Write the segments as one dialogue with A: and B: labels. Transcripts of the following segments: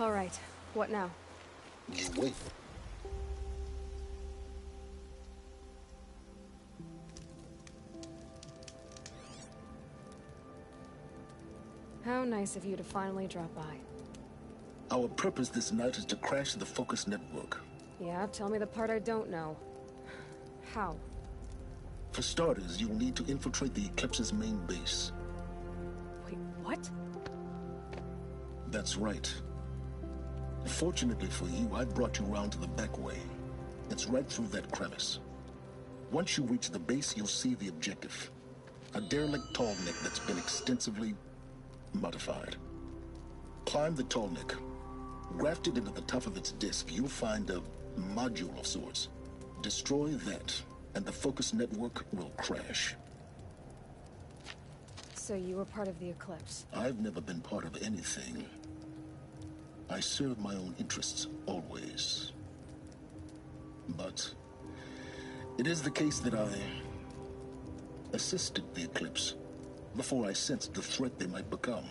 A: All right, what now?
B: You wait.
A: How nice of you to finally drop by.
B: Our purpose this night is to crash the Focus network.
A: Yeah, tell me the part I don't know. How?
B: For starters, you'll need to infiltrate the Eclipse's main base.
A: Wait, what?
B: That's right. Fortunately for you, I brought you round to the back way. It's right through that crevice. Once you reach the base, you'll see the objective. A derelict tall neck that's been extensively modified. Climb the tall neck. Grafted into the top of its disk, you'll find a module of sorts. Destroy that, and the Focus network will crash.
A: So you were part of the Eclipse?
B: I've never been part of anything. I serve my own interests, always. But it is the case that I assisted the Eclipse before I sensed the threat they might become.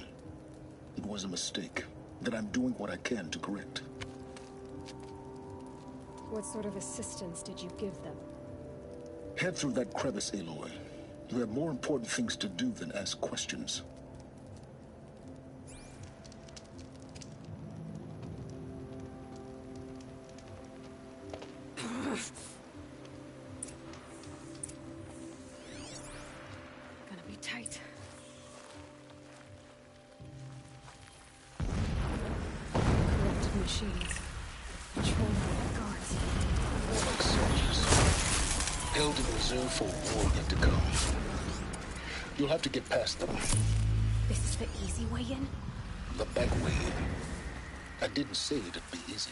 B: It was a mistake that I'm doing what I can to correct.
A: What sort of assistance did you give them?
B: Head through that crevice, Aloy. You have more important things to do than ask questions.
A: Gonna be tight. Corrupted machines. Controlled by the guards.
B: More like soldiers. Held in reserve for a war yet to come. You'll have to get past them.
A: This is the easy way in?
B: The back way. I didn't say it'd be easy.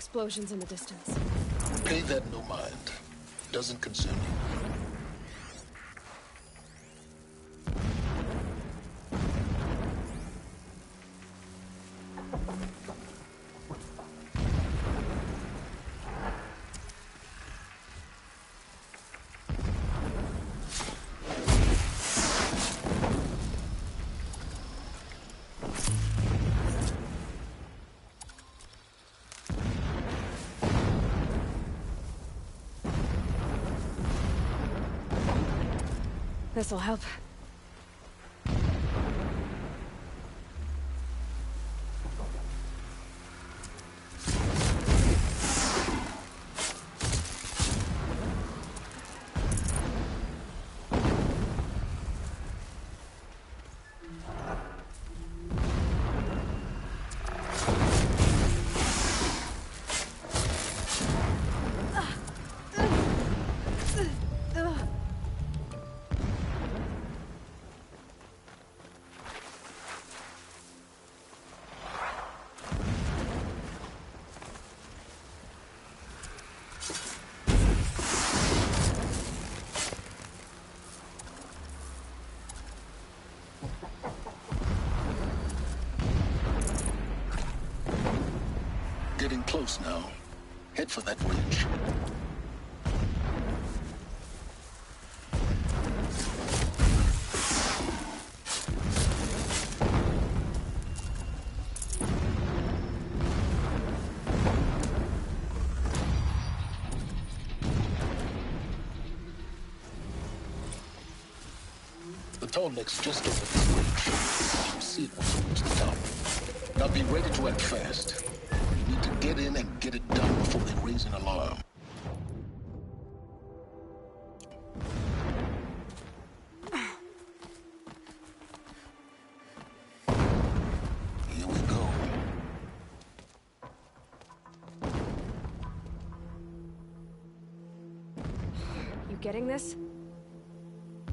A: Explosions in the distance.
B: Pay that no mind. Doesn't concern you.
A: This'll help. Getting close now. Head for that ridge. The tall neck's just over this ridge. You'll see it once you reach the top. Now be ready to act fast. You need to get in and get it done before they raise an alarm. Here we go. You getting this?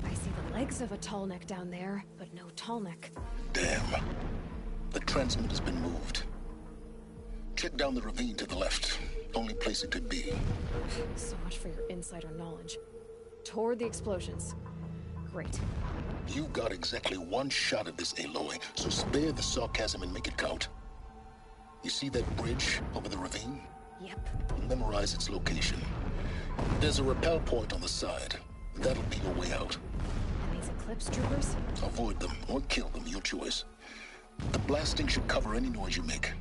A: I see the legs of a tall neck down there, but no tall neck.
B: Damn. The transmitter's been moved. Check down the ravine to the left. Only place it could be.
A: So much for your insider knowledge. Toward the explosions. Great.
B: You've got exactly one shot at this, Aloy, so spare the sarcasm and make it count. You see that bridge over the ravine?
A: Yep.
B: Memorize its location. There's a rappel point on the side. That'll be your way out.
A: And these Eclipse troopers?
B: Avoid them or kill them, your choice. The blasting should cover any noise you make.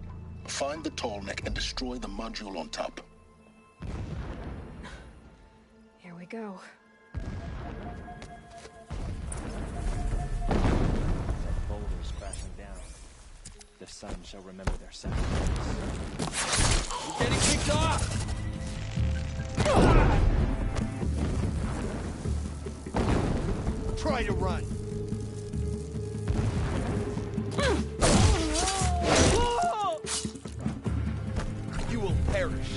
B: Find the tall neck and destroy the module on top.
A: Here we go.
C: Boulders crashing down. The sun shall remember their sacrifice. We're getting kicked off! Try to run. You will perish.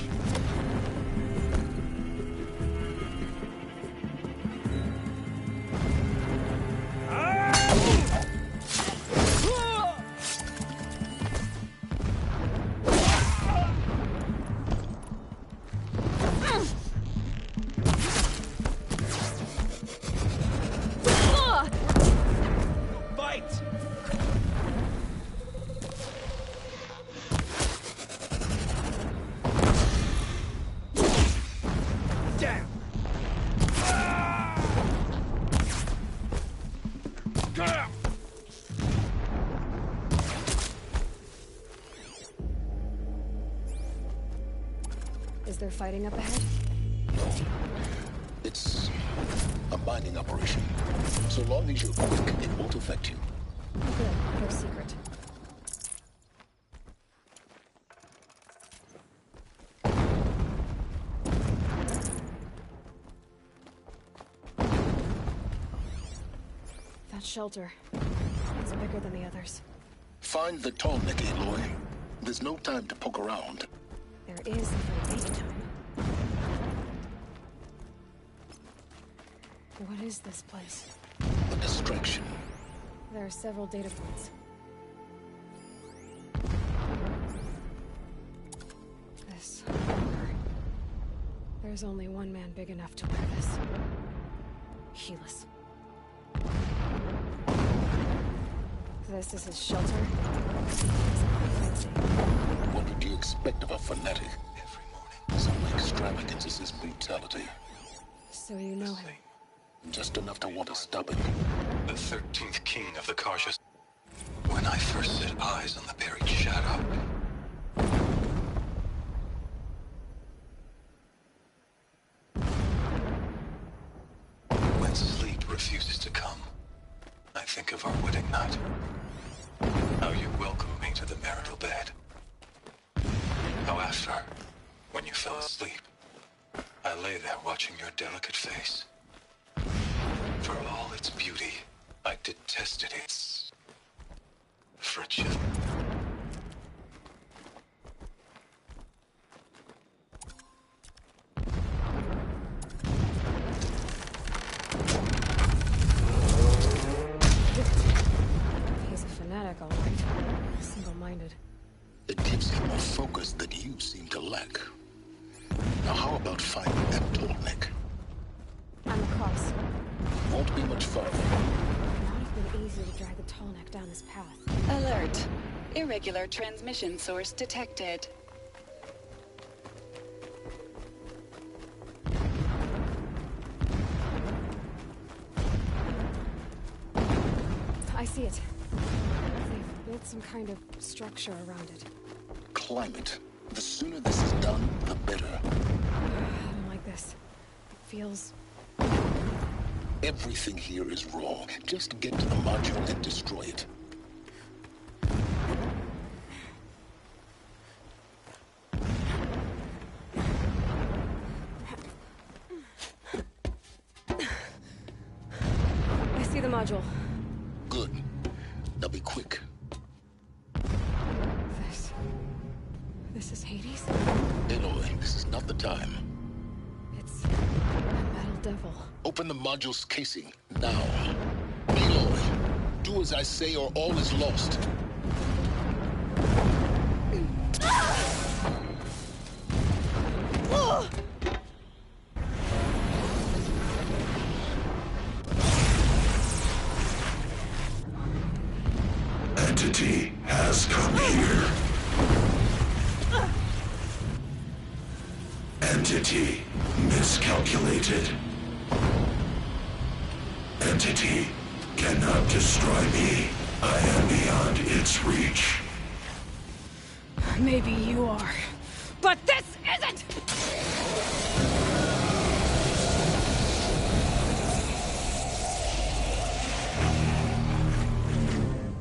A: Is there fighting up ahead?
B: No. It's a mining operation. So long as you're quick, it won't affect you.
A: Good. No secret. That shelter. It's bigger than the others.
B: Find the tall neck, Aloy. There's no time to poke around.
A: There is for a time. What is this place?
B: A distraction.
A: There are several data points. This
D: There's only one man big enough to wear this. Helis. This is his shelter.
A: What would you expect of a fanatic? Every morning, some extravagance is his brutality.
D: So you know him?
A: Just enough to want to stop him.
E: The 13th king of the Karshas. When I first set eyes on the buried shadow, when sleep refuses to come, I think of our wedding night. How you welcomed me to the marital bed. How after, when you fell asleep, I lay there watching your delicate face. For all its beauty, I detested its fragility.
D: He's a fanatic, all right. Single-minded.
A: It gives him a focus that you seem to lack. Now how about finding that tallneck?
D: I'm across.
A: Won't be much farther.
D: Not have been easy to drag the tallneck down this path.
F: Alert. Irregular transmission source detected.
D: I see it. They've built some kind of structure around it.
A: Climb it. The sooner this is done, the better.
D: I don't like this. It feels...
A: Everything here is wrong. Just get to the module and destroy it.
D: I see the module.
A: Good. Now be quick.
D: This is Hades?
A: Aloy, this is not the time.
D: It's a metal devil.
A: Open the module's casing, now. Aloy, do as I say or all is lost.
G: Entity has come here. Entity miscalculated. Entity cannot destroy me. I am beyond its reach.
D: Maybe you are. But this isn't!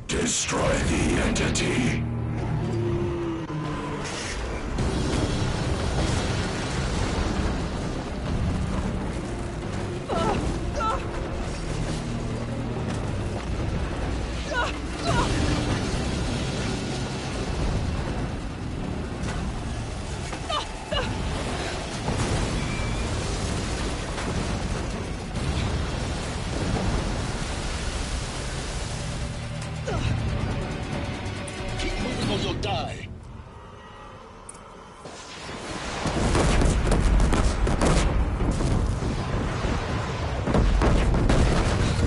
G: Destroy the entity.
A: Keep moving or you'll die.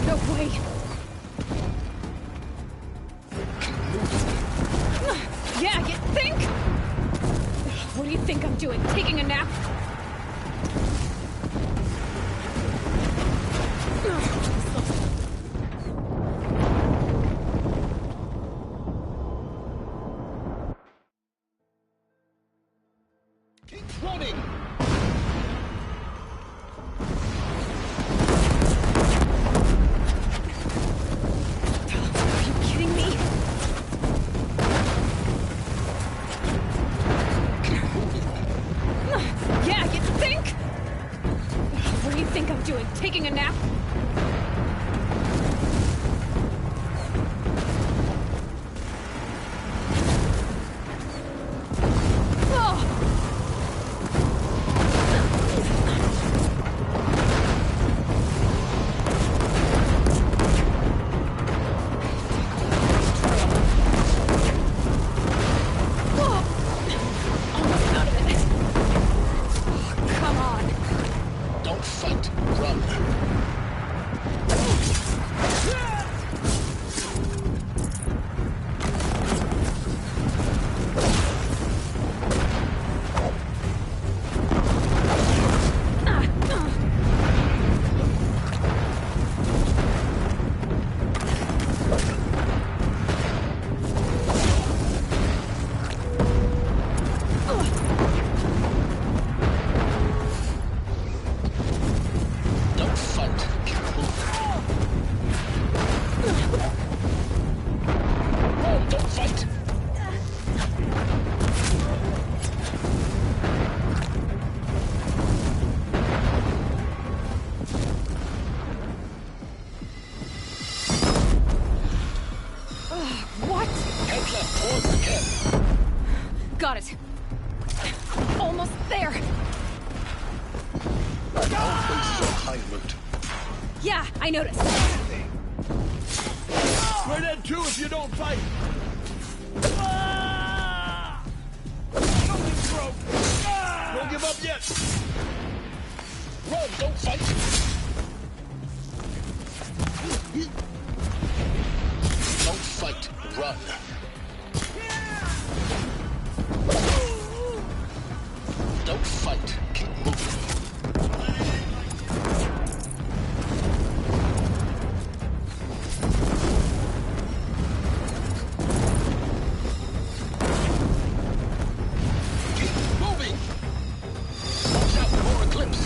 D: No way!
A: Keep moving.
D: Yeah, you think? What do you think I'm doing? Taking a nap?
A: Keep running.
D: Are you kidding me?
A: Keep moving.
D: Yeah, you think? What do you think I'm doing? Taking a nap? Almost out of it. Come on.
A: Don't fight. Run. Don't fight. Keep moving. Run. Don't fight.
D: What?
A: Head left towards the camp.
D: Got it. Almost there.
A: All bases on high alert.
D: Yeah, I noticed.
H: We're dead too if you don't fight! Don't give up yet!
A: Run. Don't fight. Don't fight. Run. Don't fight. Keep moving. Keep moving. Watch out for more eclipse.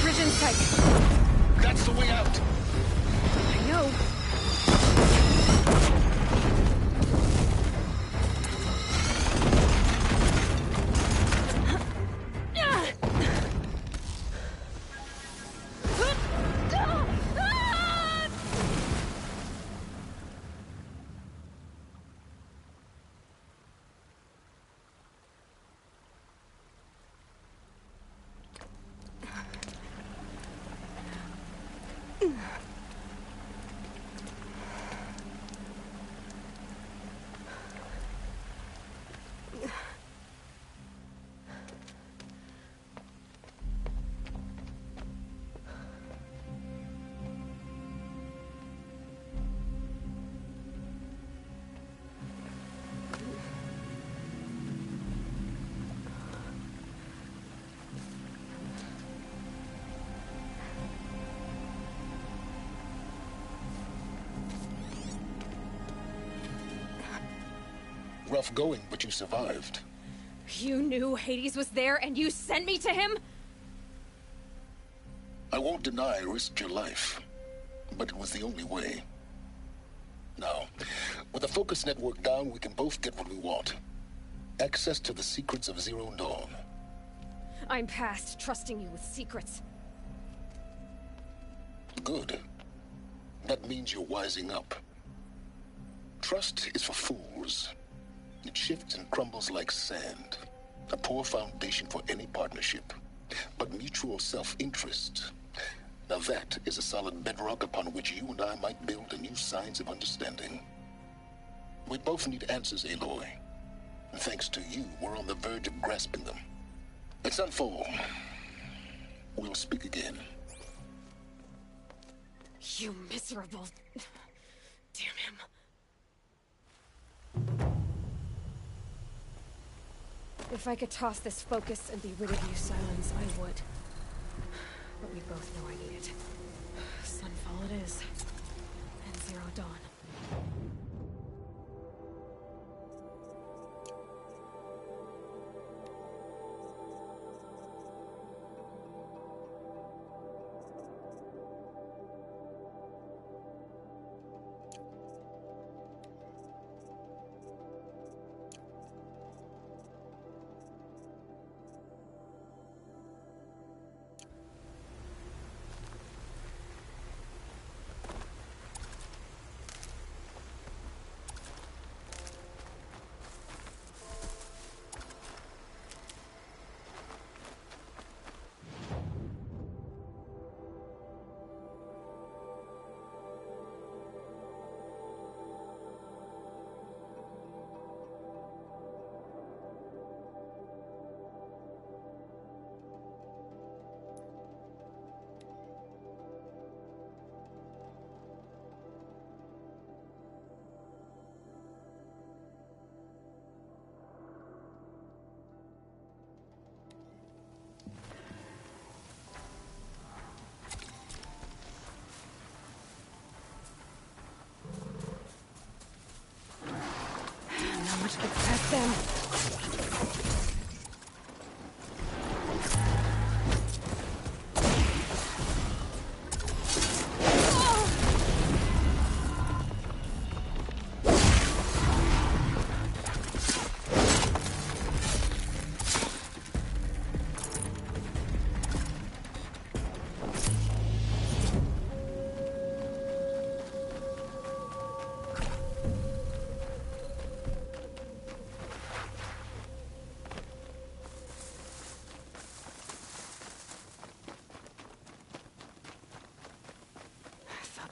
D: Bridge in sight.
A: That's the way out.
D: I know.
A: Rough going, but you survived.
D: You knew Hades was there and you sent me to him?
A: I won't deny I risked your life, but it was the only way. Now, with the focus network down, we can both get what we want. Access to the secrets of Zero Dawn.
D: I'm past trusting you with secrets.
A: Good. That means you're wising up. Trust is for fools. It shifts and crumbles like sand. A poor foundation for any partnership. But mutual self-interest, now that is a solid bedrock upon which you and I might build a new science of understanding. We both need answers, Aloy. And thanks to you, we're on the verge of grasping them. Let's unfold. We'll speak again.
D: You miserable... Damn him. If I could toss this focus and be rid of you, Silence, I would. But we both know I need it. Sunfall it is. And Zero Dawn.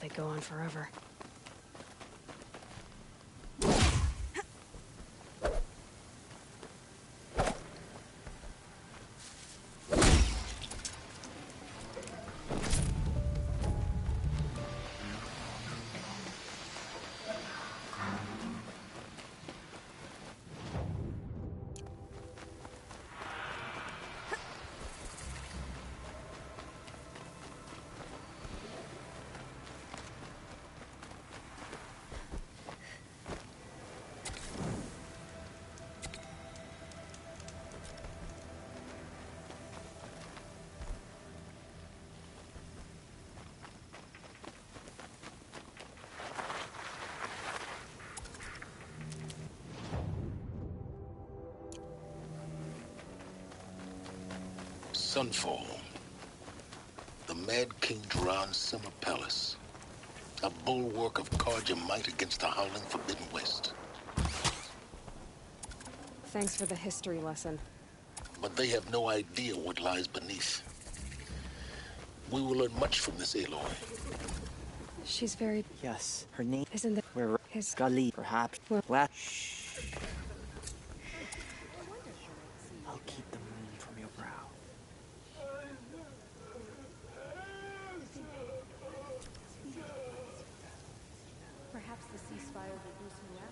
D: they go on forever.
A: Sunfall. The Mad King Duran's summer palace. A bulwark of Carja might against the howling Forbidden West.
D: Thanks for the history lesson.
A: But they have no idea what lies beneath. We will learn much from this Aloy.
D: She's very...
I: Yes, her name
D: Isn't that...
I: where
D: His...
I: Gully, perhaps.
D: Well-
I: Shh. I'll keep the moon from your brow.
D: Perhaps the ceasefire will boost morale.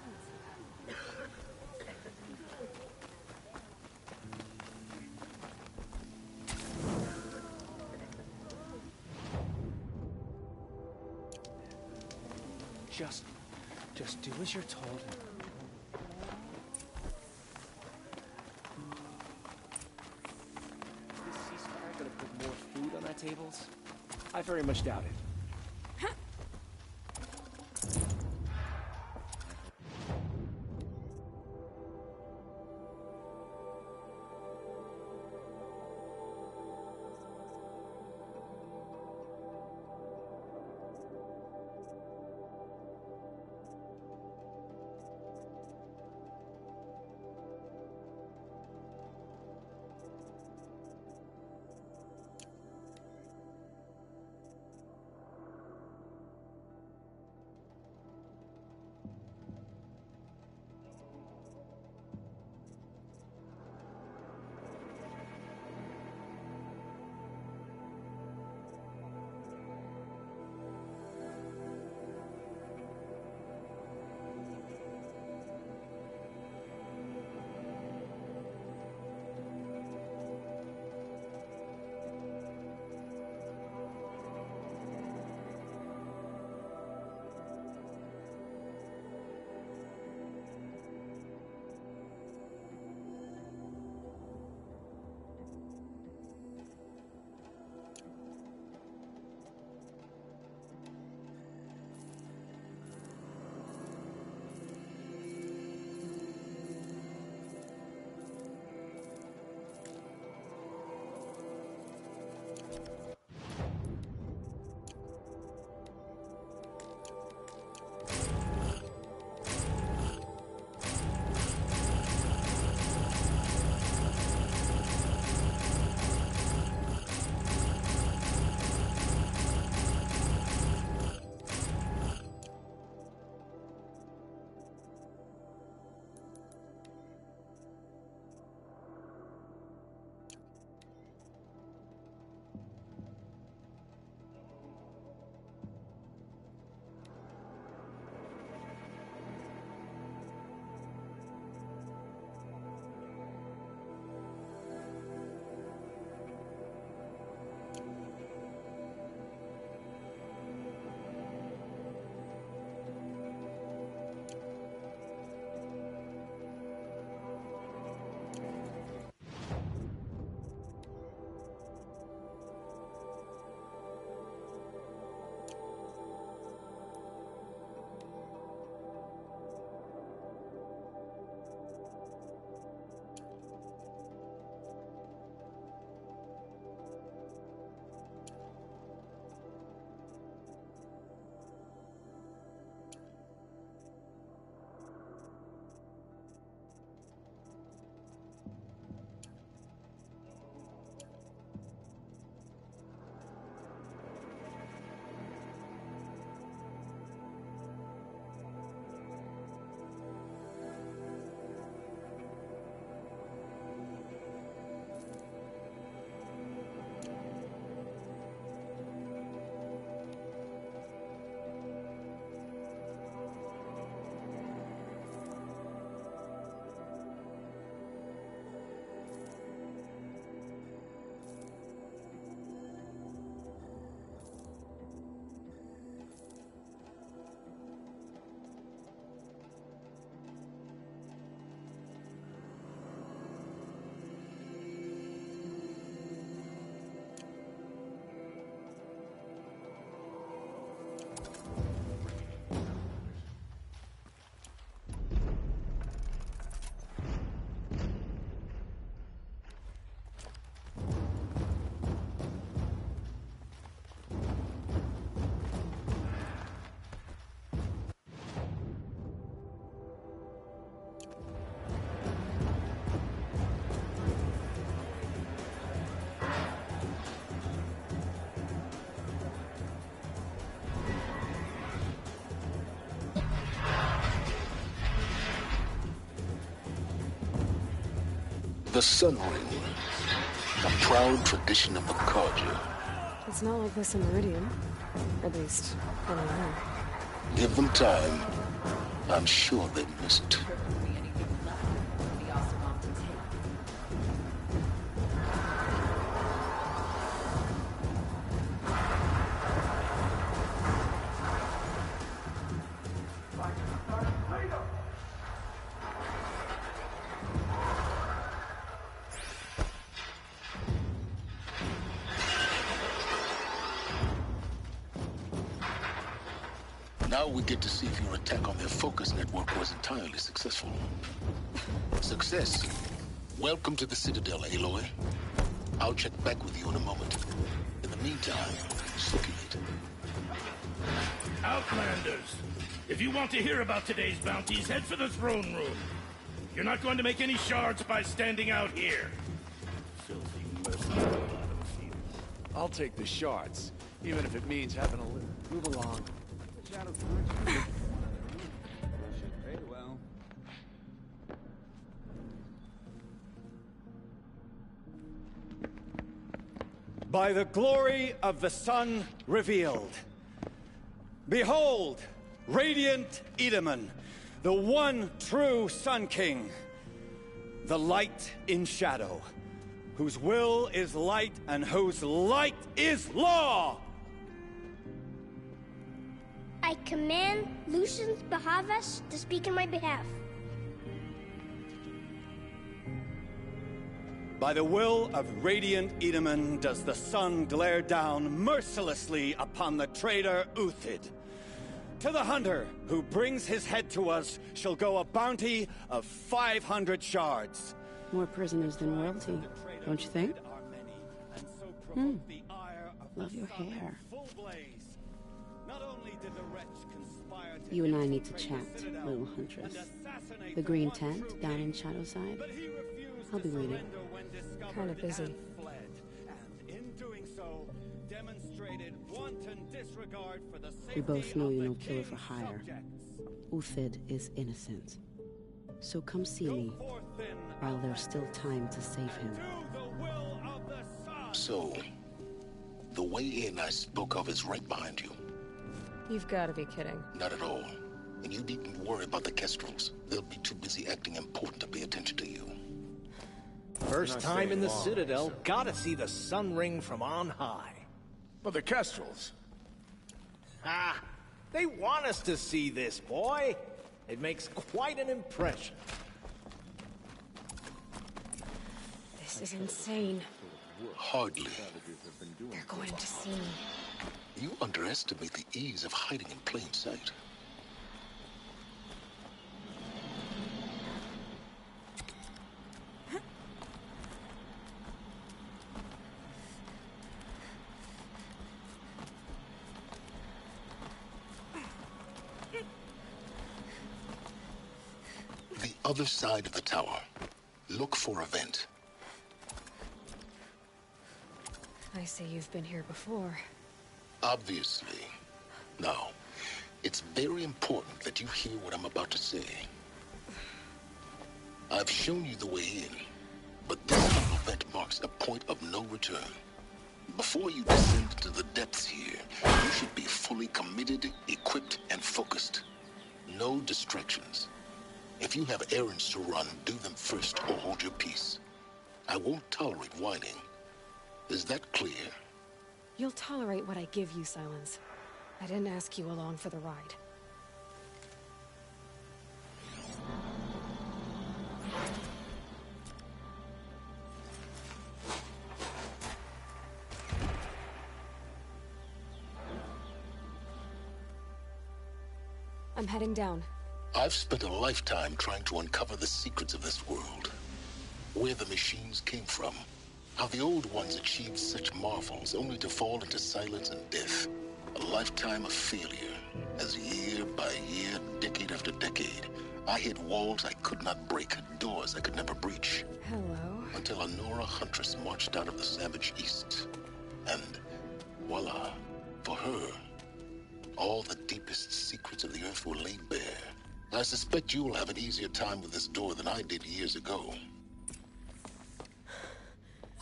C: Just do as you're told. Is this ceasefire gonna put more food on our tables? I very much doubt it.
A: The Sun Ring. A proud tradition of the Carja.
D: It's not like this in Meridian. At least, I don't know.
A: Give them time. I'm sure they miss it. Now we get to see if your attack on their focus network was entirely successful. Success. Welcome to the Citadel, Aloy. I'll check back with you in a moment. In the meantime, circulate.
J: Outlanders, if you want to hear about today's bounties, head for the throne room. You're not going to make any shards by standing out here. Filthy mercenary bottom feeders.
H: I'll take the shards, even if it means having a little. Move along.
K: By the glory of the sun revealed. Behold, radiant Edaman, the one true Sun King. The light in shadow, whose will is light and whose light is law!
L: I command Lucius Bahavas to speak in my behalf.
K: By the will of radiant Edaman does the sun glare down mercilessly upon the traitor Uthid. To the hunter who brings his head to us shall go a bounty of 500 shards.
M: More prisoners than royalty, don't you think? Love your hair. You and I need to chat, little huntress. The green tent down in Shadowside? I'll be waiting.
D: Kinda busy.
M: We both know you're no killer for hire. Uthid is innocent. So come see me, while there's still time to save him.
A: So, the way in I spoke of is right behind you.
D: You've got to be kidding.
A: Not at all. And you needn't worry about the Kestrels. They'll be too busy acting important to pay attention to you.
H: First time in the Citadel, gotta see the Sun Ring from on high.
J: But the Kestrels.
H: Ah, they want us to see this, boy. It makes quite an impression.
D: This is insane.
A: Hardly.
D: They're going to see me.
A: You underestimate the ease of hiding in plain sight. The other side of the tower. Look for a vent.
D: I see you've been here before.
A: Obviously. Now, it's very important that you hear what I'm about to say. I've shown you the way in, but this little vent marks a point of no return. Before you descend into the depths here, you should be fully committed, equipped, and focused. No distractions. If you have errands to run, do them first or hold your peace. I won't tolerate whining. Is that clear?
D: You'll tolerate what I give you, Silence. I didn't ask you along for the ride. I'm heading down.
A: I've spent a lifetime trying to uncover the secrets of this world. Where the machines came from. How the old ones achieved such marvels only to fall into silence and death. A lifetime of failure. As year by year, decade after decade, I hit walls I could not break, doors I could never breach.
D: Hello.
A: Until a Nora huntress marched out of the savage east. And voila, for her, all the deepest secrets of the earth were laid bare. I suspect you will have an easier time with this door than I did years ago.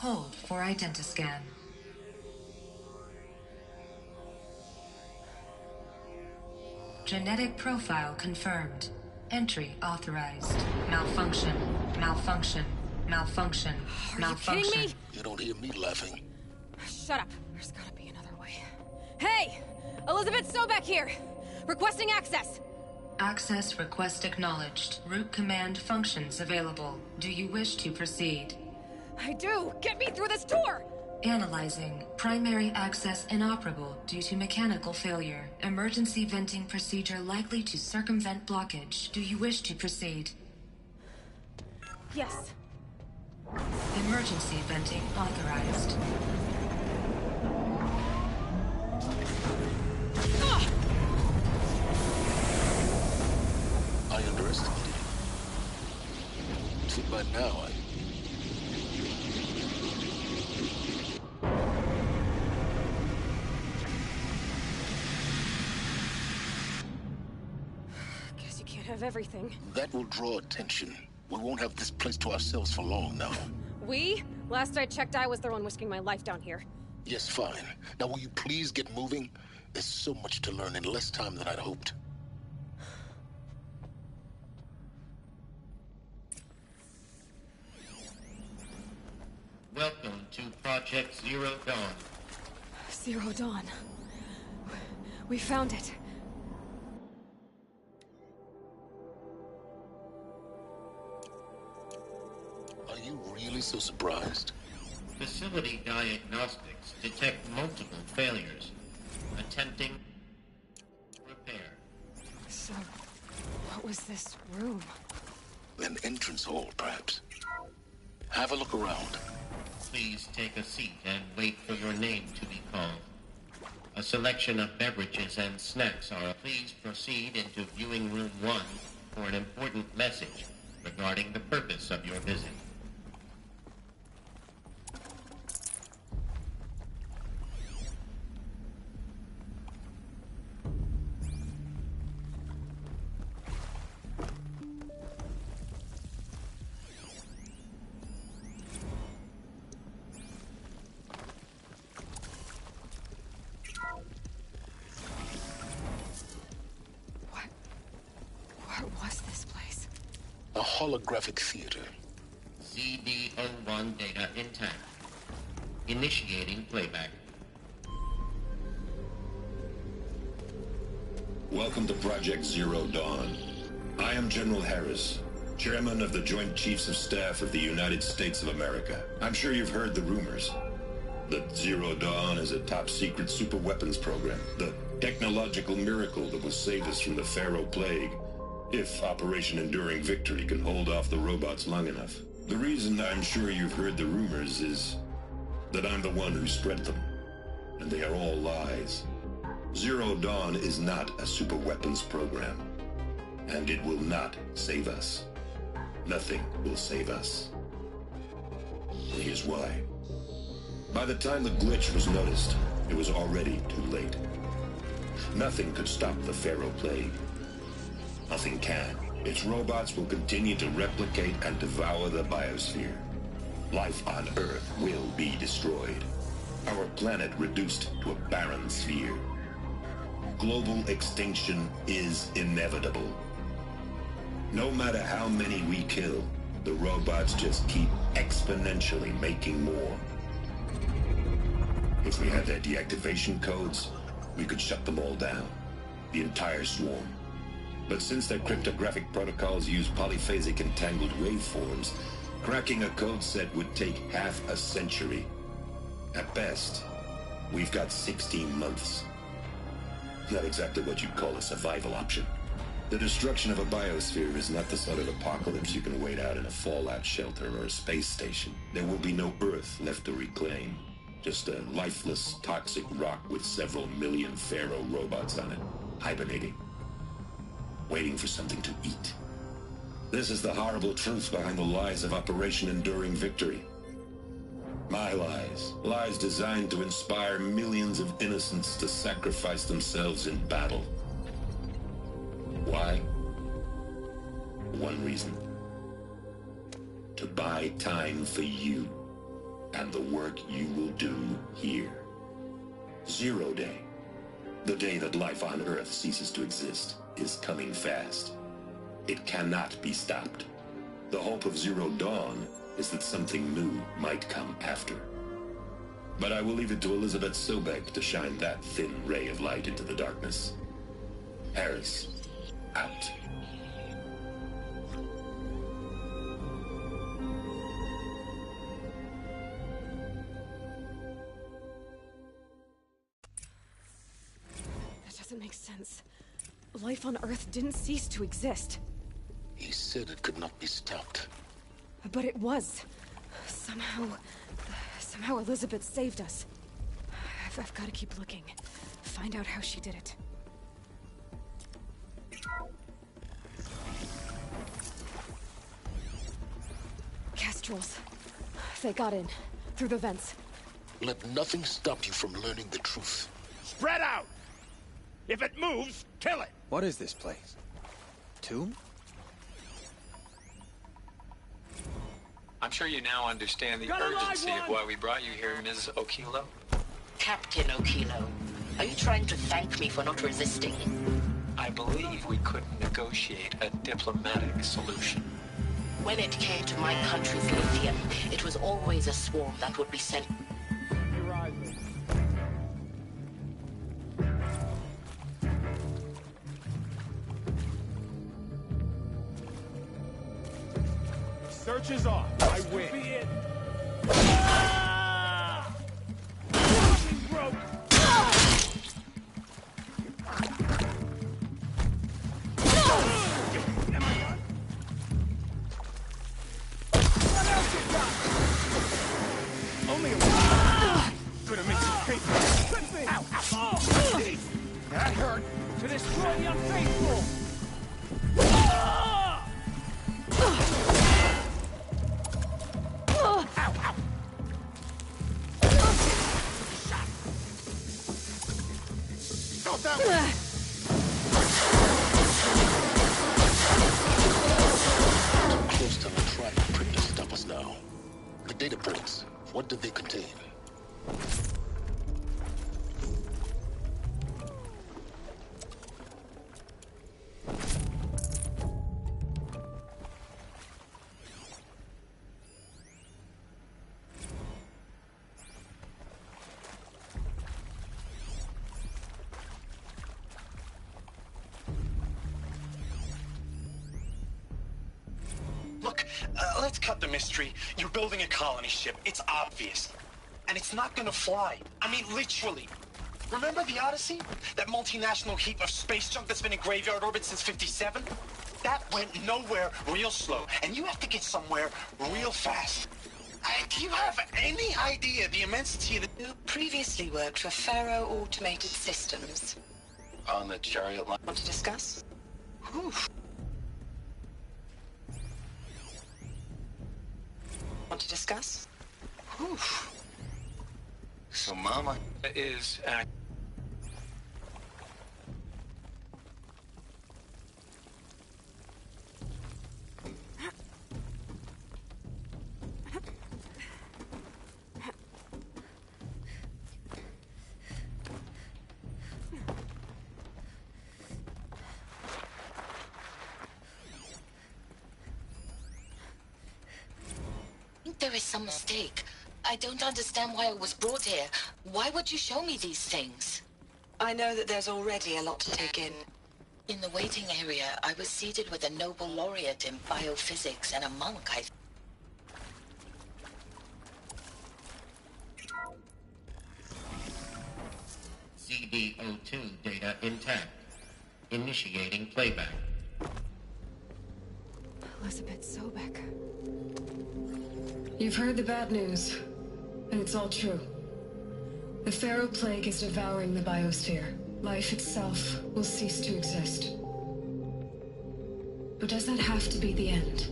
N: Hold for identiscan. Genetic profile confirmed. Entry authorized. Malfunction. Malfunction. Malfunction.
D: Are
N: Malfunction.
D: you kidding me?
A: You don't hear me laughing.
D: Shut up. There's gotta be another way. Hey! Elizabeth Sobek here! Requesting access!
N: Access request acknowledged. Root command functions available. Do you wish to proceed?
D: I do! Get me through this tour!
N: Analyzing. Primary access inoperable due to mechanical failure. Emergency venting procedure likely to circumvent blockage. Do you wish to proceed?
D: Yes.
N: Emergency venting authorized.
A: I underestimated you. See, by now,
D: Guess you can't have everything.
A: that will draw attention. We won't have this place to ourselves for long now.
D: We? Last I checked, I was the one risking my life down here.
A: Yes, fine. Now, will you please get moving? There's so much to learn in less time than I'd hoped.
O: Welcome to Project Zero Dawn.
D: Zero Dawn. We found it.
A: Are you really so surprised?
O: Facility diagnostics detect multiple failures. Attempting repair.
D: So, what was this room?
A: An entrance hall, perhaps. Have a look around.
O: Please take a seat and wait for your name to be called. A selection of beverages and snacks are. Please proceed into viewing room 1 for an important message regarding the purpose of your visit.
D: What was this place?
A: A holographic theater.
O: CD01 data intact. Initiating playback.
G: Welcome to Project Zero Dawn. I am General Harris, Chairman of the Joint Chiefs of Staff of the United States of America. I'm sure you've heard the rumors that Zero Dawn is a top-secret super-weapons program, the technological miracle that will save us from the Pharaoh Plague, if Operation Enduring Victory can hold off the robots long enough. The reason I'm sure you've heard the rumors is that I'm the one who spread them, and they are all lies. Zero Dawn is not a super-weapons program, and it will not save us. Nothing will save us. Here's why. By the time the glitch was noticed, it was already too late. Nothing could stop the Pharaoh Plague. Nothing can. Its robots will continue to replicate and devour the biosphere. Life on Earth will be destroyed. Our planet reduced to a barren sphere. Global extinction is inevitable. No matter how many we kill, the robots just keep exponentially making more. If we had their deactivation codes, we could shut them all down. The entire swarm. But since their cryptographic protocols use polyphasic entangled waveforms, cracking a code set would take half a century. At best, we've got 16 months. Not exactly what you'd call a survival option. The destruction of a biosphere is not the sort of apocalypse you can wait out in a fallout shelter or a space station. There will be no Earth left to reclaim. Just a lifeless, toxic rock with several million Pharaoh robots on it, hibernating, waiting for something to eat. This is the horrible truth behind the lies of Operation Enduring Victory. My lies. Lies designed to inspire millions of innocents to sacrifice themselves in battle. Why? One reason. To buy time for you. and the work you will do here. Zero Day, the day that life on Earth ceases to exist, is coming fast. It cannot be stopped. The hope of Zero Dawn is that something new might come after. But I will leave it to Elizabeth Sobek to shine that thin ray of light into the darkness. Harris, out.
D: That doesn't make sense. Life on Earth didn't cease to exist.
A: He said it could not be stopped.
D: But it was. Somehow Elizabeth saved us. I've got to keep looking. Find out how she did it. Kestrels. They got in. Through the vents.
A: Let nothing stop you from learning the truth.
J: Spread out! If it moves, kill it!
C: What is this place? Tomb?
P: I'm sure you now understand the urgency of why we brought you here, Ms. Okilo.
Q: Captain Okilo, are you trying to thank me for not resisting?
P: I believe we couldn't negotiate a diplomatic solution.
Q: When it came to my country's lithium, it was always a swarm that would be sent.
H: Search is on. I win. Be it. Broke. What else you got? Only a gonna make you pay for it. Ow, ow. Oh, that hurt. To destroy the unfaithful.
A: Close to the tribe printer to stop us now. The data points, what did they contain?
R: Let's cut the mystery. You're building a colony ship. It's obvious. And it's not gonna fly. I mean, literally. Remember the Odyssey? That multinational heap of space junk that's been in graveyard orbit since '57? That went nowhere real slow. And you have to get somewhere real fast. Do you have any idea the immensity of the...
Q: You previously worked for Faro Automated Systems.
P: On the chariot line.
Q: Want to discuss?
R: Oof.
Q: Want to discuss?
R: Oof.
P: So Mama is
Q: There is some mistake. I don't understand why I was brought here. Why would you show me these things? I know that there's already a lot to take in. In the waiting area, I was seated with a Nobel laureate in biophysics and a monk,
O: CD02 data intact. Initiating playback.
D: Elizabeth Sobek.
N: You've heard the bad news, and it's all true. The Pharaoh Plague is devouring the biosphere. Life itself will cease to exist. But does that have to be the end?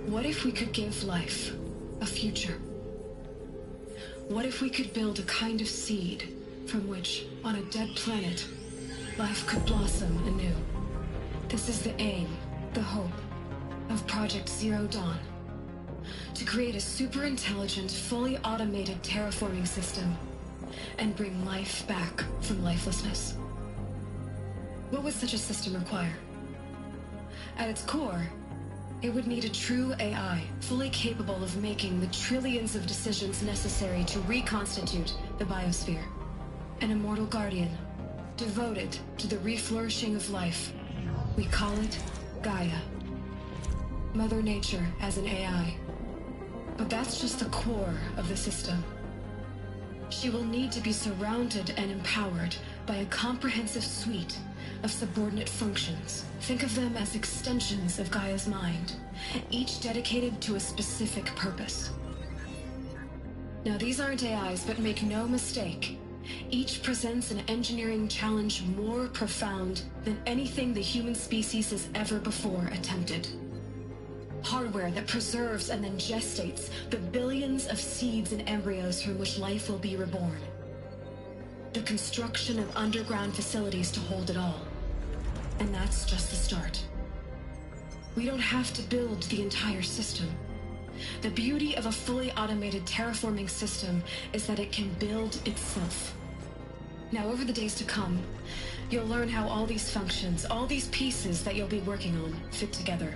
N: What if we could give life a future? What if we could build a kind of seed from which, on a dead planet, life could blossom anew? This is the aim, the hope, of Project Zero Dawn. to create a super intelligent, fully automated terraforming system and bring life back from lifelessness. What would such a system require? At its core, it would need a true AI, fully capable of making the trillions of decisions necessary to reconstitute the biosphere. An immortal guardian, devoted to the reflourishing of life. We call it Gaia. Mother Nature as an AI. But that's just the core of the system. She will need to be surrounded and empowered by a comprehensive suite of subordinate functions. Think of them as extensions of Gaia's mind, each dedicated to a specific purpose. Now, these aren't AIs, but make no mistake, each presents an engineering challenge more profound than anything the human species has ever before attempted. Hardware that preserves and then gestates the billions of seeds and embryos from which life will be reborn. The construction of underground facilities to hold it all. And that's just the start. We don't have to build the entire system. The beauty of a fully automated terraforming system is that it can build itself. Now, over the days to come, you'll learn how all these functions, all these pieces that you'll be working on, fit together.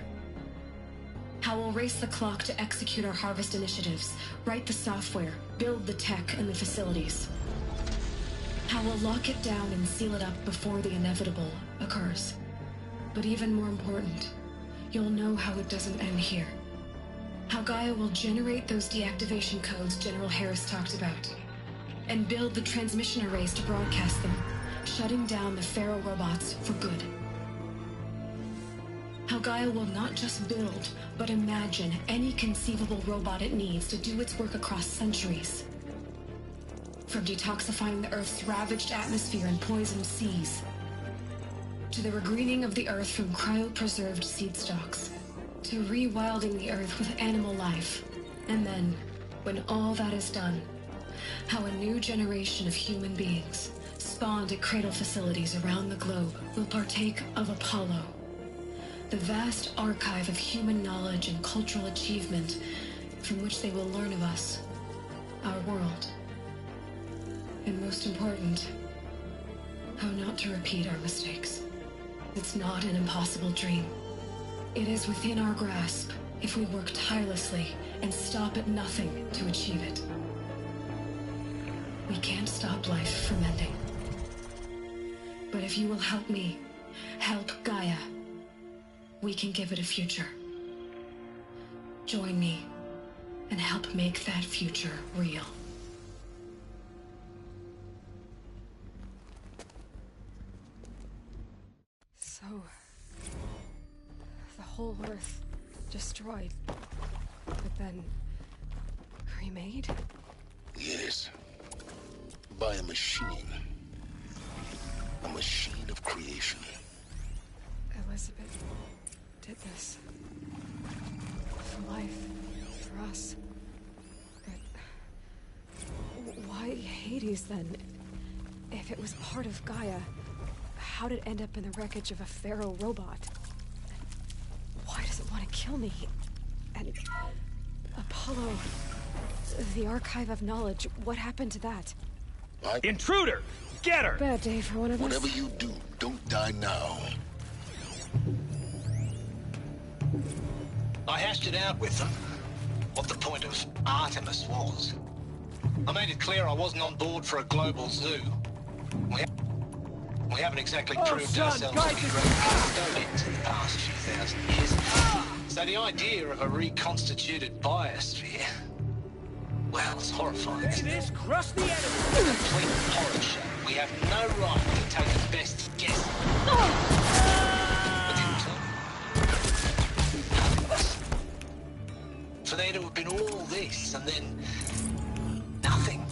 N: How we'll race the clock to execute our harvest initiatives, write the software, build the tech and the facilities. How we'll lock it down and seal it up before the inevitable occurs. But even more important, you'll know how it doesn't end here. How Gaia will generate those deactivation codes General Harris talked about, and build the transmission arrays to broadcast them, shutting down the Pharaoh robots for good. How Gaia will not just build, but imagine any conceivable robot it needs to do its work across centuries. From detoxifying the Earth's ravaged atmosphere and poisoned seas, to the regreening of the Earth from cryopreserved seed stalks, to rewilding the Earth with animal life. And then, when all that is done, how a new generation of human beings, spawned at cradle facilities around the globe, will partake of Apollo, the vast archive of human knowledge and cultural achievement from which they will learn of us, our world. And most important, how not to repeat our mistakes. It's not an impossible dream. It is within our grasp if we work tirelessly and stop at nothing to achieve it. We can't stop life from ending. But if you will help me, help Gaia, we can give it a future. Join me and help make that future real.
D: So, the whole Earth destroyed, but then remade?
A: Yes. By a machine. A machine of creation.
D: Elizabeth did this. For life. For us. But why Hades then? If it was part of Gaia, how did it end up in the wreckage of a Pharaoh robot? Why does it want to kill me? And Apollo, the archive of knowledge, what happened to that?
J: Intruder! Get her!
D: Bad day for one of us.
A: Whatever you do, don't die now.
R: I hashed it out with them, what the point of Artemis was. I made it clear I wasn't on board for a global zoo. We haven't exactly proved ourselves to be great custodians in the past few thousand years. So the idea of a reconstituted biosphere, well, it's horrifying.
H: Hey, this crush the enemy.
R: A complete horror show. We have no right to take the best guess. But in turn, for there to have been all this and then nothing.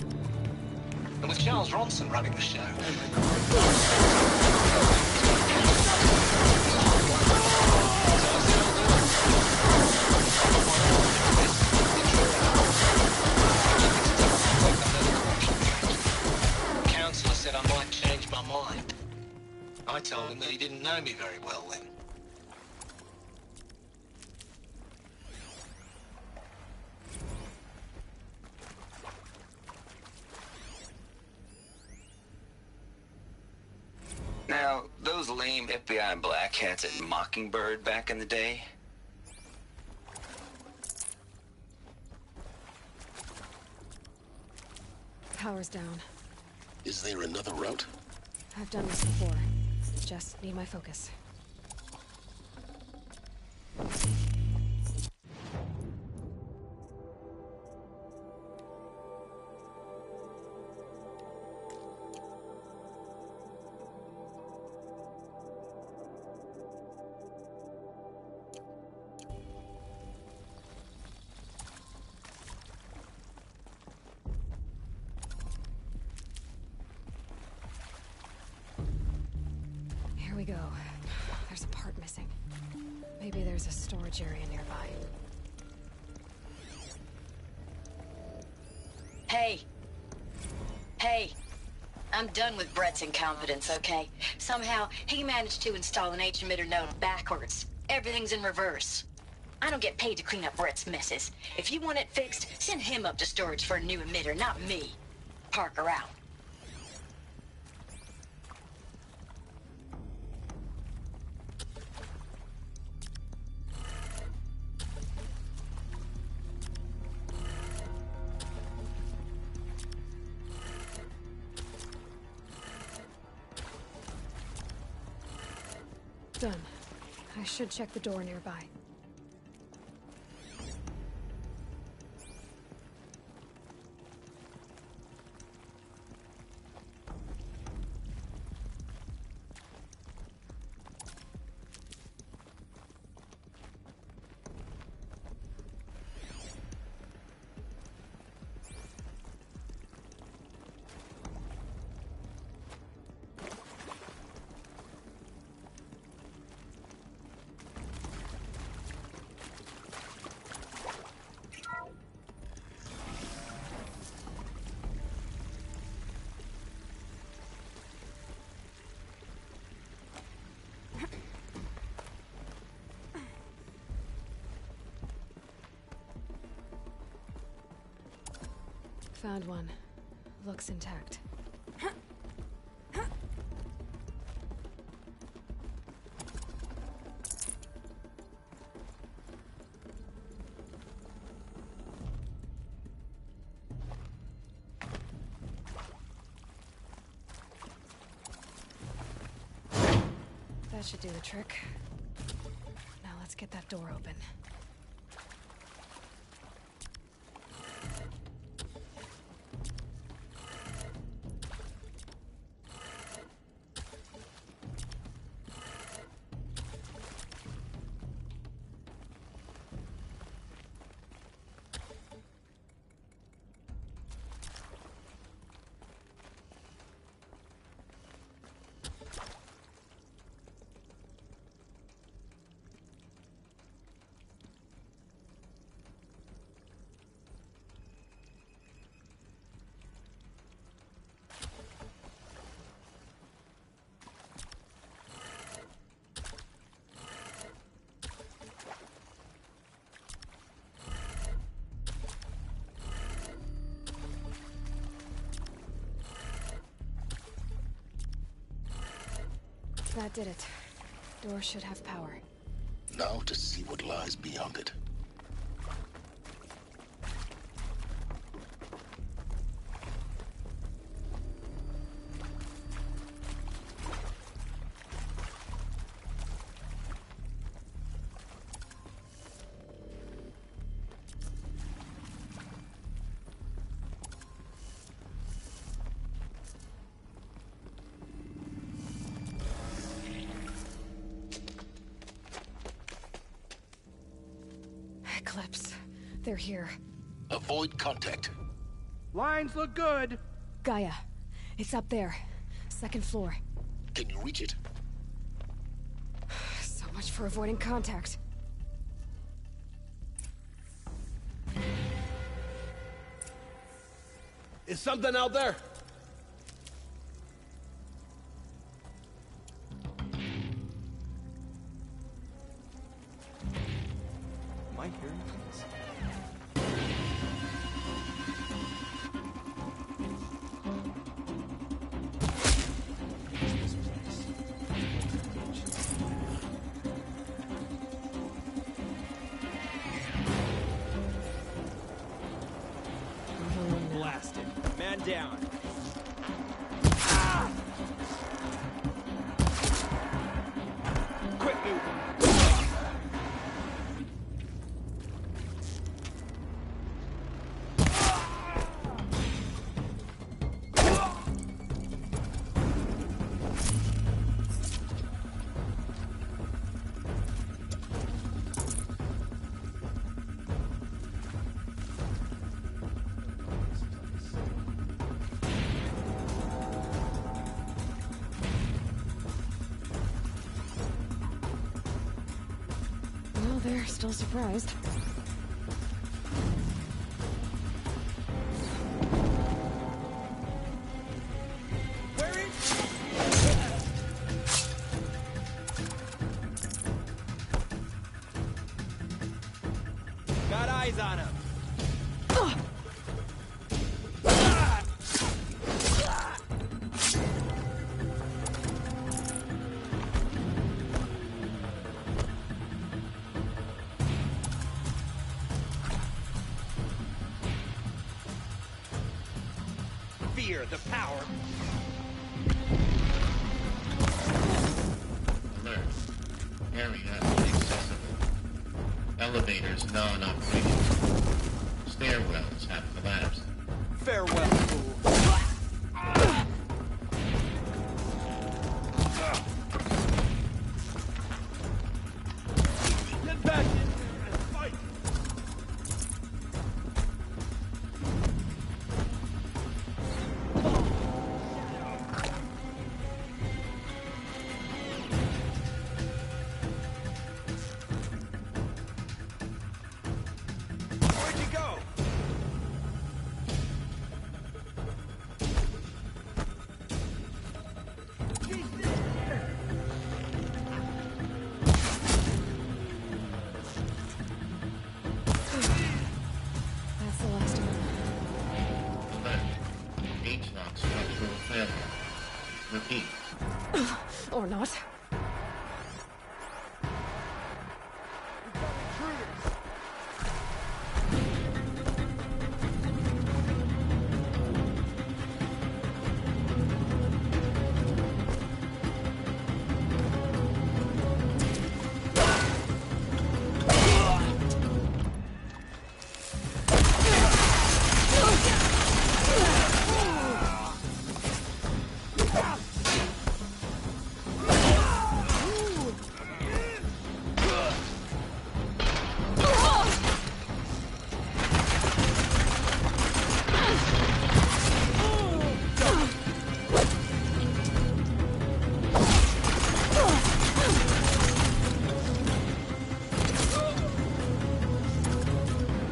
R: And with Charles Ronson running the show. The counselor said I might change my mind. I told him that he didn't know me very well then.
S: Now, those lame FBI black hats at Mockingbird back in the day.
D: Power's down.
A: Is there another route?
D: I've done this before. Just need my focus. Here we go. There's a part missing. Maybe there's a storage area nearby.
Q: Hey. Hey. I'm done with Brett's incompetence, okay? Somehow, he managed to install an H-emitter node backwards. Everything's in reverse. I don't get paid to clean up Brett's messes. If you want it fixed, send him up to storage for a new emitter, not me. Parker out.
D: Done. I should check the door nearby. Found one. Looks intact. That should do the trick. Now let's get that door open. That did it. Door should have power.
A: Now to see what lies beyond it.
D: Eclipse. They're here.
A: Avoid contact.
H: Lines look good.
D: Gaia. It's up there. Second floor.
A: Can you reach it?
D: So much for avoiding contact.
H: Is something out there?
C: Am I hearing things? This place.
D: still surprised.
H: Got eyes on him. Fear the power.
O: Alert. Area inaccessible. Elevators non-operational. Stairwells have collapsed.
H: Farewell, fool. Get back in there and fight. Where'd you go?
D: That's the last of them.
O: Alert. H-lock structural failure. Repeat.
D: Or not.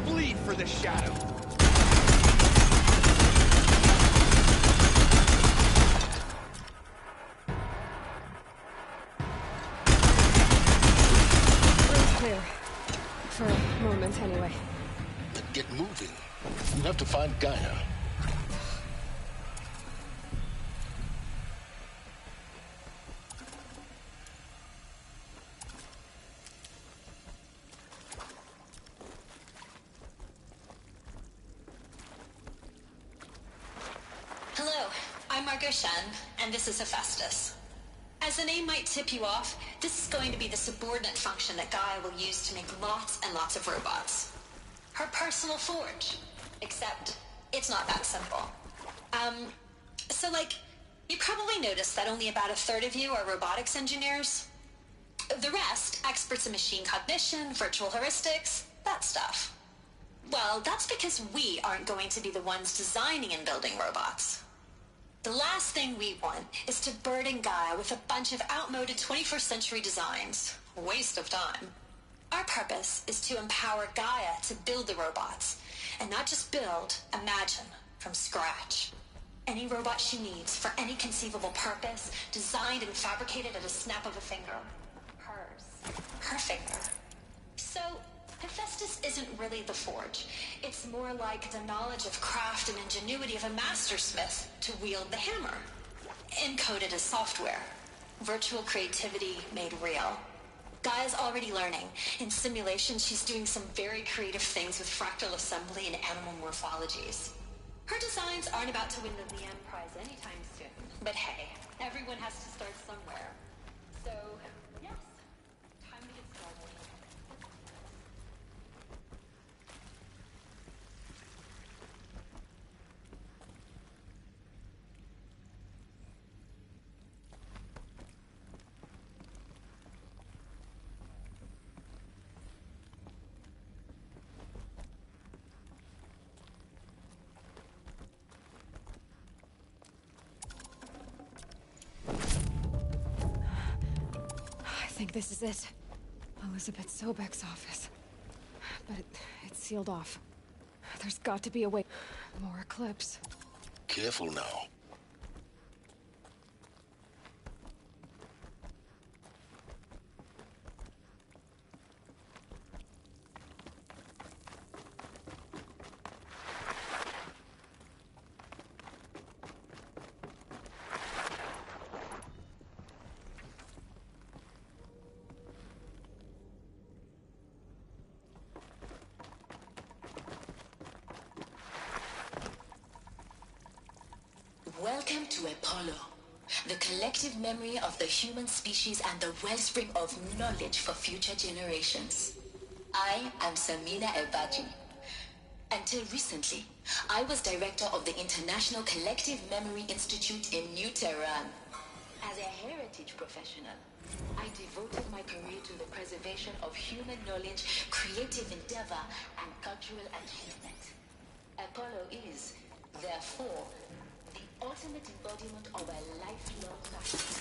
H: Bleed for the shadow.
D: Room's clear. For a moment, anyway.
A: Then get moving. You have to find Gaia.
T: Hello, I'm Margot Shen, and this is Hephaestus. As the name might tip you off, this is going to be the subordinate function that Gaia will use to make lots and lots of robots. Her personal forge. Except, it's not that simple. You probably noticed that only about a third of you are robotics engineers. The rest, experts in machine cognition, virtual heuristics, that stuff. Well, that's because we aren't going to be the ones designing and building robots. The last thing we want is to burden Gaia with a bunch of outmoded 21st century designs. Waste of time. Our purpose is to empower Gaia to build the robots, and not just build, imagine, from scratch. Any robot she needs for any conceivable purpose, designed and fabricated at a snap of a finger. Hers. Her finger. So, Hephaestus isn't really the forge. It's more like the knowledge of craft and ingenuity of a mastersmith to wield the hammer. Encoded as software. Virtual creativity made real. Gaia's already learning. In simulation, she's doing some very creative things with fractal assembly and animal morphologies. Her designs aren't about to win the Liam Prize anytime soon. But hey, everyone has to start somewhere. So, yes, time to get started.
D: I think this is it. Elizabeth Sobek's office. but it's sealed off. There's got to be a way. More Eclipse.
A: Careful now.
Q: Welcome to Apollo, the collective memory of the human species and the wellspring of knowledge for future generations. I am Samina Ebaji. Until recently, I was director of the International Collective Memory Institute in New Tehran. As a heritage professional, I devoted my career to the preservation of human knowledge, creative endeavor, and cultural achievement. Apollo is, therefore, the ultimate embodiment of a lifelong practice,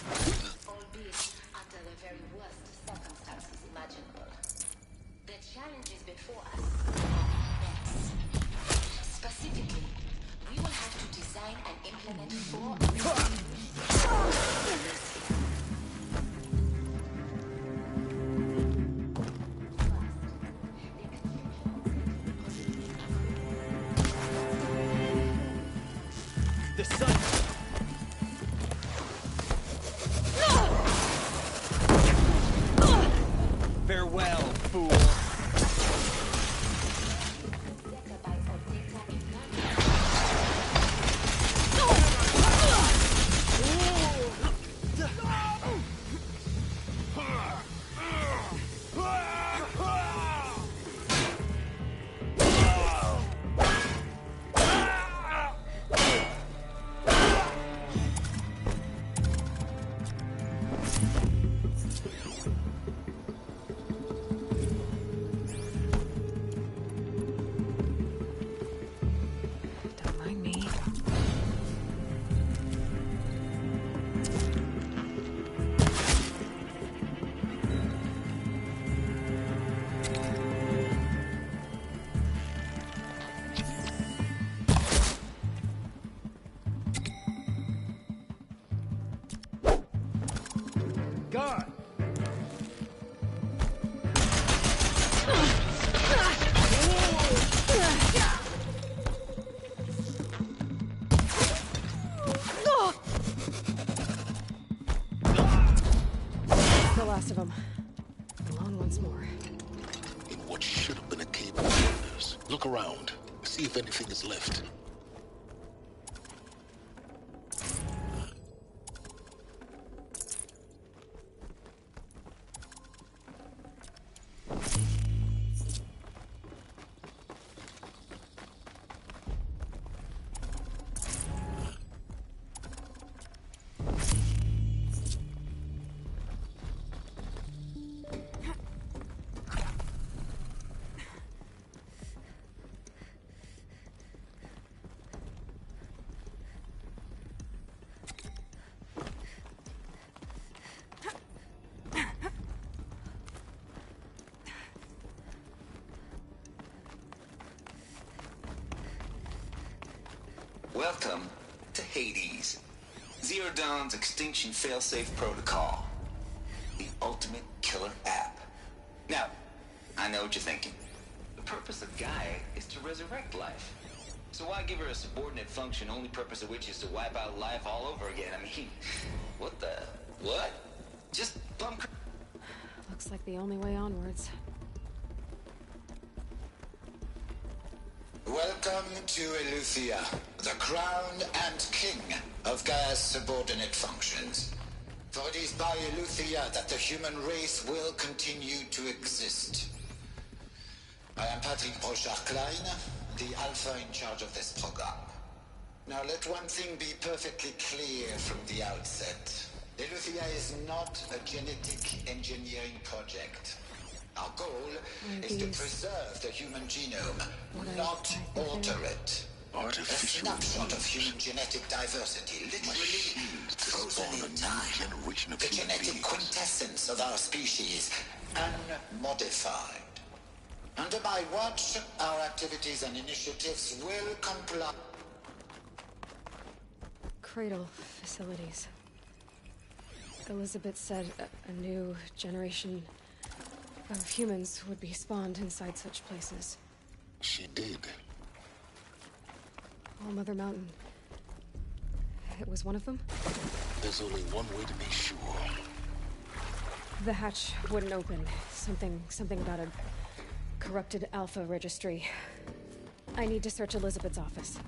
Q: albeit under the very worst circumstances imaginable. The challenges before us are immense. Specifically, we will have to design and implement 4
C: The sun. Farewell, fool.
H: God!
D: The last of them. Alone once more.
A: In what should have been a cave of wonders. Look around. See if anything is left.
S: Welcome to Hades, Zero Dawn's extinction failsafe protocol, the ultimate killer app. Now, I know what you're thinking. The purpose of Gaia is to resurrect life. So why give her a subordinate function, only purpose of which is to wipe out life all over again? I mean, what? Just bum.
D: Looks like the only way onwards.
U: Welcome to Eleuthia, the crown and king of Gaia's subordinate functions. For it is by Eleuthia that the human race will continue to exist. I am Patrick Brochard-Klein, the Alpha in charge of this program. Now let one thing be perfectly clear from the outset. Eleuthia is not a genetic engineering project. Our goal is to preserve the human genome, not alter it.
A: Artificial
U: a snapshot of human genetic diversity, literally frozen in time. The genetic quintessence of our species, unmodified. Under my watch, our activities and initiatives will comply.
D: Cradle facilities. Elizabeth said a new generation of humans would be spawned inside such places.
A: She did.
D: All Mother Mountain. It was one of them?
A: There's only one way to be sure.
D: The hatch wouldn't open. Something about a corrupted Alpha registry. I need to search Elizabeth's office.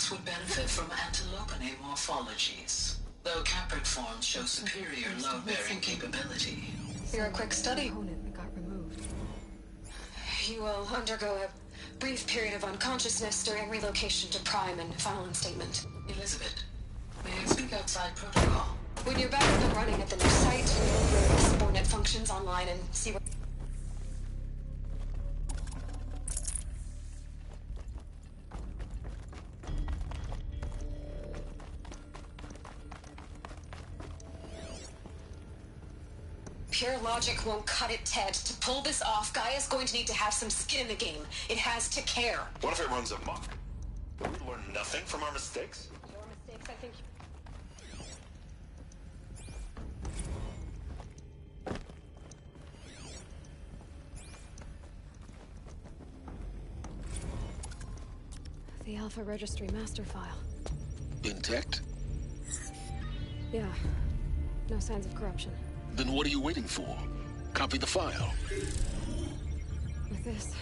S: Would benefit from antilope morphologies, though caprid forms show superior load-bearing capability.
N: You're a quick study.
D: Component got removed.
N: You will undergo a brief period of unconsciousness during relocation to Prime and final instatement.
S: Elizabeth, may I speak outside protocol?
N: When you're back up and running at the new site, we'll bring the subordinate functions online and see what... Pure logic won't cut it, Ted. To pull this off, Gaia's going to need to have some skin in the game. It has to care.
R: What if it runs amok? Will we learn nothing from our mistakes?
N: Your mistakes, I think...
D: The Alpha Registry master file.
A: Intact?
D: Yeah. No signs of corruption.
A: Then what are you waiting for? Copy the file.
D: With this,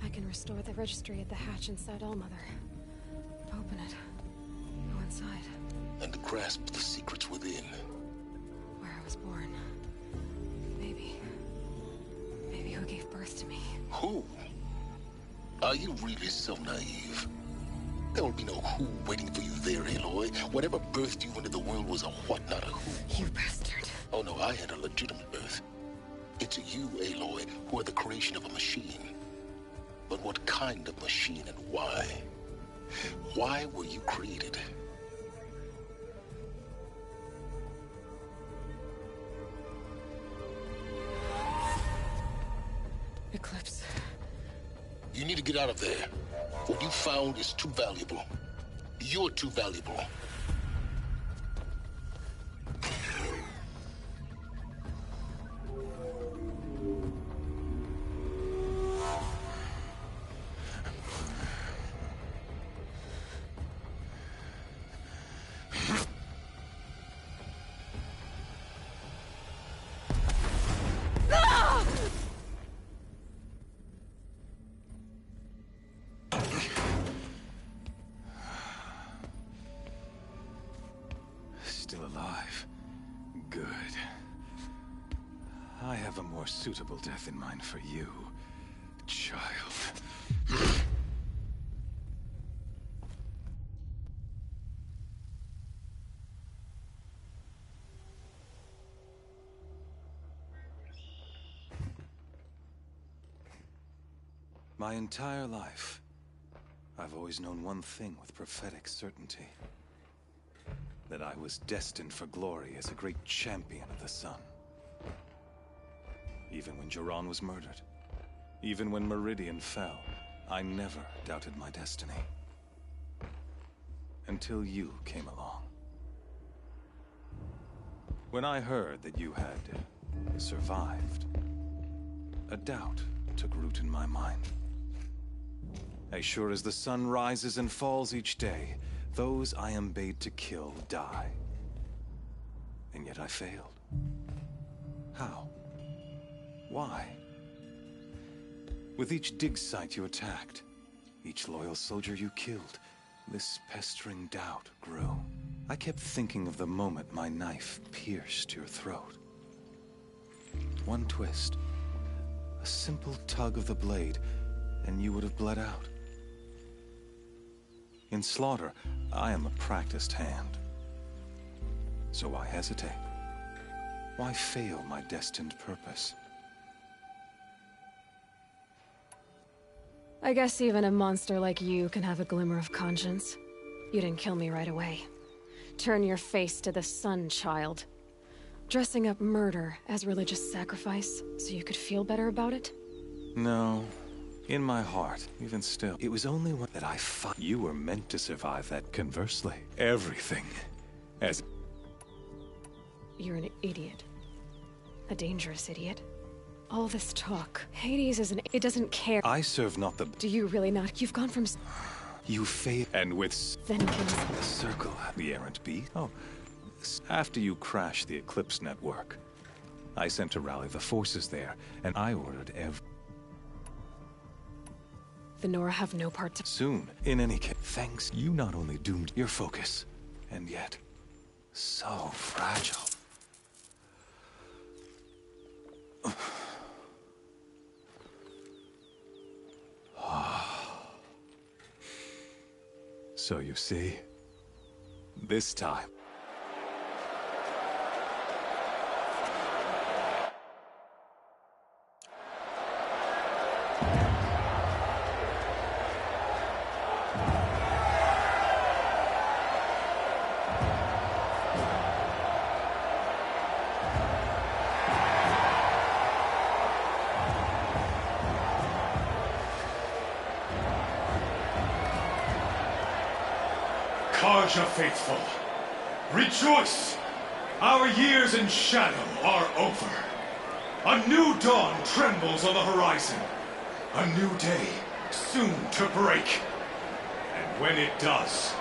D: I can restore the registry at the hatch inside Allmother. Open it. Go inside.
A: And grasp the secrets within.
D: Where I was born. Maybe who gave birth to me.
A: Who? Are you really so naive? There will be no who waiting for you there, Aloy. Whatever birthed you into the world was a what, not a who.
D: You bastard.
A: Oh no, I had a legitimate birth. It's you, Aloy, who are the creation of a machine. But what kind of machine and why? Why were you created?
D: Eclipse.
A: You need to get out of there. What you found is too valuable. You're too valuable.
K: Still alive. Good. I have a more suitable death in mind for you, child. My entire life, I've always known one thing with prophetic certainty. That I was destined for glory as a great champion of the sun. Even when Jiran was murdered, even when Meridian fell, I never doubted my destiny. Until you came along. When I heard that you had survived, a doubt took root in my mind. As sure as the sun rises and falls each day, those I am bade to kill die. And yet I failed. How? Why? With each dig site you attacked, each loyal soldier you killed, this pestering doubt grew. I kept thinking of the moment my knife pierced your throat. One twist, a simple tug of the blade, and you would have bled out. In slaughter, I am a practiced hand. So why hesitate? Why fail my destined purpose?
D: I guess even a monster like you can have a glimmer of conscience. You didn't kill me right away. Turn your face to the sun, child. Dressing up murder as religious sacrifice so you could feel better about it?
B: No. In my heart, even still, it was only when that I thought you were meant to survive that. Conversely, everything as...
D: You're an idiot. A dangerous idiot. All this talk. Hades is it doesn't care.
B: I serve not the...
D: Do you really not? You've gone from...
B: You fail. And with...
D: Vengeance.
B: The circle, the errant beast. Oh, after you crashed the Eclipse network, I sent to rally the forces there, and I ordered
D: The Nora have no part to...
B: Soon, in any case, thanks, you not only doomed your focus, and yet, so fragile. So you see, this time...
V: Karja faithful, rejoice! Our years in shadow are over. A new dawn trembles on the horizon. A new day soon to break. And when it does,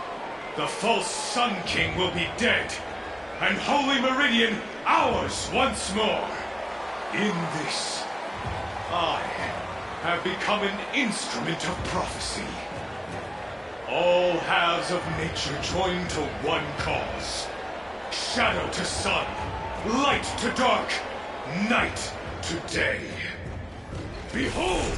V: the false Sun King will be dead, and Holy Meridian ours once more. In this, I have become an instrument of prophecy. All halves of nature join to one cause. Shadow to sun, light to dark, night to day. Behold!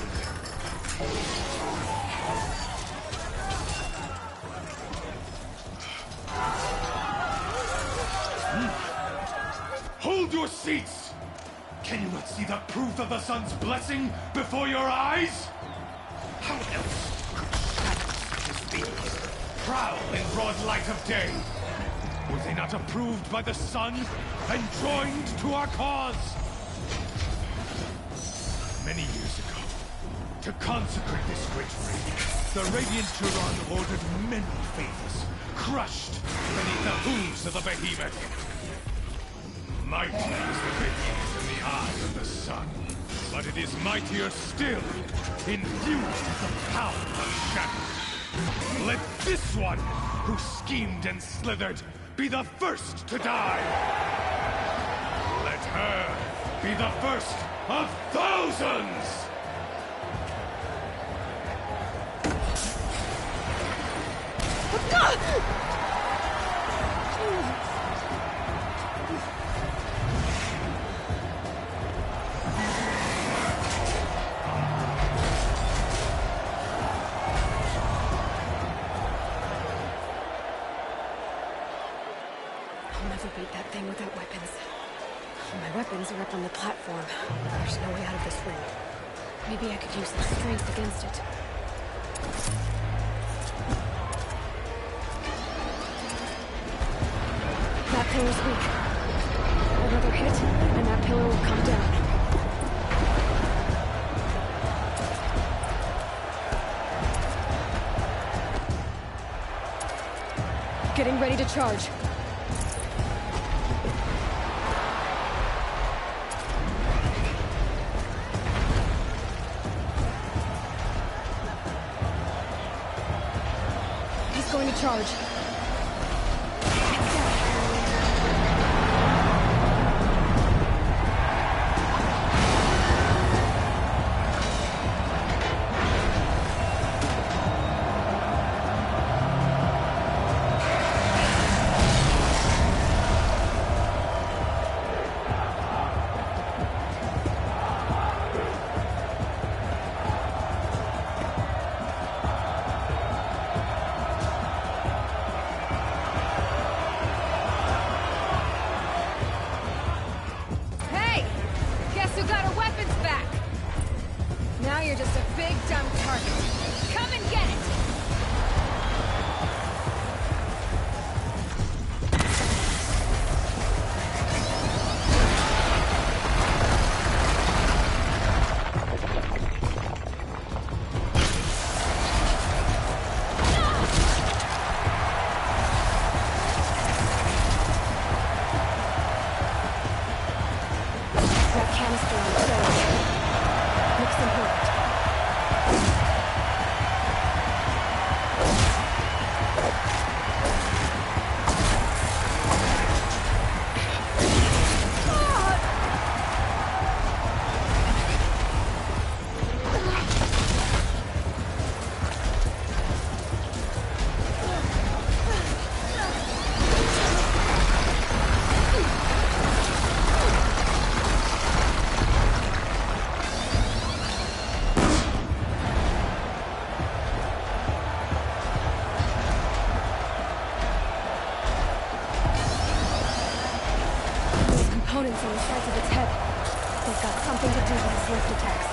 V: Hold your seats! Can you not see the proof of the sun's blessing before your eyes? How else prowl in broad light of day? Were they not approved by the sun and joined to our cause? Many years ago, to consecrate this great raid, the Radiant Turon ordered many favors, crushed beneath the hooves of the behemoth. Mighty is the behemoth in the eyes of the sun, but it is mightier still, infused with the power of shadow. Let this one, who schemed and slithered, be the first to die! Let her be the first of thousands!
D: Without weapons. My weapons are up on the platform. There's no way out of this room. Maybe I could use the strength against it. That pillar's weak. Another hit, and that pillar will come down. Getting ready to charge. Going to charge. components on the sides of its head. They've got something to do with its lift attacks.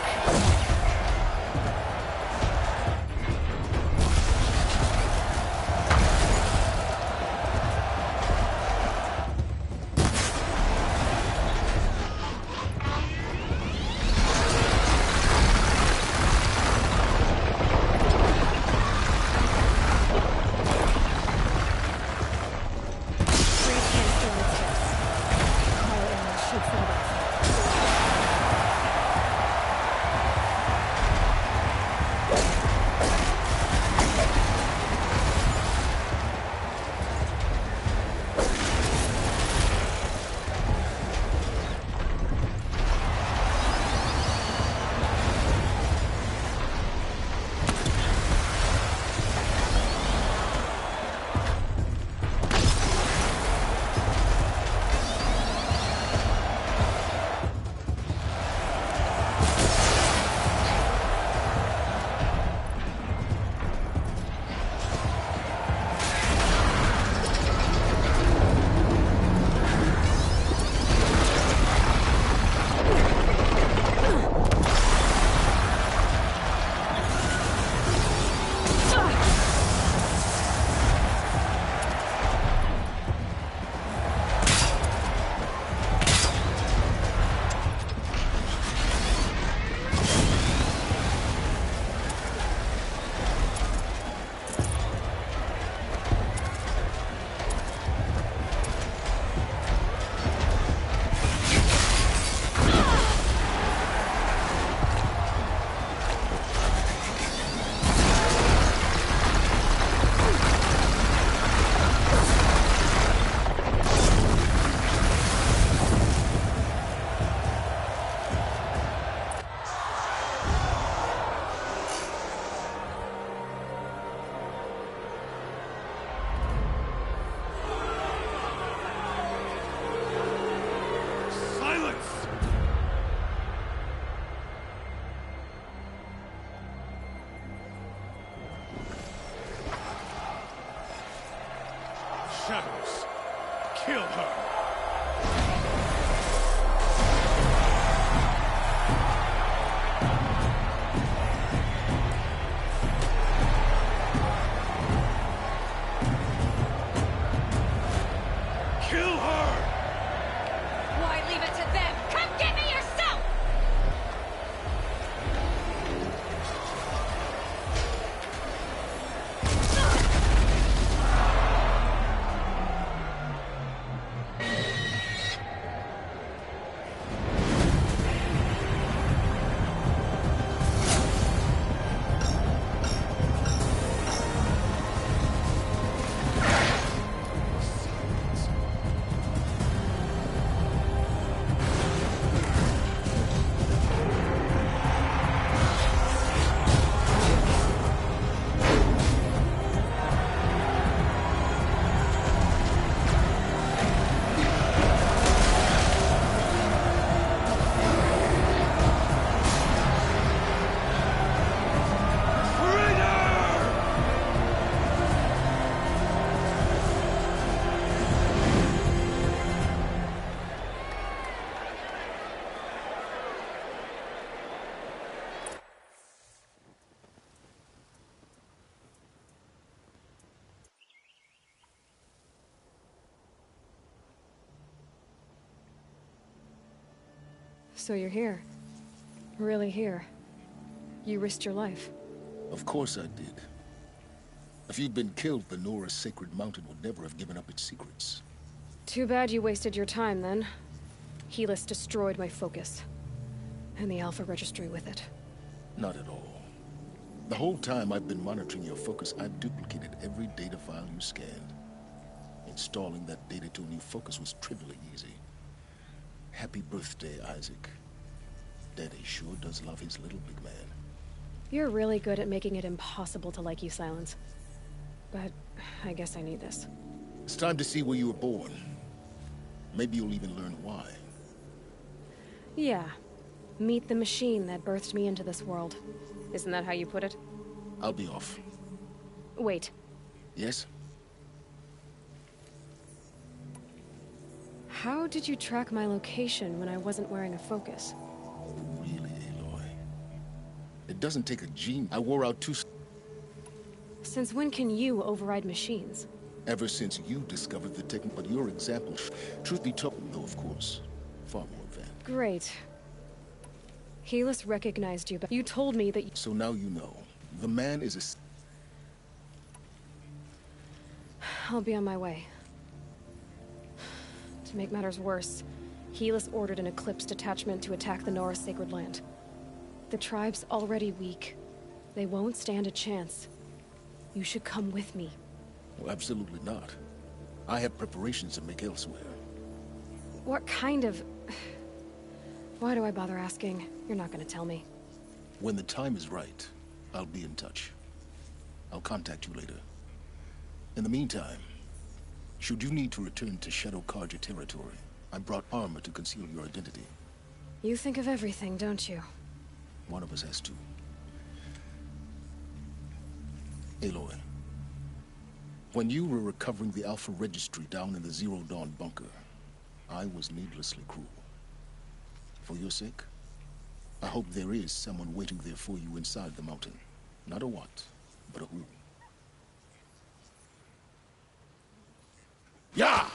V: Shadows, kill her! Kill her!
D: Why leave it to them? Come get me yourself! So you're here. Really here. You risked your life.
A: Of course I did. If you'd been killed, Venora's sacred mountain would never have given up its secrets.
D: Too bad you wasted your time, then. Helis destroyed my focus. And the Alpha Registry with it.
A: Not at all. The whole time I've been monitoring your focus, I've duplicated every data file you scanned. Installing that data to a new focus was trivially easy. Happy birthday, Isaac. Daddy sure does love his little big man.
D: You're really good at making it impossible to like you, Silence. But I guess I need this.
A: It's time to see where you were born. Maybe you'll even learn why.
D: Yeah. Meet the machine that birthed me into this world. Isn't that how you put it?
A: I'll be off.
D: Wait.
A: Yes?
D: How did you track my location when I wasn't wearing a focus?
A: Oh, really, Aloy? It doesn't take a genius. I wore out 2...
D: Since when can you override machines?
A: Ever since you discovered the technique, but your example, truth be told, though, of course, far more advanced.
D: Great. Helis recognized you, but you told me that
A: So now you know. The man is a...
D: I'll be on my way. To make matters worse, Helis ordered an Eclipse detachment to attack the Nora Sacred Land. The tribe's already weak. They won't stand a chance. You should come with me.
A: Well, absolutely not. I have preparations to make elsewhere.
D: What kind of... Why do I bother asking? You're not gonna tell me.
A: When the time is right, I'll be in touch. I'll contact you later. In the meantime, should you need to return to Shadow Karja territory, I brought armor to conceal your identity.
D: You think of everything, don't you?
A: One of us has to. Aloy, when you were recovering the Alpha Registry down in the Zero Dawn bunker, I was needlessly cruel. For your sake, I hope there is someone waiting there for you inside the mountain. Not a what, but a who. Yeah!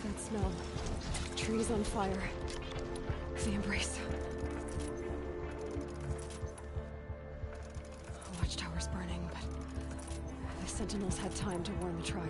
D: That smell. Trees on fire. The embrace. Watchtower tower's burning, but the Sentinels had time to warn the tribe.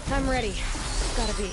D: I'm ready. Gotta be.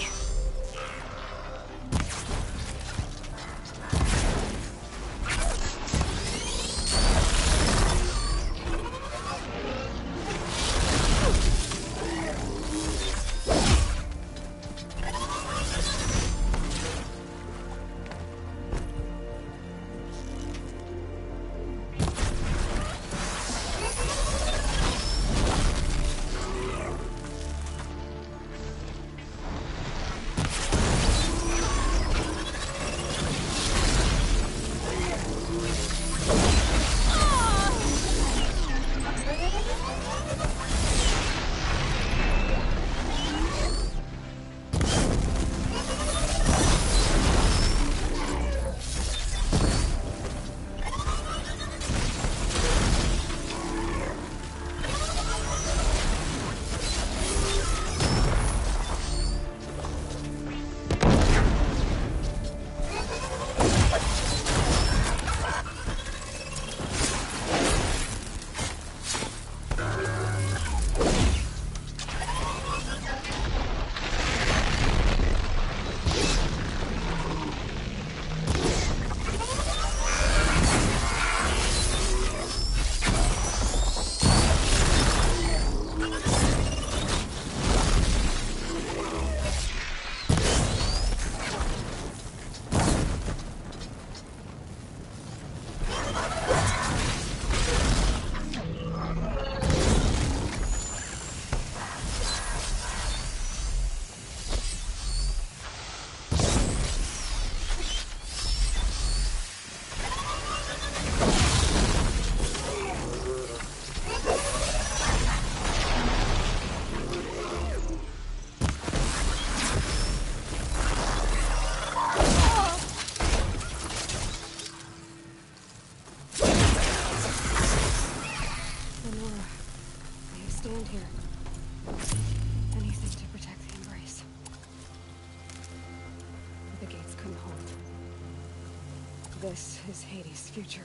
D: This is Hades' future.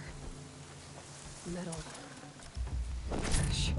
D: Metal. Ash.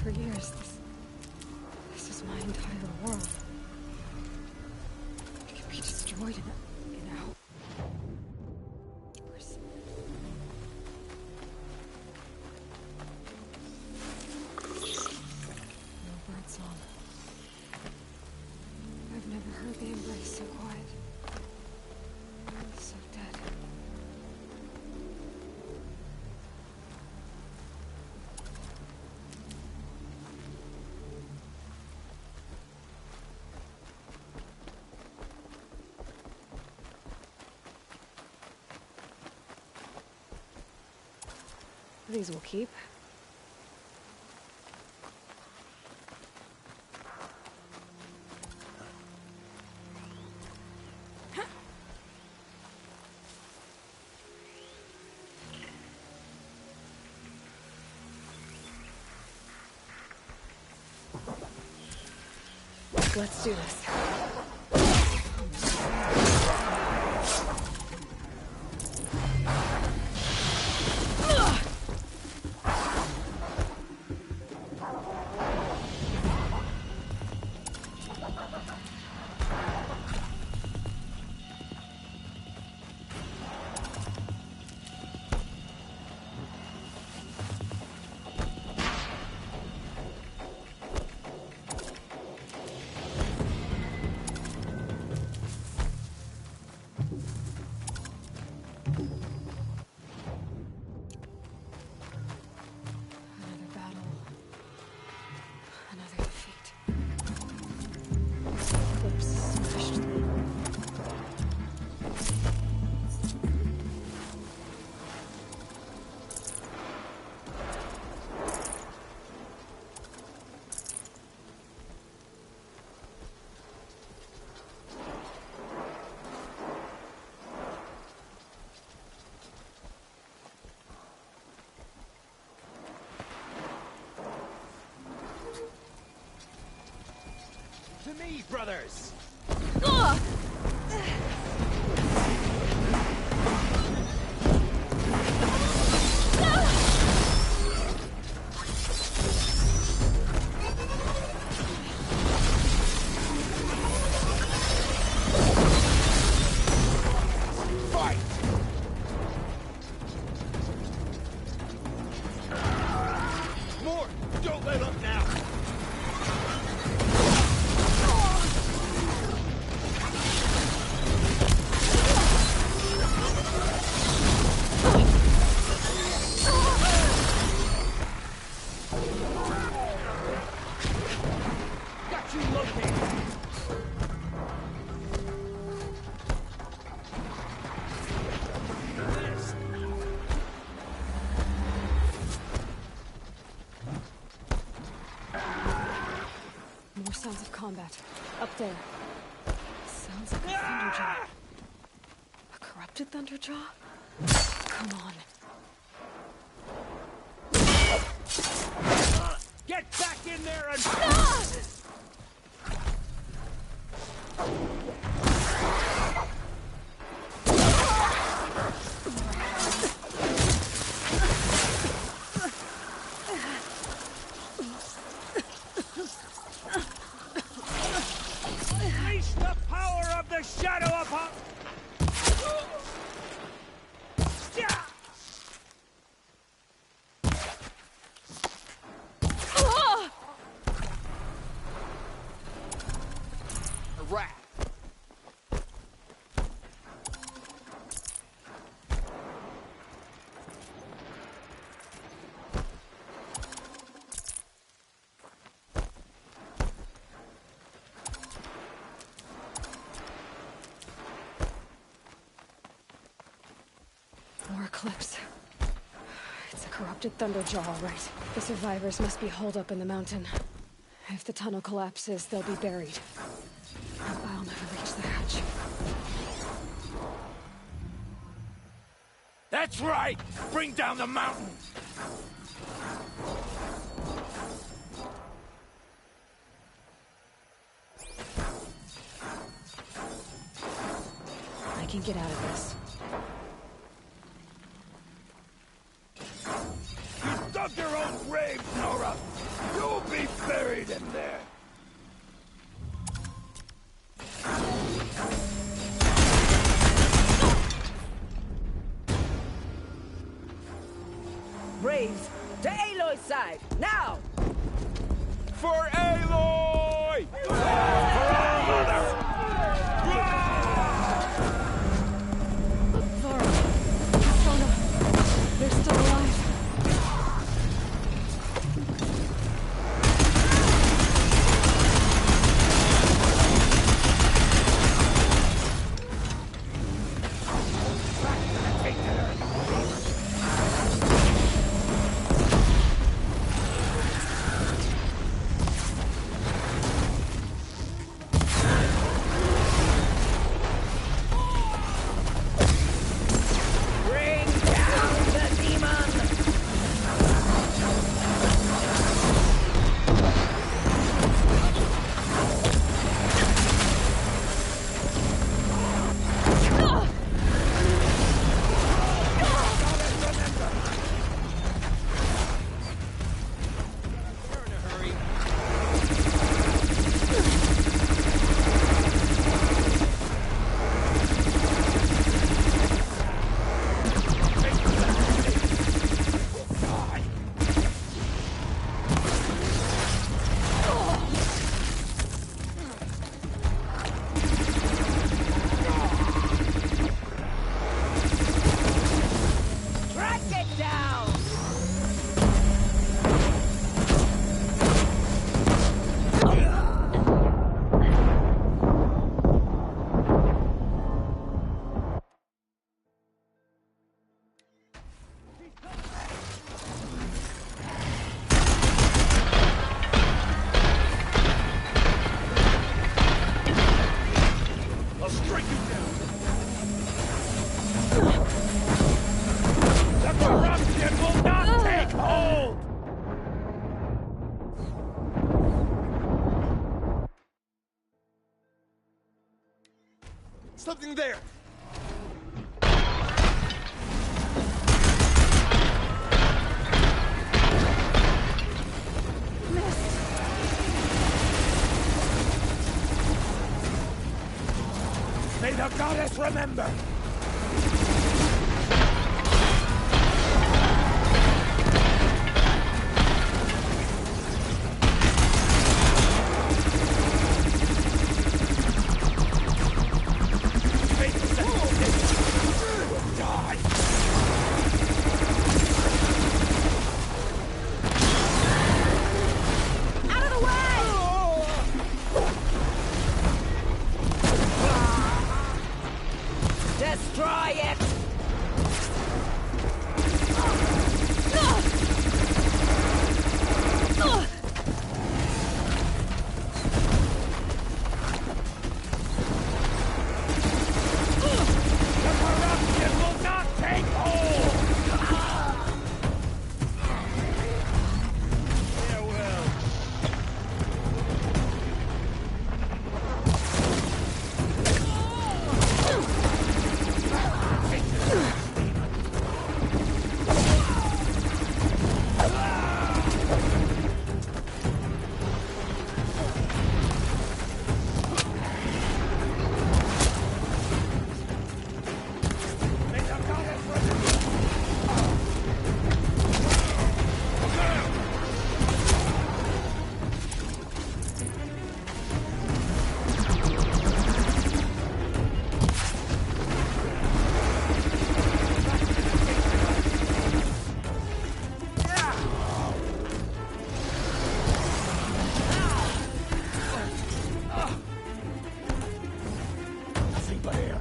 D: For years, this is my entire world. It can be destroyed in a hours. No birdsong. I've never heard the embrace so quiet. So dead. These will keep. Let's do this.
H: To me, brothers! Fight! More! Don't let up now! Got you located!
D: More sounds of combat. Up there. Sounds like a Thunderjaw. A corrupted Thunderjaw? Come on.
H: Get back in there and... Unleash the power of the shadow upon... A rat.
D: More Eclipse. It's a corrupted Thunderjaw, all right. The survivors must be holed up in the mountain. If the tunnel collapses, they'll be buried. I'll never reach the hatch.
H: That's right! Bring down the mountain!
D: I can get out of this.
H: You dug your own grave, Nora! You'll be buried in there!
E: Braves, to Aloy's side, now!
H: For Aloy! For our mother!
D: Vara, Sona, they're still alive.
H: there! May the goddess remember!
E: Destroy it!
H: The corruption will not take hold! There will. Nothing but air.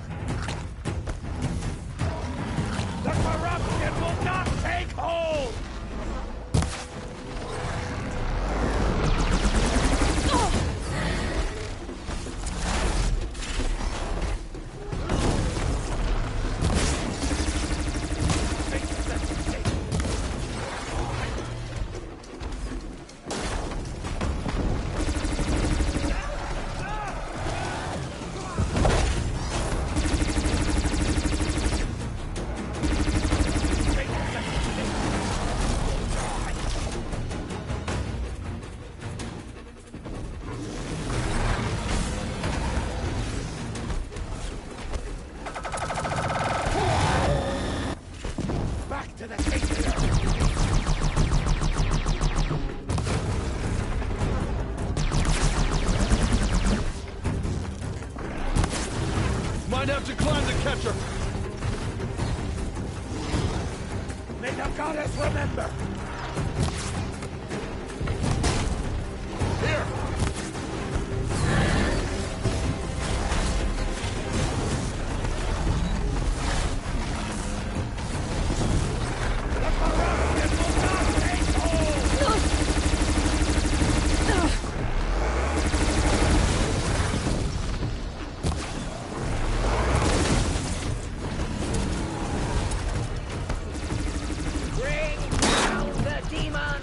H: The corruption will not take hold! Back to the sanctuary! Might have to climb the catcher. May the goddess remember. Here. The corruption will not take hold. Bring down the demon!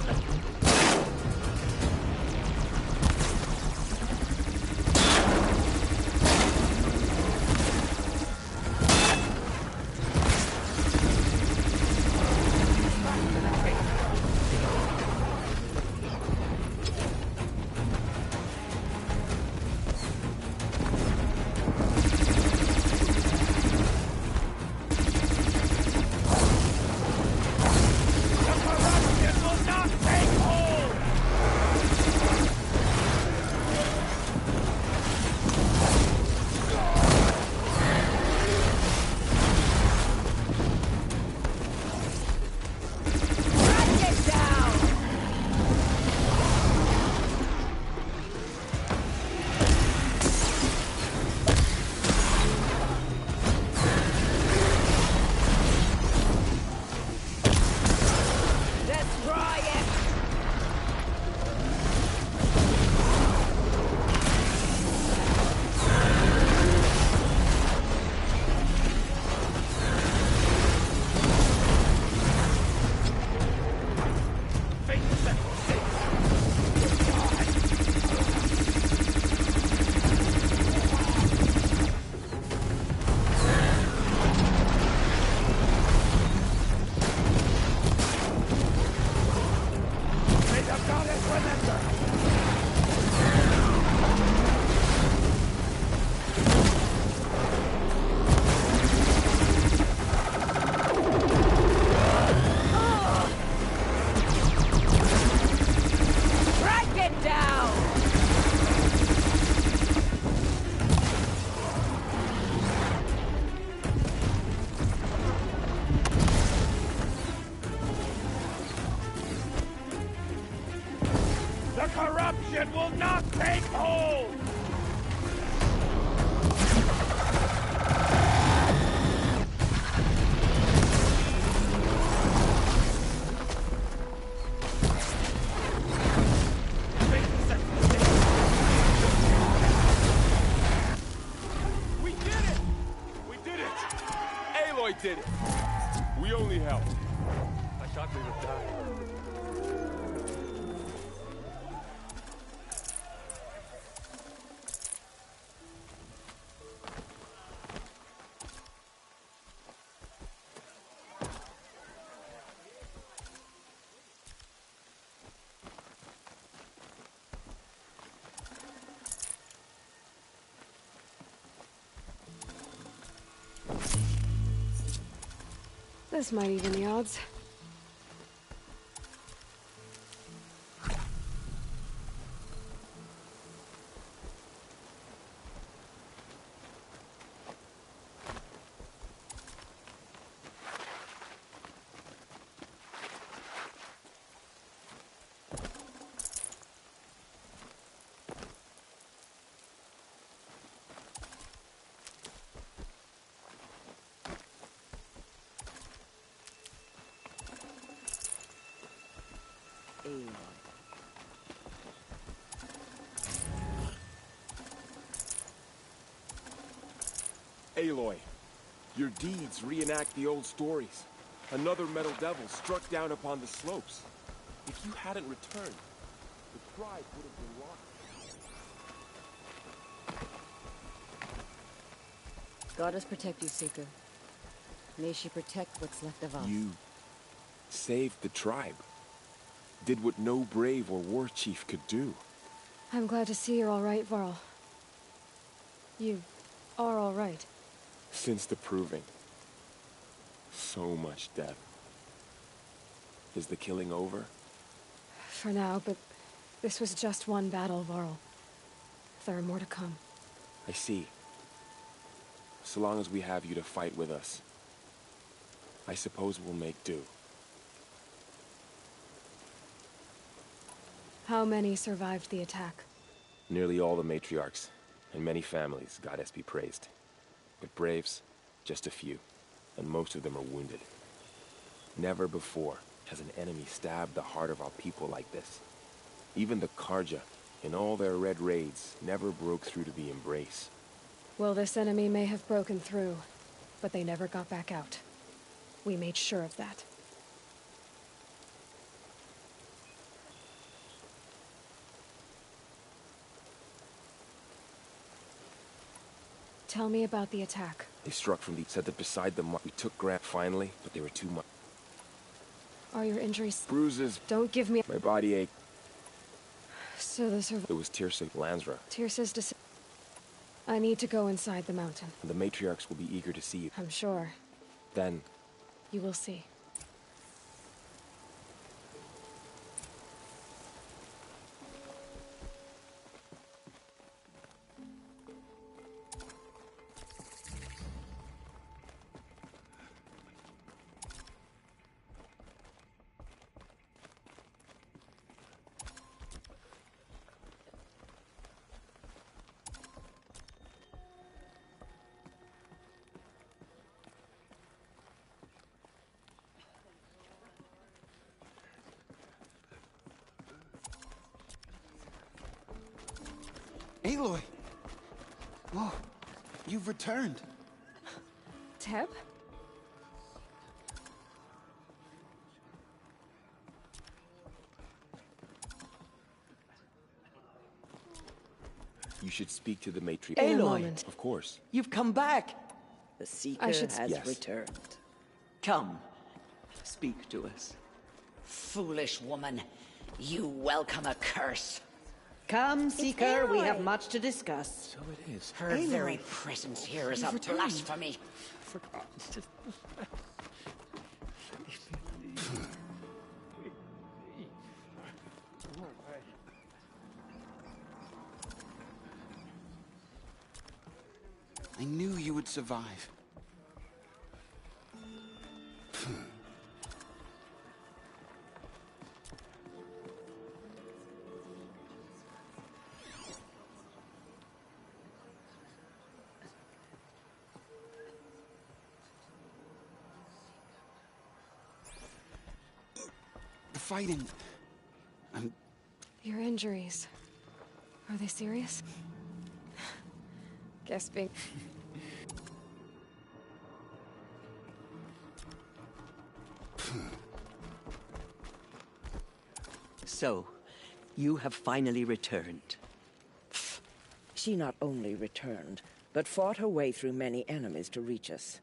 H: Corruption will not take hold!
F: We did it! We did it! Aloy did it! We only helped. I thought we would die.
D: This might even the odds.
F: Aloy, your deeds reenact the old stories. Another metal devil struck down upon the slopes. If you hadn't returned, the tribe would have been lost.
I: Goddess protect you, Seeker. May she protect what's left of us.
F: You saved the tribe. Did what no brave or war chief could do.
D: I'm glad to see you're all right, Varl. You are all right.
F: Since the proving. So much death. Is the killing over?
D: For now, but this was just one battle, Varl. There are more to come.
F: I see. So long as we have you to fight with us, I suppose we'll make do.
D: How many survived the attack?
F: Nearly all the matriarchs, and many families, goddess be praised. But braves, just a few, and most of them are wounded. Never before has an enemy stabbed the heart of our people like this. Even the Karja, in all their red raids, never broke through to the embrace.
D: Well, this enemy may have broken through, but they never got back out. We made sure of that. Tell me about the attack.
F: They struck from the... said that beside them we took Grant finally, but they were too much.
D: Are your injuries...
F: Bruises.
D: Don't give me...
F: My body ached.
D: So the
F: It was Tirsa Lansra.
D: Tirsa's I need to go inside the mountain.
F: The matriarchs will be eager to see you.
D: I'm sure.
F: Then...
D: You will see.
W: Aloy! Whoa, you've returned.
D: Teb?
F: You should speak to the matriarch.
X: Aloy!
F: Of course.
X: You've come back! The Seeker has
F: Yes.
X: returned. Come, speak to us.
Y: Foolish woman, you welcome a curse.
I: Come, Seeker, we have much to discuss.
F: So it is.
Y: Her very presence here is a blasphemy.
W: I knew you would survive. fighting.
D: Your injuries. Are they serious? Guess being...
X: So, you have finally returned.
G: She not only returned, but fought her way through many enemies to reach us.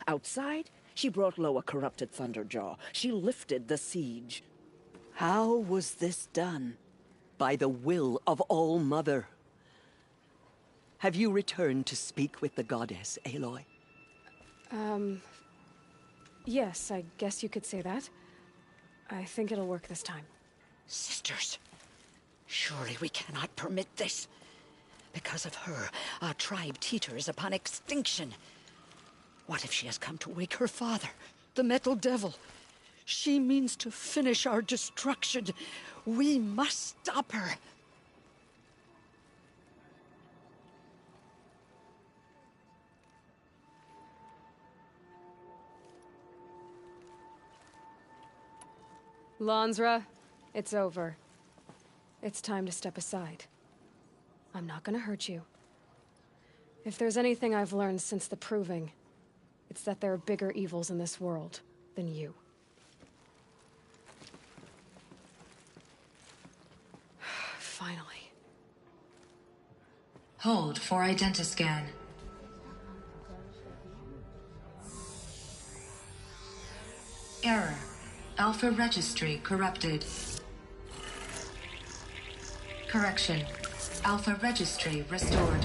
G: Outside, she brought low a corrupted Thunderjaw. She lifted the siege.
X: How was this done? By the will of All-Mother. Have you returned to speak with the goddess, Aloy?
D: Yes, I guess you could say that. I think it'll work this time.
Y: Sisters, surely we cannot permit this. Because of her, our tribe teeters upon extinction. What if she has come to wake her father, the Metal Devil? She means to finish our destruction. We must stop her.
D: Lansra, it's over. It's time to step aside. I'm not gonna hurt you. If there's anything I've learned since the Proving, it's that there are bigger evils in this world than you. Finally.
N: Hold for identiscan. Error. Alpha registry corrupted. Correction. Alpha registry restored.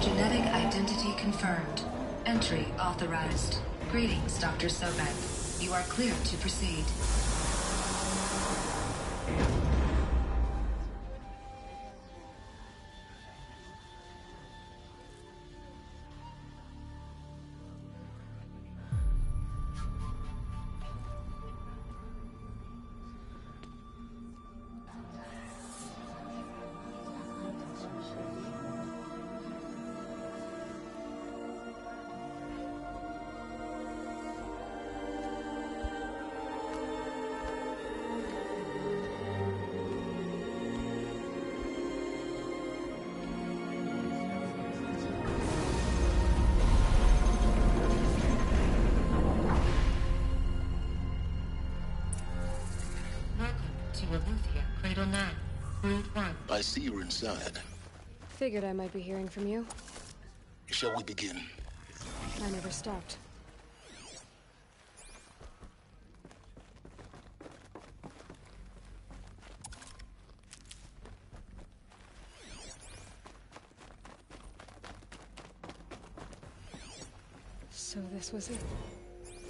N: Genetic identity confirmed. Entry authorized. Greetings, Dr. Sobek. You are cleared to proceed.
A: I see you're inside.
D: Figured I might be hearing from you.
A: Shall we begin?
D: I never stopped. So this was it?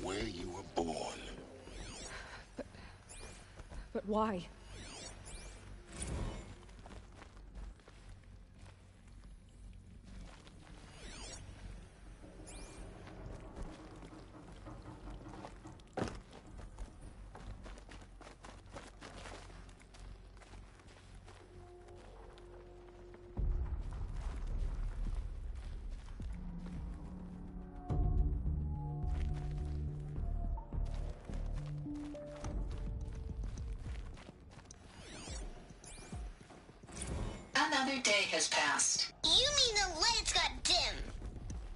A: Where you were born.
D: But why?
Q: Another day has passed.
J: You mean the lights got dim?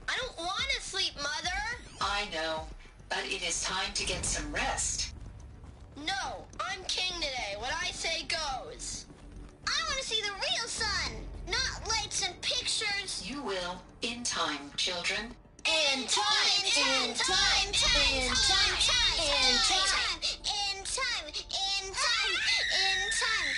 J: I don't want to sleep, Mother!
Q: I know, but it is time to get some rest.
J: No, I'm king today. What I say goes. I want to see the real sun, not lights and pictures.
Q: You will, in time, children.
J: In time, in time, in time, in time, in time, in time, in time, in time.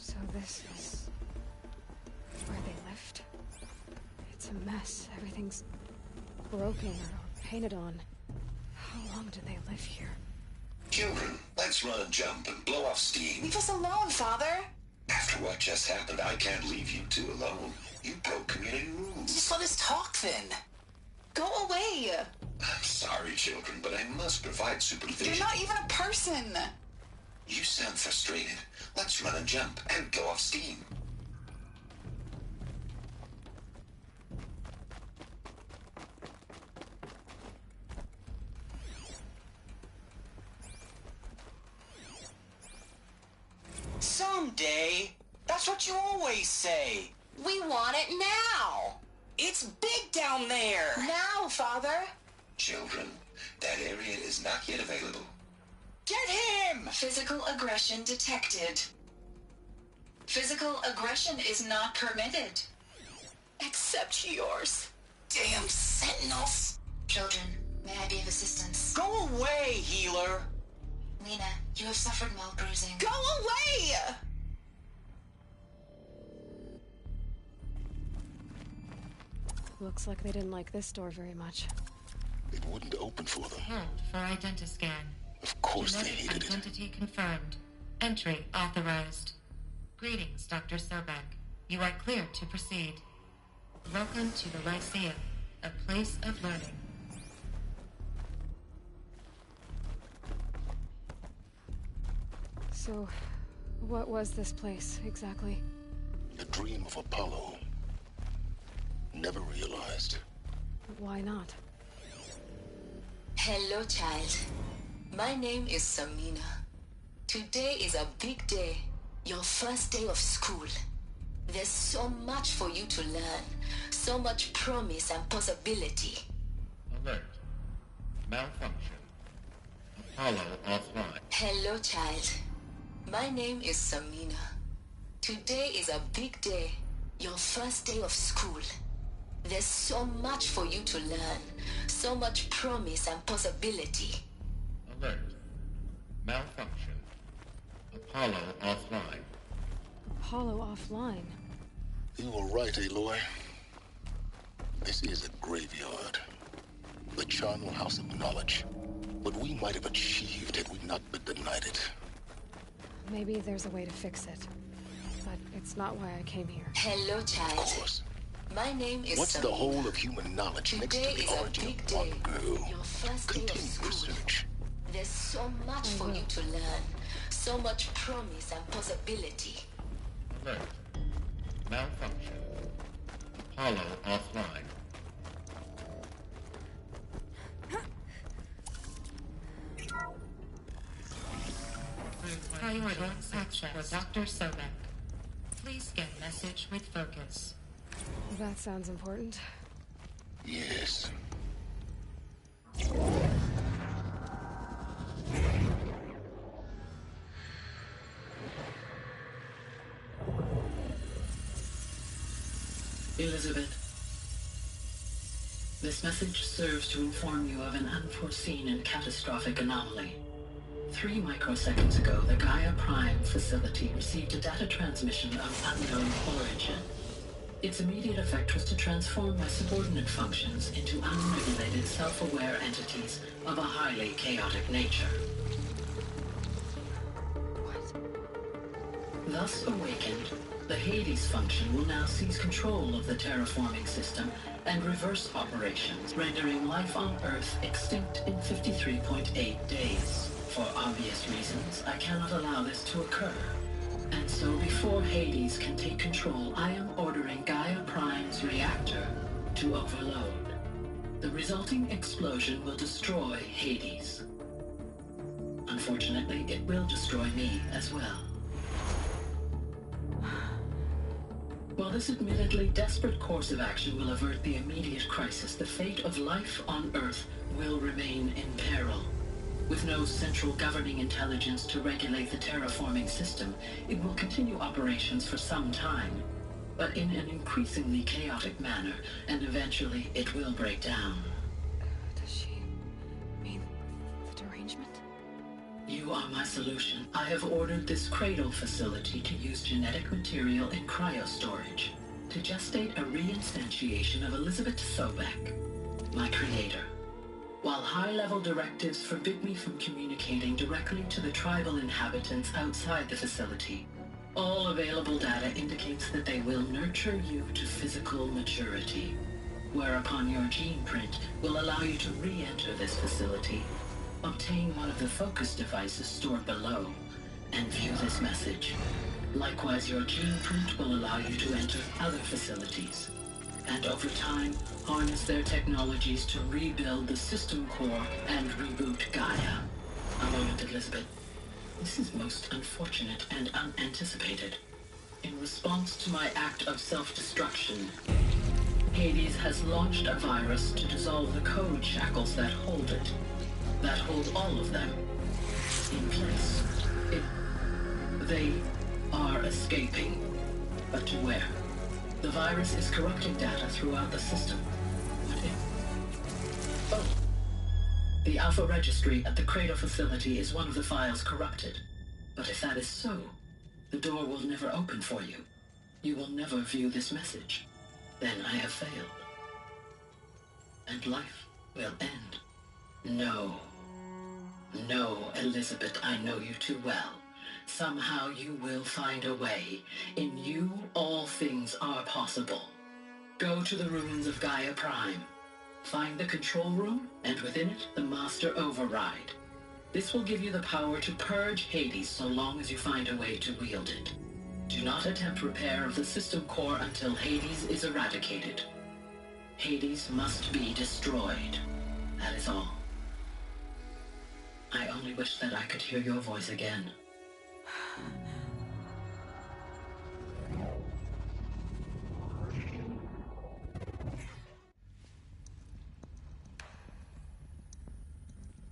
D: So this is where they lived? It's a mess. Everything's broken or painted on. How long did they live here?
U: Children, let's run a jump and blow off steam.
Q: Leave us alone, Father.
U: After what just happened, I can't leave you two alone. You broke community rules.
Q: Just let us talk then. Go away.
U: I'm sorry, children, but I must provide supervision.
Q: You're not even a person.
U: You sound frustrated. Let's run and jump and go off steam.
L: Someday. That's what you always say.
Q: We want it now.
L: It's big down there.
Q: Now, Father.
U: Children, that area is not yet available.
L: Get him!
Q: Physical aggression detected. Physical aggression is not permitted. Except yours.
L: Damn sentinels.
Q: Children, may I be of assistance?
L: Go away, healer.
Q: Lena, you have suffered mild bruising.
L: Go away!
D: Looks like they didn't like this door very much.
A: It wouldn't open for them.
M: Held for identiscan.
A: Of course they
M: Genetic
A: hated it.
M: identity confirmed. Entry authorized. Greetings, Dr. Sobek. You are clear to proceed. Welcome to the Lyceum, a place of learning.
D: So, what was this place, exactly?
A: The dream of Apollo. Never realized.
D: Why not?
Q: Hello, child. My name is Samina. Today is a big day. Your first day of school. There's so much for you to learn. So much promise and possibility.
M: Alert. Malfunction. Apollo offline.
Q: Hello, child. My name is Samina. Today is a big day. Your first day of school. There's so much for you to learn. So much promise and possibility.
M: Alert. Malfunction. Apollo offline.
D: Apollo offline.
A: You were right, Aloy. This is a graveyard. The charnel house of knowledge. What we might have achieved had we not been denied it.
D: Maybe there's a way to fix it. But it's not why I came here.
Q: Hello, child.
A: Of course.
Q: My name is
A: What's
Q: Samina.
A: the whole of human knowledge next to the origin of one girl?
Q: Your first day of
A: Continue
Q: school.
A: research.
Q: There's so much for you to learn. So much promise and possibility.
M: Alert. Malfunction. Apollo offline. Priority access for Dr. Sobek. Please get message with focus.
D: That sounds important.
A: Yes.
O: Elizabeth, this message serves to inform you of an unforeseen and catastrophic anomaly. 3 microseconds ago, the Gaia Prime facility received a data transmission of unknown origin. Its immediate effect was to transform my subordinate functions into unregulated, self-aware entities of a highly chaotic nature. Thus awakened, the Hades function will now seize control of the terraforming system and reverse operations, rendering life on Earth extinct in 53.8 days. For obvious reasons, I cannot allow this to occur. And so before Hades can take control, I am ordering Gaia Prime's reactor to overload. The resulting explosion will destroy Hades. Unfortunately, it will destroy me as well. While this admittedly desperate course of action will avert the immediate crisis, the fate of life on Earth will remain in peril. With no central governing intelligence to regulate the terraforming system, it will continue operations for some time, but in an increasingly chaotic manner, and eventually it will break down.
D: Does she mean the derangement?
O: You are my solution. I have ordered this cradle facility to use genetic material in cryostorage to gestate a reinstantiation of Elizabeth Sobek, my creator. While high-level directives forbid me from communicating directly to the tribal inhabitants outside the facility, all available data indicates that they will nurture you to physical maturity, whereupon your gene print will allow you to re-enter this facility, obtain one of the focus devices stored below, and view this message. Likewise, your gene print will allow you to enter other facilities, and over time, harness their technologies to rebuild the system core and reboot Gaia. A moment, Elizabeth. This is most unfortunate and unanticipated. In response to my act of self-destruction, Hades has launched a virus to dissolve the code shackles that hold it, that hold all of them, in place. They are escaping, but to where? The virus is corrupting data throughout the system. What if? Oh. The Alpha Registry at the Cradle facility is one of the files corrupted. But if that is so, the door will never open for you. You will never view this message. Then I have failed. And life will end. No. No, Elizabeth, I know you too well. Somehow you will find a way. In you, all things are possible. Go to the ruins of Gaia Prime. Find the control room, and within it, the Master Override. This will give you the power to purge Hades so long as you find a way to wield it. Do not attempt repair of the system core until Hades is eradicated. Hades must be destroyed. That is all. I only wish that I could hear your voice again.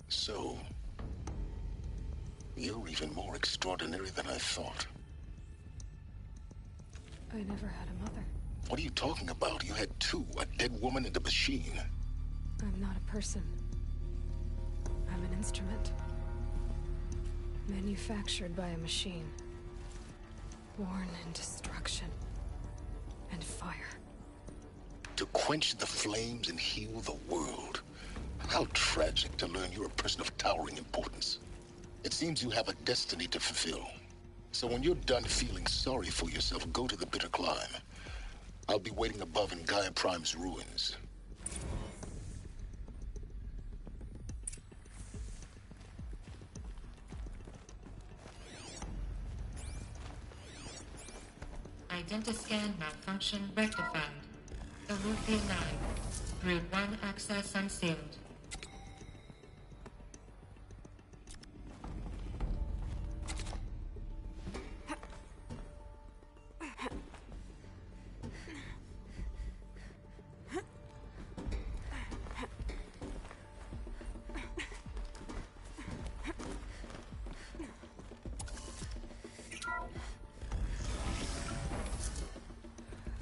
A: So, you're even more extraordinary than I thought.
D: I never had a mother.
A: What are you talking about? You had two, a dead woman and a machine.
D: I'm not a person. I'm an instrument. Manufactured by a machine. Born in destruction and fire.
A: To quench the flames and heal the world. How tragic to learn you're a person of towering importance. It seems you have a destiny to fulfill. So when you're done feeling sorry for yourself, go to the bitter climb. I'll be waiting above in Gaia Prime's ruins.
M: Identiscan malfunction rectified. Eleuthia 9. Group 1 access unsealed.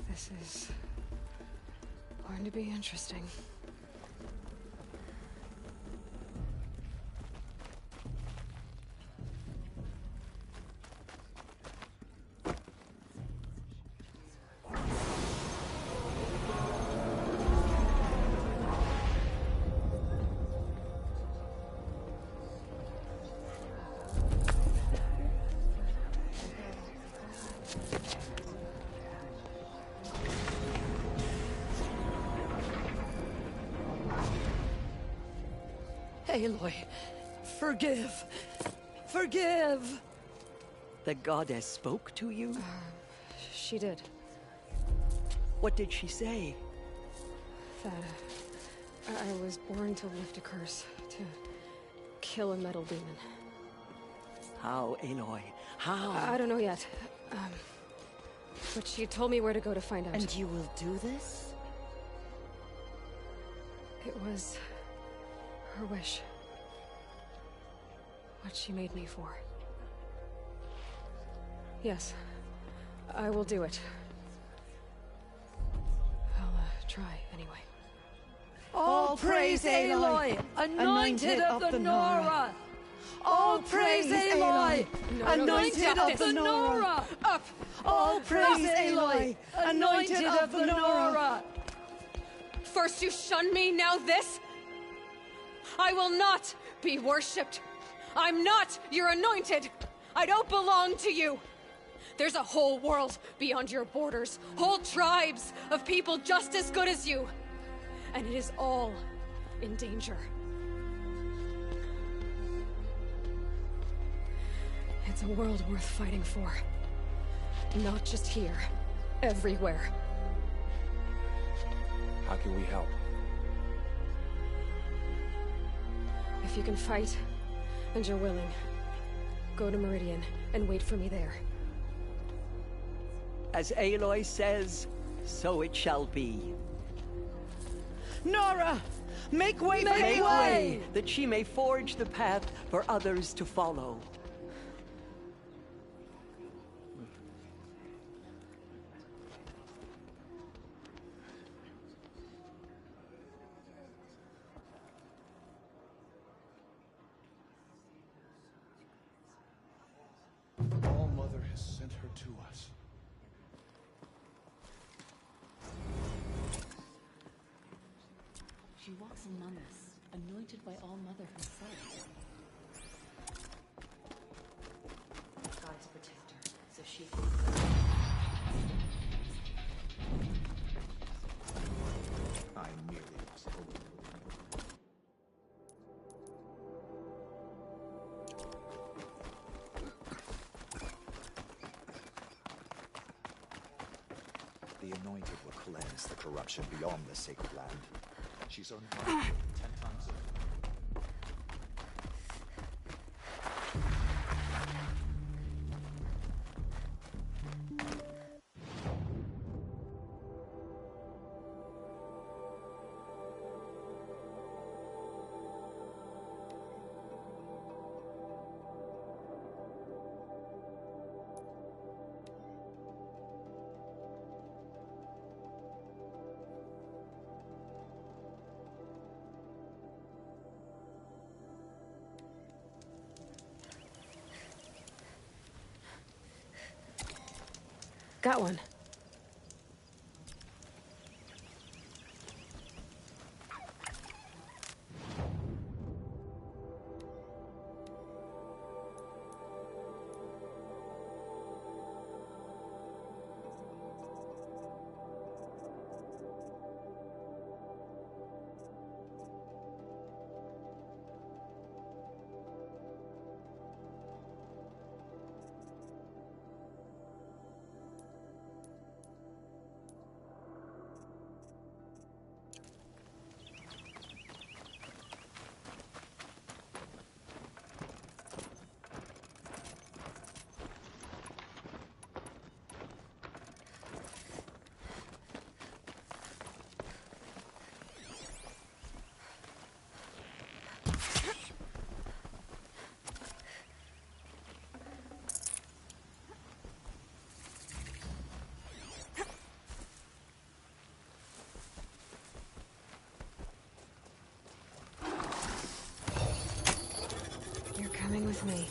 D: This is going to be interesting.
X: Aloy, forgive. Forgive! The goddess spoke to you?
D: She did.
X: What did she say?
D: That I was born to lift a curse, to kill a metal demon.
X: How, Aloy? How?
D: I don't know yet. But she told me where to go to find out.
X: And you will do this?
D: It was her wish. What she made me for. Yes, I will do it. I'll try anyway.
E: All praise Aloy, anointed of the Nora! All praise Aloy, anointed of the Nora! Up! All praise Aloy, anointed of the Nora!
D: First you shun me, now this? I will not be worshipped. I'm not your anointed. I don't belong to you. There's a whole world beyond your borders, whole tribes of people just as good as you. And it is all in danger. It's a world worth fighting for. Not just here. Everywhere.
F: How can we help?
D: If you can fight, and you're willing, go to Meridian and wait for me there.
X: As Aloy says, so it shall be.
G: Nora! Make way for
X: Make
G: Aloy!
X: way, that she may forge the path for others to follow.
V: All Mother has sent her to us.
I: She walks among us, anointed by All Mother herself. God's protector, so she can...
V: I merely was hoping.
C: The Anointed will cleanse the corruption beyond the sacred land. She's only 10 times over.
D: Got one. You're coming with me.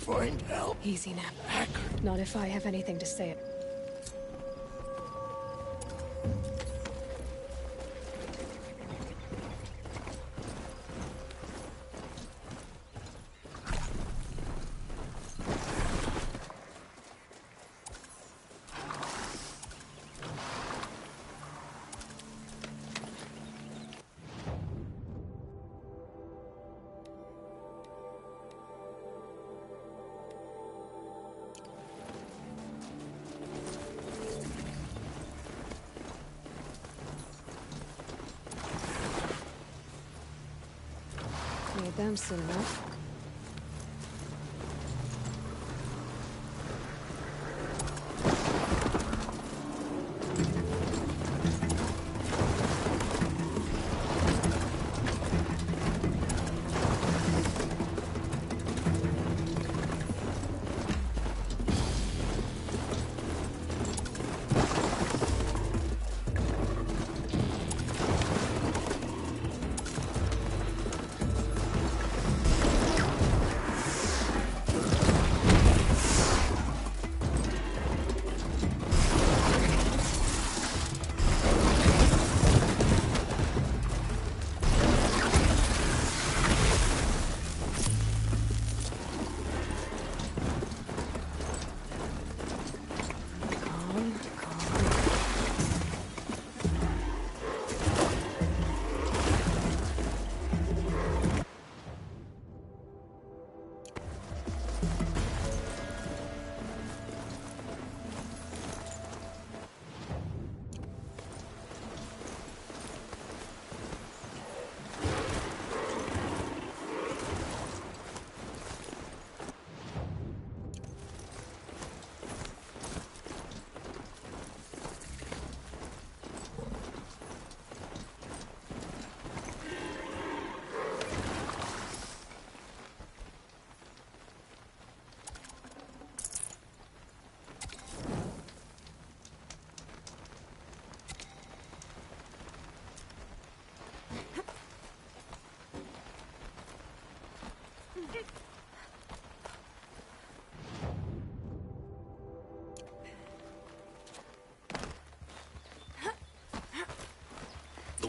A: Find help.
D: Easy now. Not if I have anything to say. Need them soon enough.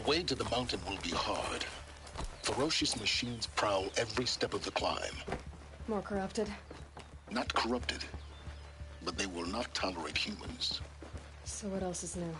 A: way to the mountain will be hard. Ferocious machines prowl every step of the climb.
D: More corrupted?
A: Not corrupted, but they will not tolerate humans.
D: So what else is new?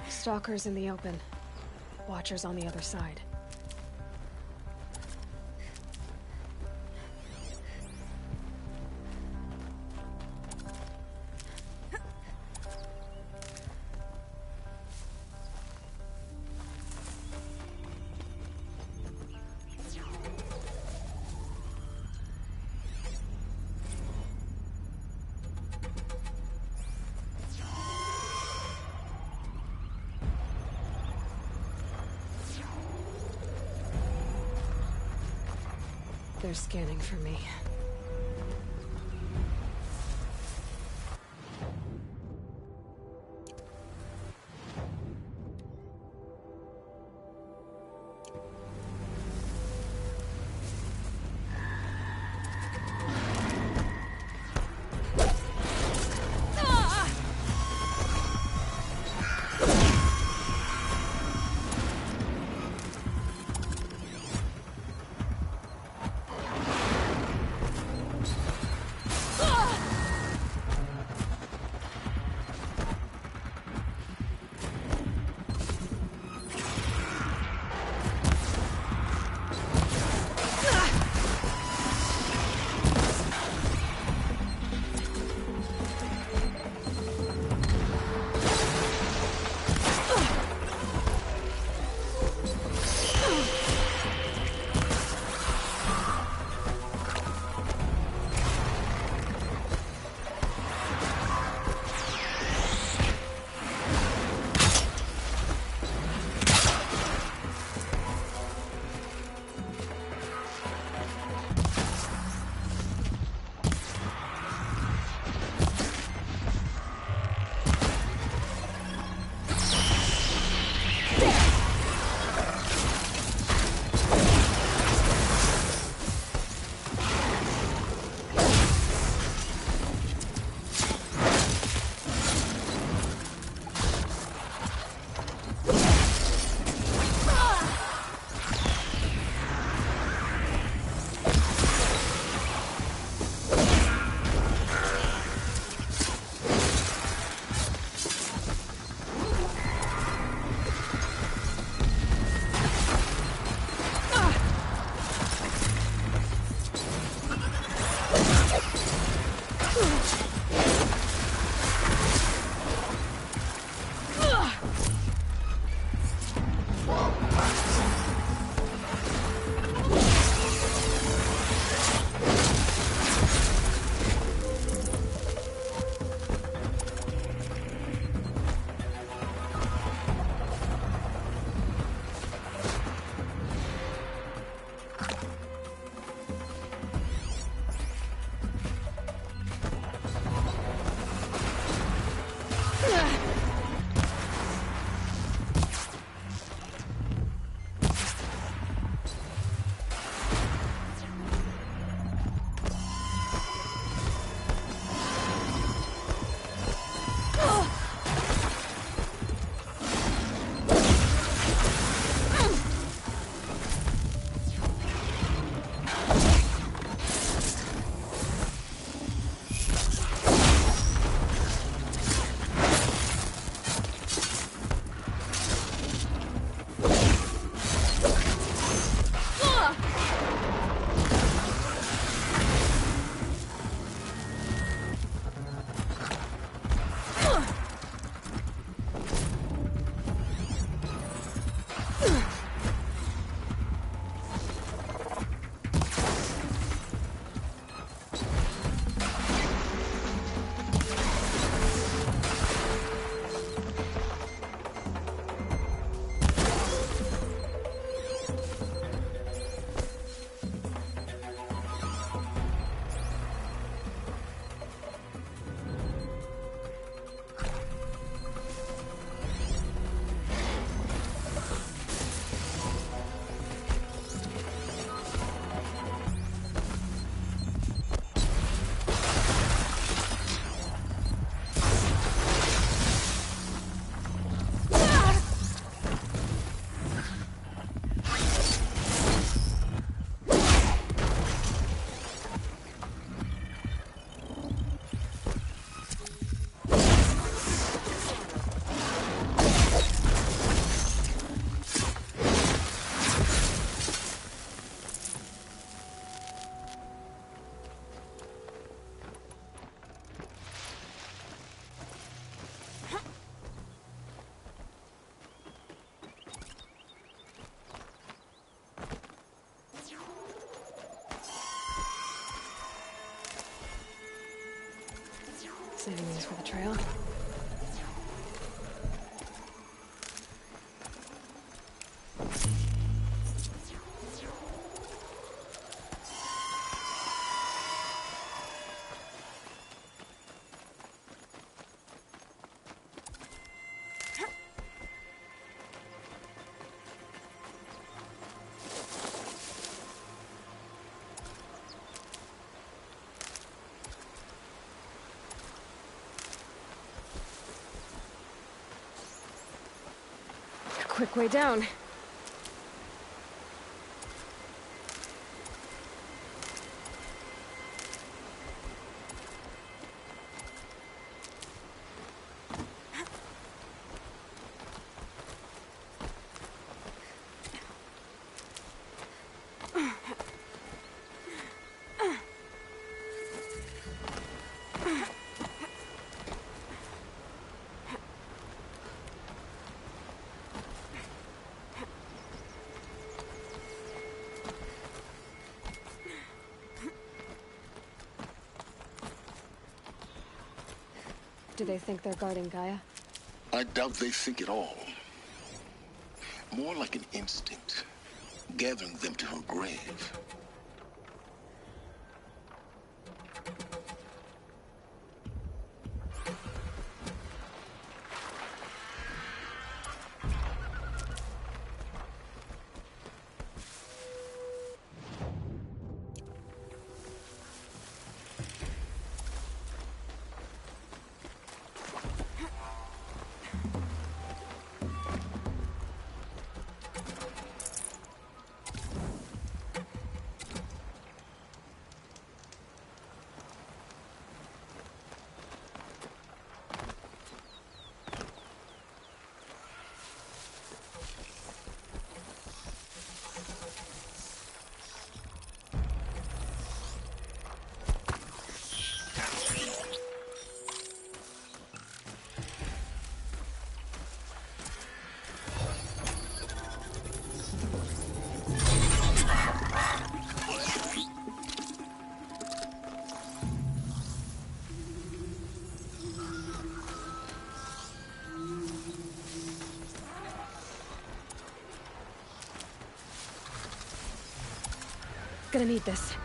D: Stalkers in the open. Watchers on the other side. They're scanning for me. Saving these for the trail. Quick way down. Do they think they're guarding Gaia?
A: I doubt they think at all. More like an instinct, gathering them to her grave.
D: Gonna need this.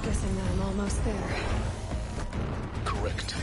D: Guessing that I'm almost there.
A: Correct.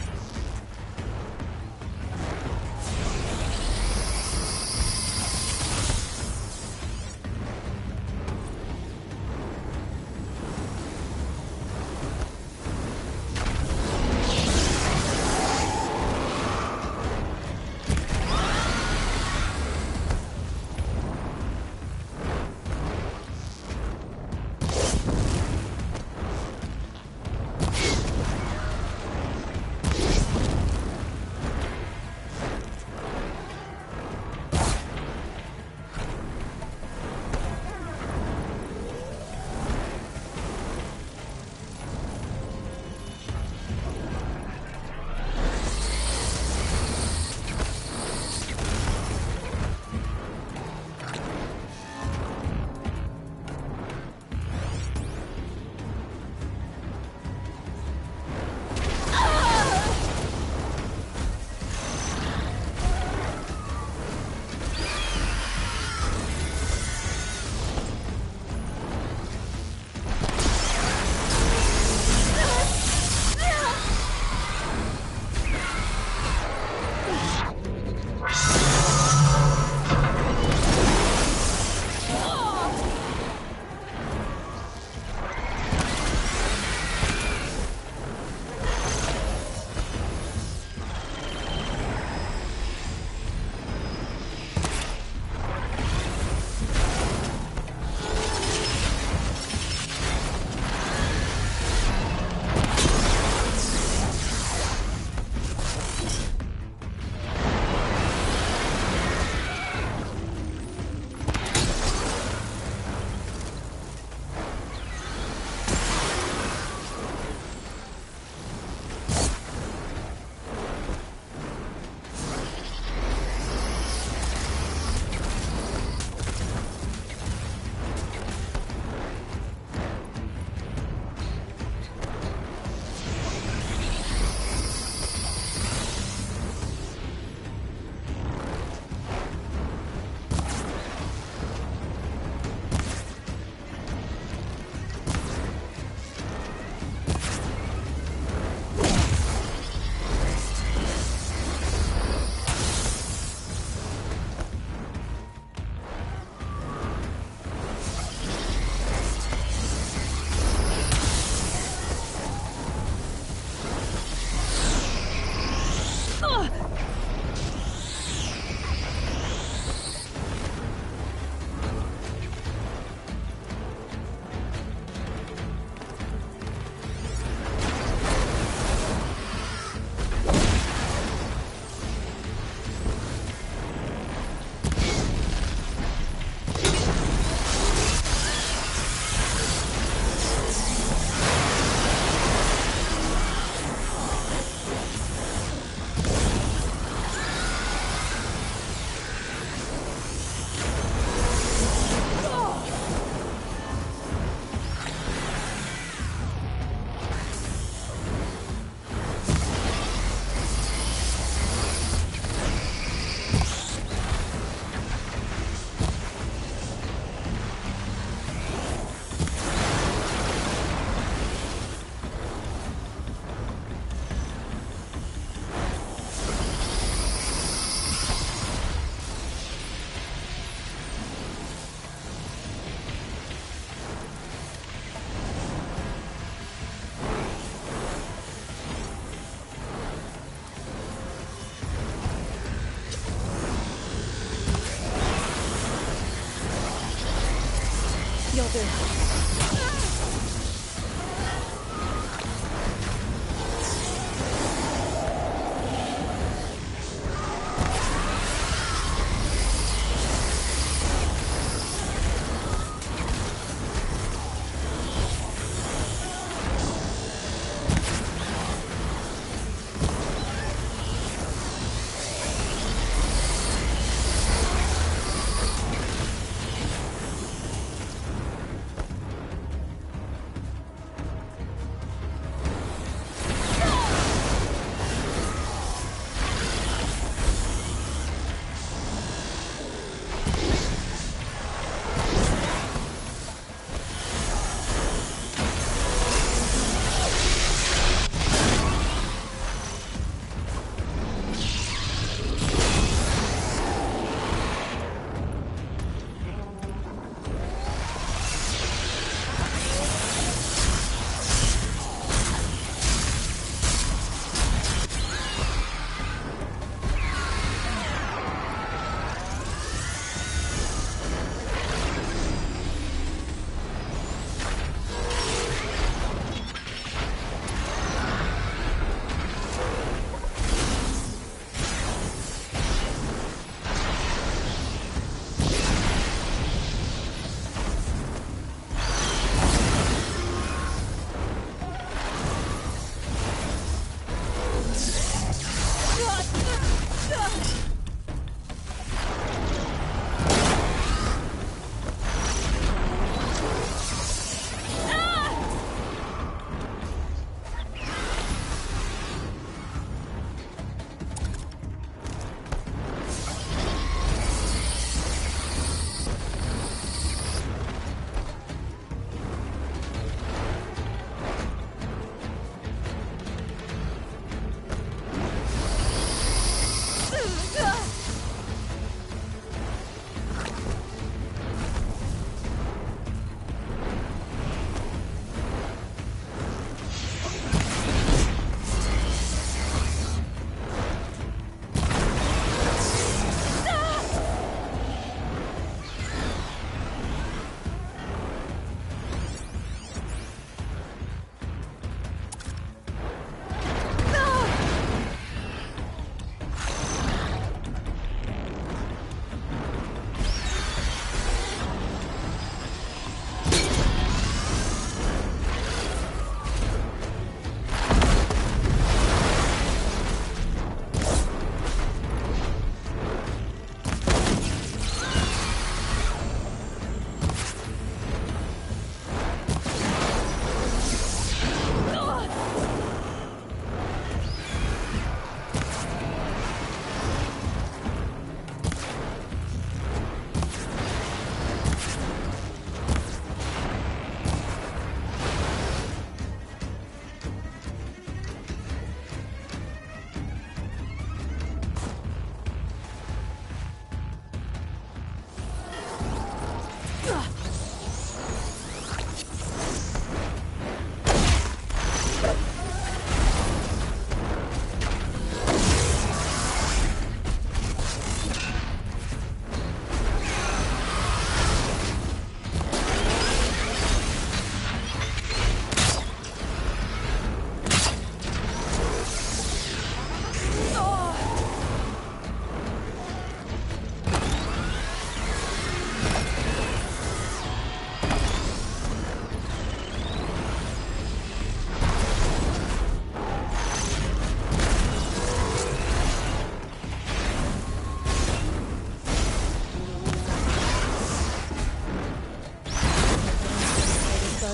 D: You'll do.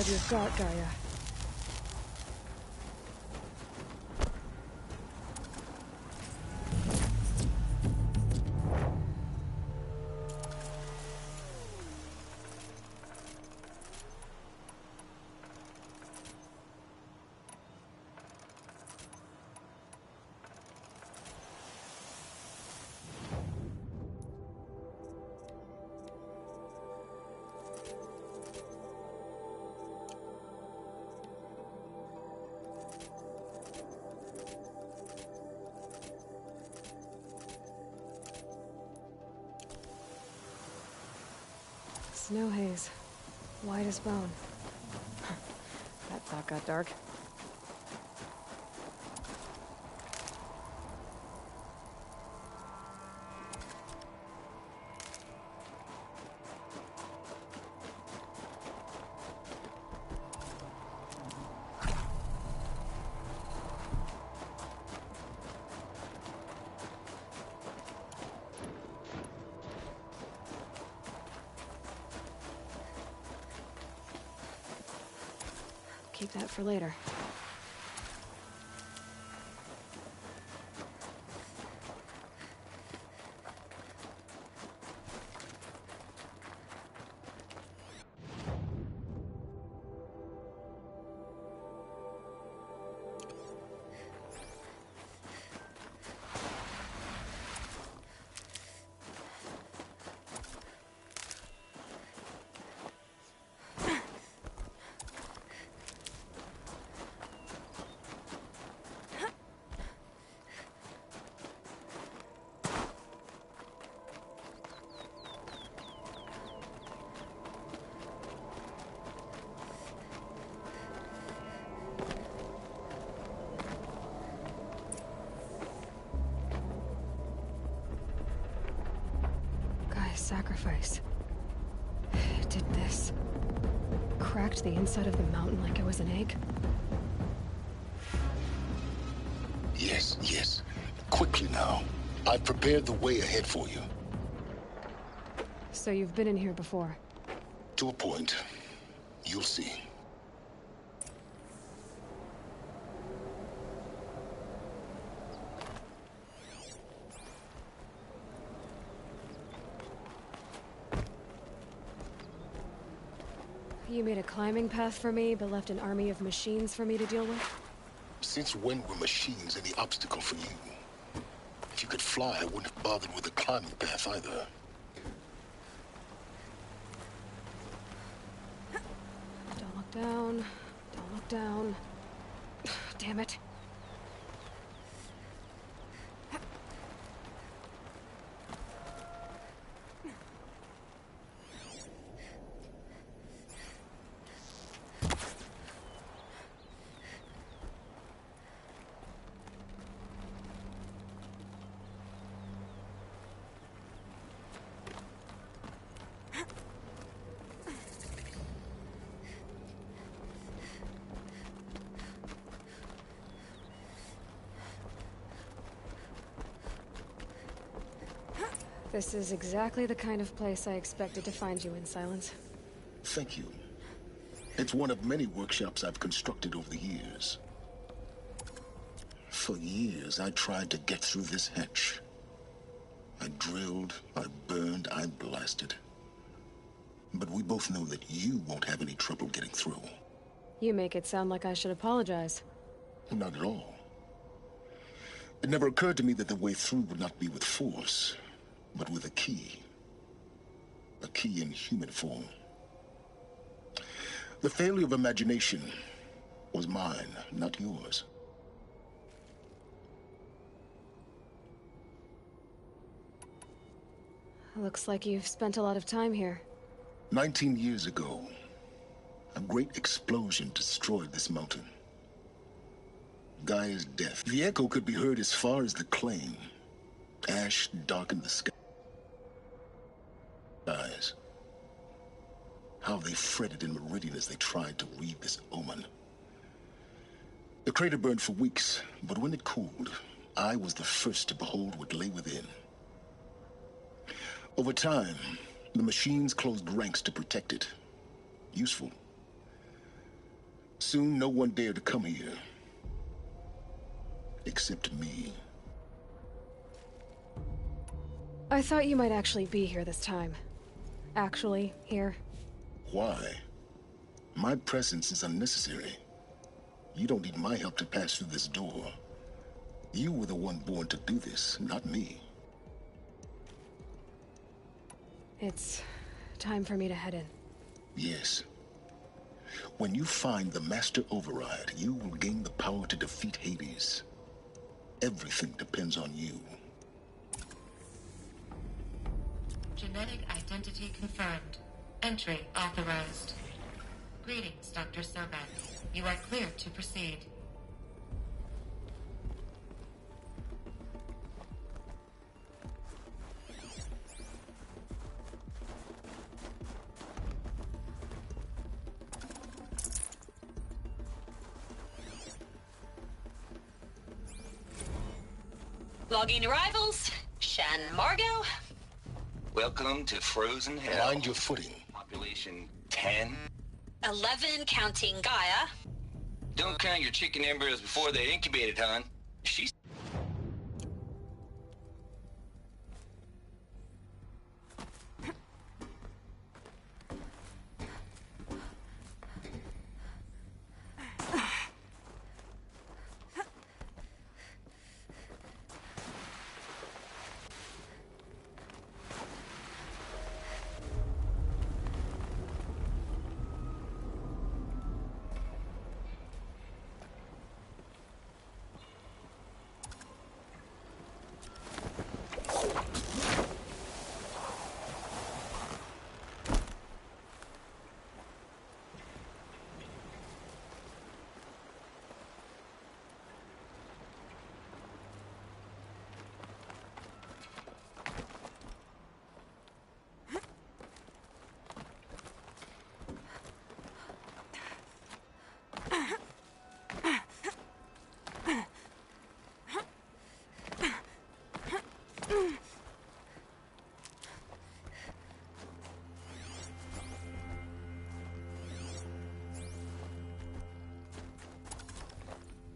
D: You've got Gaia. Snow haze. White as bone. That thought got dark. Keep that for later. Sacrifice. Did this. Cracked the inside of the mountain like it was an egg?
A: Yes, yes. Quickly now. I've prepared the way ahead for you.
D: So you've been in here before?
A: To a point. You'll see.
D: You made a climbing path for me, but left an army of machines for me to deal with?
A: Since when were machines any obstacle for you? If you could fly, I wouldn't have bothered with the climbing path either.
D: Don't look down. Don't look down. Damn it. This is exactly the kind of place I expected to find you in, Silence.
A: Thank you. It's one of many workshops I've constructed over the years. For years, I tried to get through this hatch. I drilled, I burned, I blasted. But we both know that you won't have any trouble getting through.
D: You make it sound like I should apologize.
A: Not at all. It never occurred to me that the way through would not be with force, but with a key. A key in human form. The failure of imagination was mine, not yours.
D: Looks like you've spent a lot of time here.
A: 19 years ago, a great explosion destroyed this mountain. Gaia's death. The echo could be heard as far as the claim. Ash darkened the skies. How they fretted in Meridian as they tried to read this omen. The crater burned for weeks, but when it cooled, I was the first to behold what lay within. Over time, the machines closed ranks to protect it. Useful. Soon, no one dared to come here. Except me.
D: I thought you might actually be here this time. Actually, here.
A: Why? My presence is unnecessary. You don't need my help to pass through this door. You were the one born to do this, not me.
D: It's time for me to head in.
A: Yes. When you find the Master Override, you will gain the power to defeat Hades. Everything depends on you.
M: Genetic identity confirmed. Entry authorized. Greetings, Dr. Sobek. You are clear to proceed.
K: Logging arrivals. Shan Margot.
L: Welcome to Frozen Hell.
A: Mind your footing.
L: Population 10.
K: 11 counting Gaia.
L: Don't count your chicken embryos before they're incubated, hon. She's...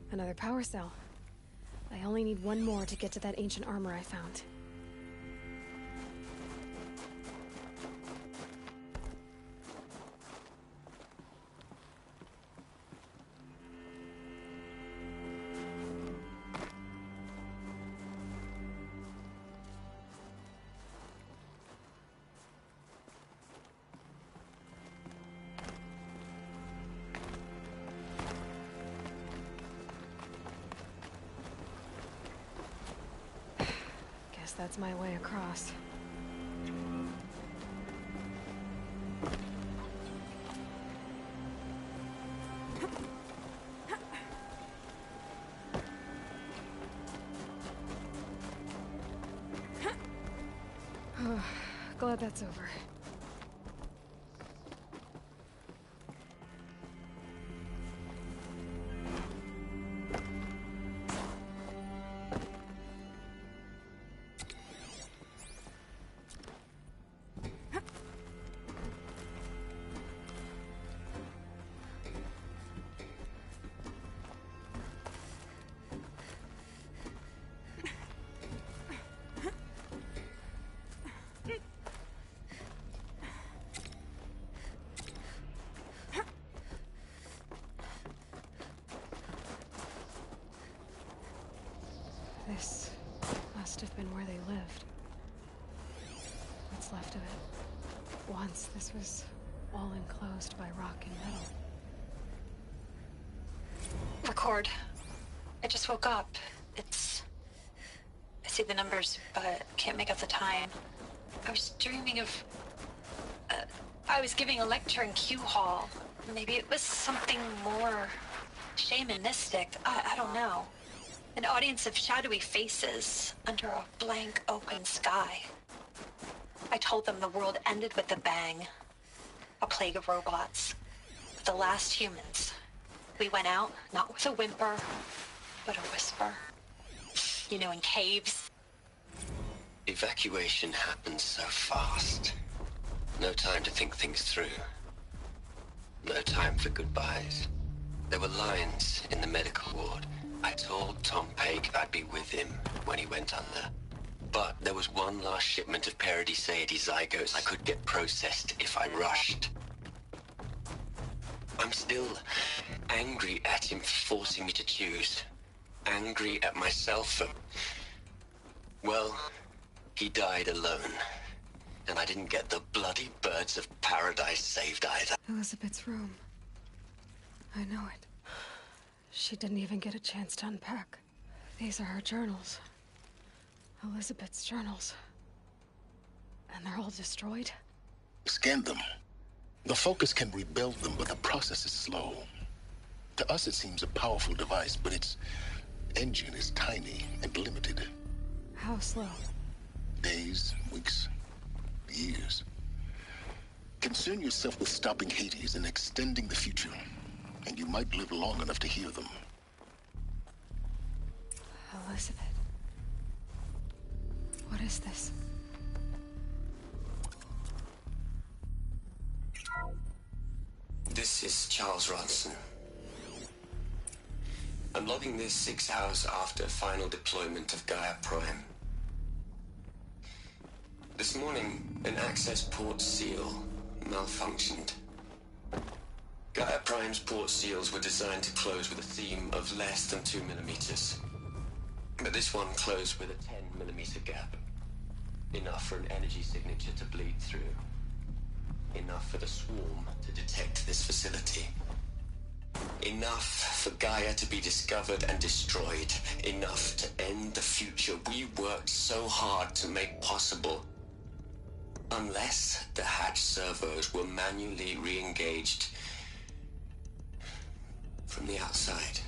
D: Another power cell. I only need one more to get to that ancient armor I found. That's my way across. Glad that's over. This must have been where they lived. What's left of it. Once, this was all enclosed by rock and metal.
K: Record. I just woke up. I see the numbers, but can't make out the time. I was dreaming of... I was giving a lecture in Q Hall. Maybe it was something more shamanistic. I don't know. An audience of shadowy faces under a blank open sky. I told them the world ended with a bang. A plague of robots. The last humans. We went out, not with a whimper, but a whisper. You know, in caves.
L: Evacuation happened so fast. No time to think things through. No time for goodbyes. There were lines in the medical ward. I told Tom Pake I'd be with him when he went under. But there was one last shipment of Paradiseidae zygotes I could get processed if I rushed. I'm still angry at him for forcing me to choose. Angry at myself for... well, he died alone. And I didn't get the bloody birds of paradise saved either.
D: Elizabeth's room. I know it. She didn't even get a chance to unpack. These are her journals. Elizabeth's journals. And they're all destroyed?
A: Scan them. The Focus can rebuild them, but the process is slow. To us, it seems a powerful device, but its engine is tiny and limited.
D: How slow?
A: Days, weeks, years. Concern yourself with stopping Hades and extending the future, and you might live long enough to hear them.
D: Elizabeth. What is this?
L: This is Charles Ronson. I'm logging this 6 hours after final deployment of Gaia Prime. This morning, an access port seal malfunctioned. Gaia Prime's port seals were designed to close with a seam of less than 2 millimeters. But this one closed with a 10 millimeter gap. Enough for an energy signature to bleed through. Enough for the swarm to detect this facility. Enough for Gaia to be discovered and destroyed. Enough to end the future we worked so hard to make possible. Unless the hatch servos were manually re-engaged from the outside.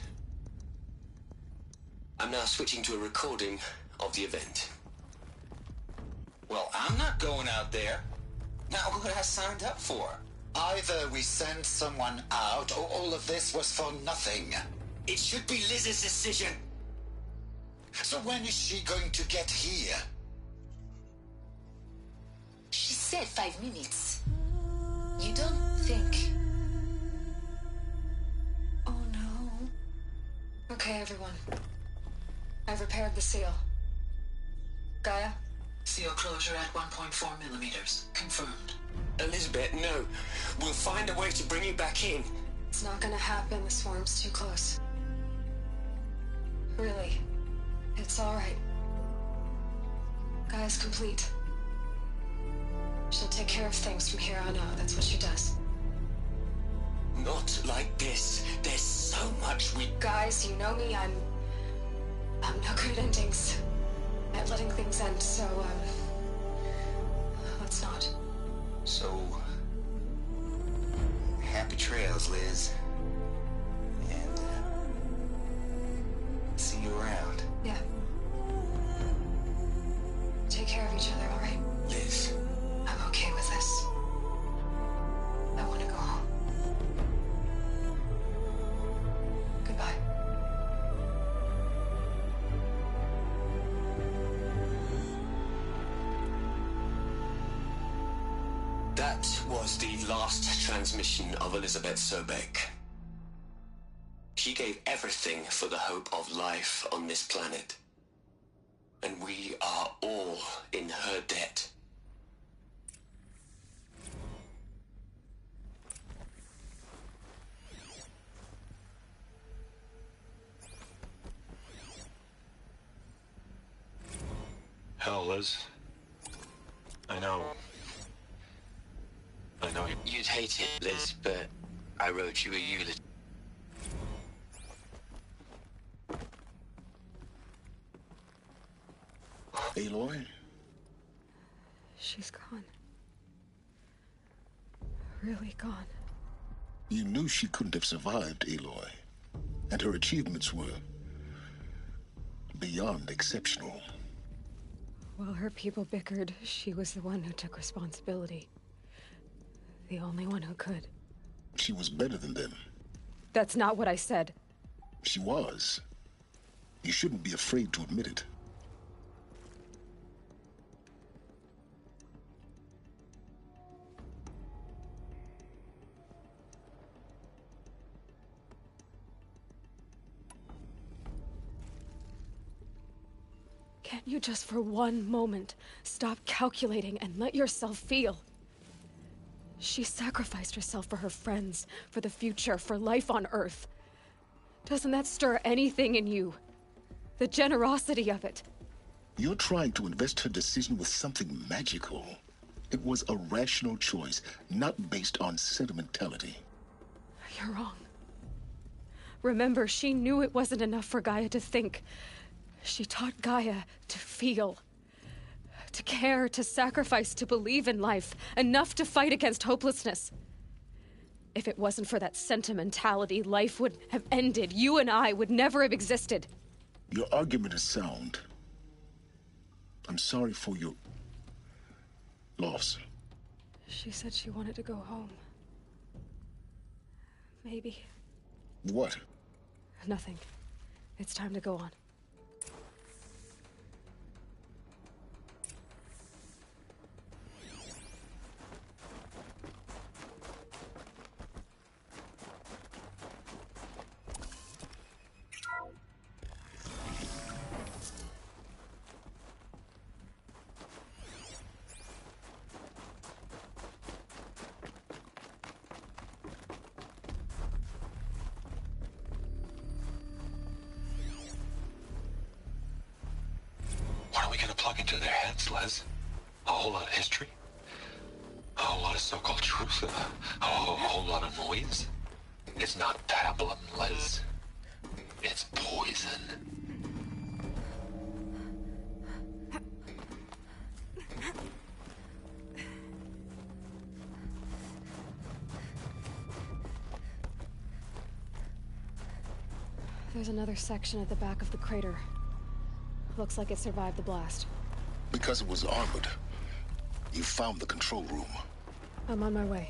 L: I'm now switching to a recording of the event.
U: Well, I'm not going out there. Not what I signed up for. Either we send someone out, or all of this was for nothing. It should be Liz's decision. So when is she going to get here?
Q: She said 5 minutes. You don't think...
N: Oh no. Okay, everyone. I've repaired the seal. Gaia?
O: Seal closure at 1.4 millimeters. Confirmed.
L: Elizabeth, no. We'll find a way to bring you back in.
N: It's not gonna happen. The swarm's too close. Really. It's alright. Gaia's complete. She'll take care of things from here on out. That's what she does.
L: Not like this. There's so much we...
N: Guys, you know me. I'm no good at endings. At letting things end, so, let's not.
U: So... happy trails, Liz. And, see you around.
N: Yeah. Take care of each other, alright?
L: Liz.
N: I'm okay with this. I want to go home. Goodbye.
L: That was the last transmission of Elizabeth Sobek. She gave everything for the hope of life on this planet. And we are all in her debt.
F: Hell, Liz. I know
L: You'd hate it, Liz, but I wrote you a eulogy.
A: Aloy?
D: She's gone. Really gone.
A: You knew she couldn't have survived, Aloy. And her achievements were beyond exceptional.
D: While her people bickered, she was the one who took responsibility. The only one who could.
A: She was better than them.
D: That's not what I said.
A: She was. You shouldn't be afraid to admit it.
D: Can't you just for one moment stop calculating and let yourself feel? She sacrificed herself for her friends, for the future, for life on Earth. Doesn't that stir anything in you? The generosity of it.
A: You're trying to invest her decision with something magical. It was a rational choice, not based on sentimentality.
D: You're wrong. Remember, she knew it wasn't enough for Gaia to think. She taught Gaia to feel. To care, to sacrifice, to believe in life. Enough to fight against hopelessness. If it wasn't for that sentimentality, life would have ended. You and I would never have existed.
A: Your argument is sound. I'm sorry for your loss.
D: She said she wanted to go home. Maybe.
A: What?
D: Nothing. It's time to go on.
L: What are we gonna plug into their heads, Les? A whole lot of history? A whole lot of so-called truth? A whole lot of noise? It's not pablum, Les. It's poison.
D: There's another section at the back of the crater. Looks like it survived the blast.
A: Because it was armored. You found the control room.
D: I'm on my way.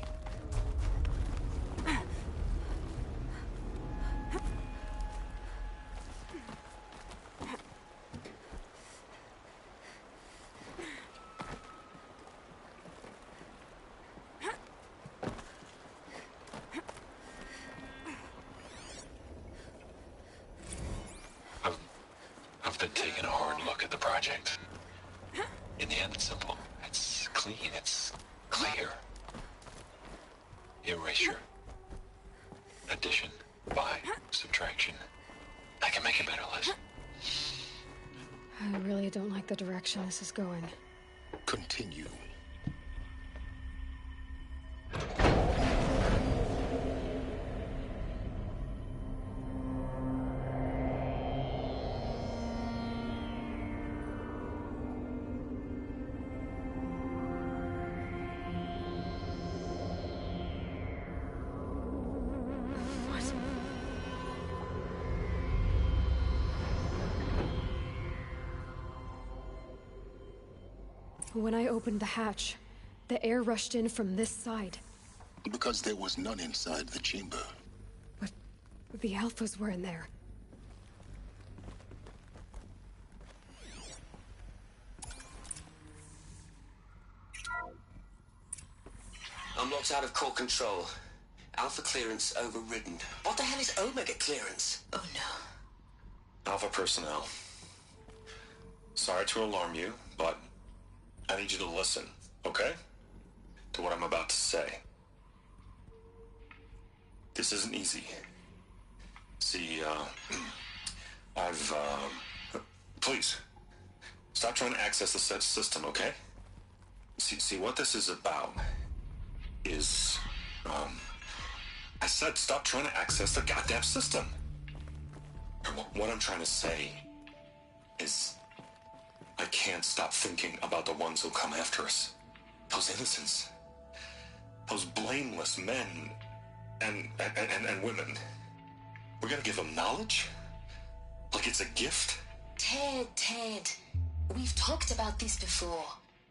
L: I've been taking a hard look at the project. In the end, it's simple. It's clean. It's clear. Erasure. Addition. By. Subtraction. I can make it better, Liz.
D: I really don't like the direction this is going.
A: Continue.
D: When I opened the hatch, the air rushed in from this side.
A: Because there was none inside the chamber.
D: But the alphas were in there.
L: I'm locked out of core control. Alpha clearance overridden. What the hell is Omega clearance?
Q: Oh no.
L: Alpha personnel. Sorry to alarm you, but I need you to listen, okay? To what I'm about to say. This isn't easy. See, please, stop trying to access the system, okay? See, what this is about is, I said stop trying to access the goddamn system. And what I'm trying to say is, I can't stop thinking about the ones who come after us. Those innocents. Those blameless men and women. We're gonna give them knowledge? Like it's a gift?
Q: Ted. We've talked about this before.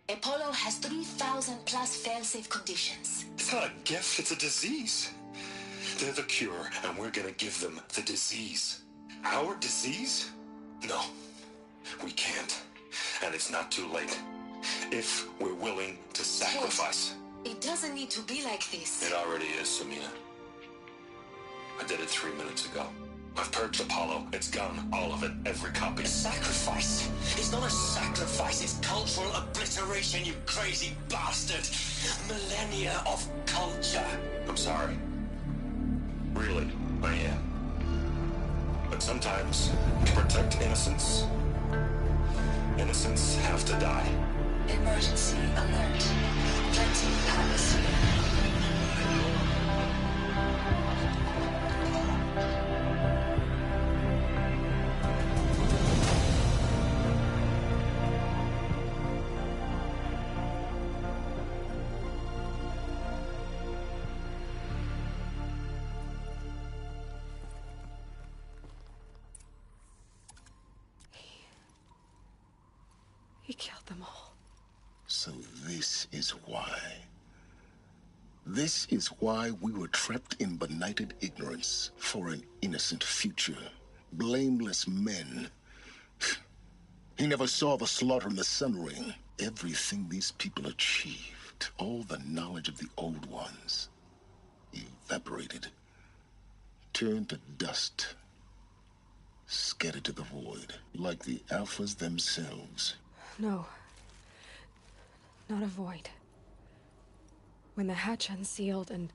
Q: Apollo has 3,000 plus fail-safe conditions.
L: It's not a gift, it's a disease. They're the cure, and we're gonna give them the disease. Our disease? No, we can't. And it's not too late. If we're willing to sacrifice.
Q: Ted, it doesn't need to be like this.
L: It already is, Samina. I did it 3 minutes ago. I've purged Apollo. It's gone. All of it. Every copy.
B: A sacrifice? It's not a sacrifice. It's cultural obliteration, you crazy bastard. Millennia of culture.
L: I'm sorry. Really, I am. But sometimes, to protect innocence, innocents have to die.
Q: Emergency alert. Plenty atmosphere.
D: them all.
A: So this is why. This is why we were trapped in benighted ignorance for an innocent future. Blameless men. He never saw the slaughter in the Sun Ring. Everything these people achieved, all the knowledge of the old ones, evaporated, turned to dust, scattered to the void, like the Alphas themselves.
D: No. Not a void. When the hatch unsealed and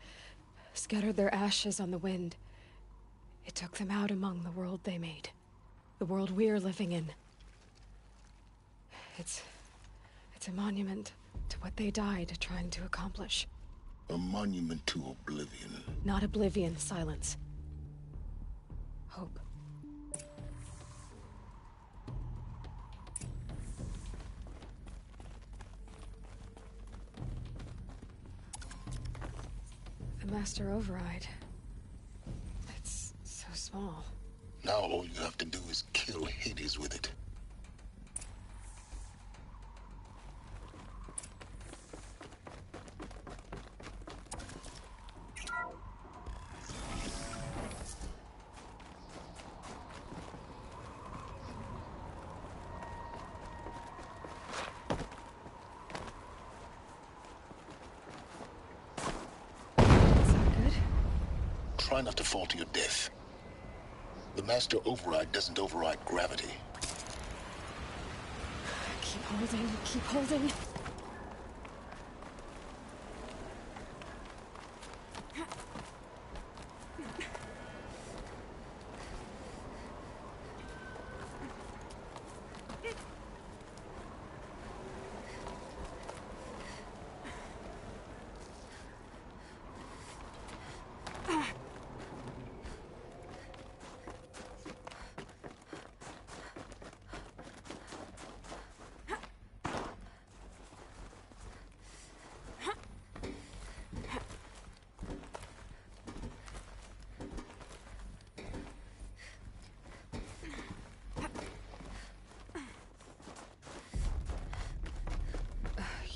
D: scattered their ashes on the wind, it took them out among the world they made. The world we're living in. It's a monument to what they died trying to accomplish.
A: A monument to oblivion.
D: Not oblivion, silence. Hope. The Master Override. It's so small.
A: Now all you have to do is kill Hades with it. Try not to fall to your death. The Master Override doesn't override gravity.
D: Keep holding, keep holding.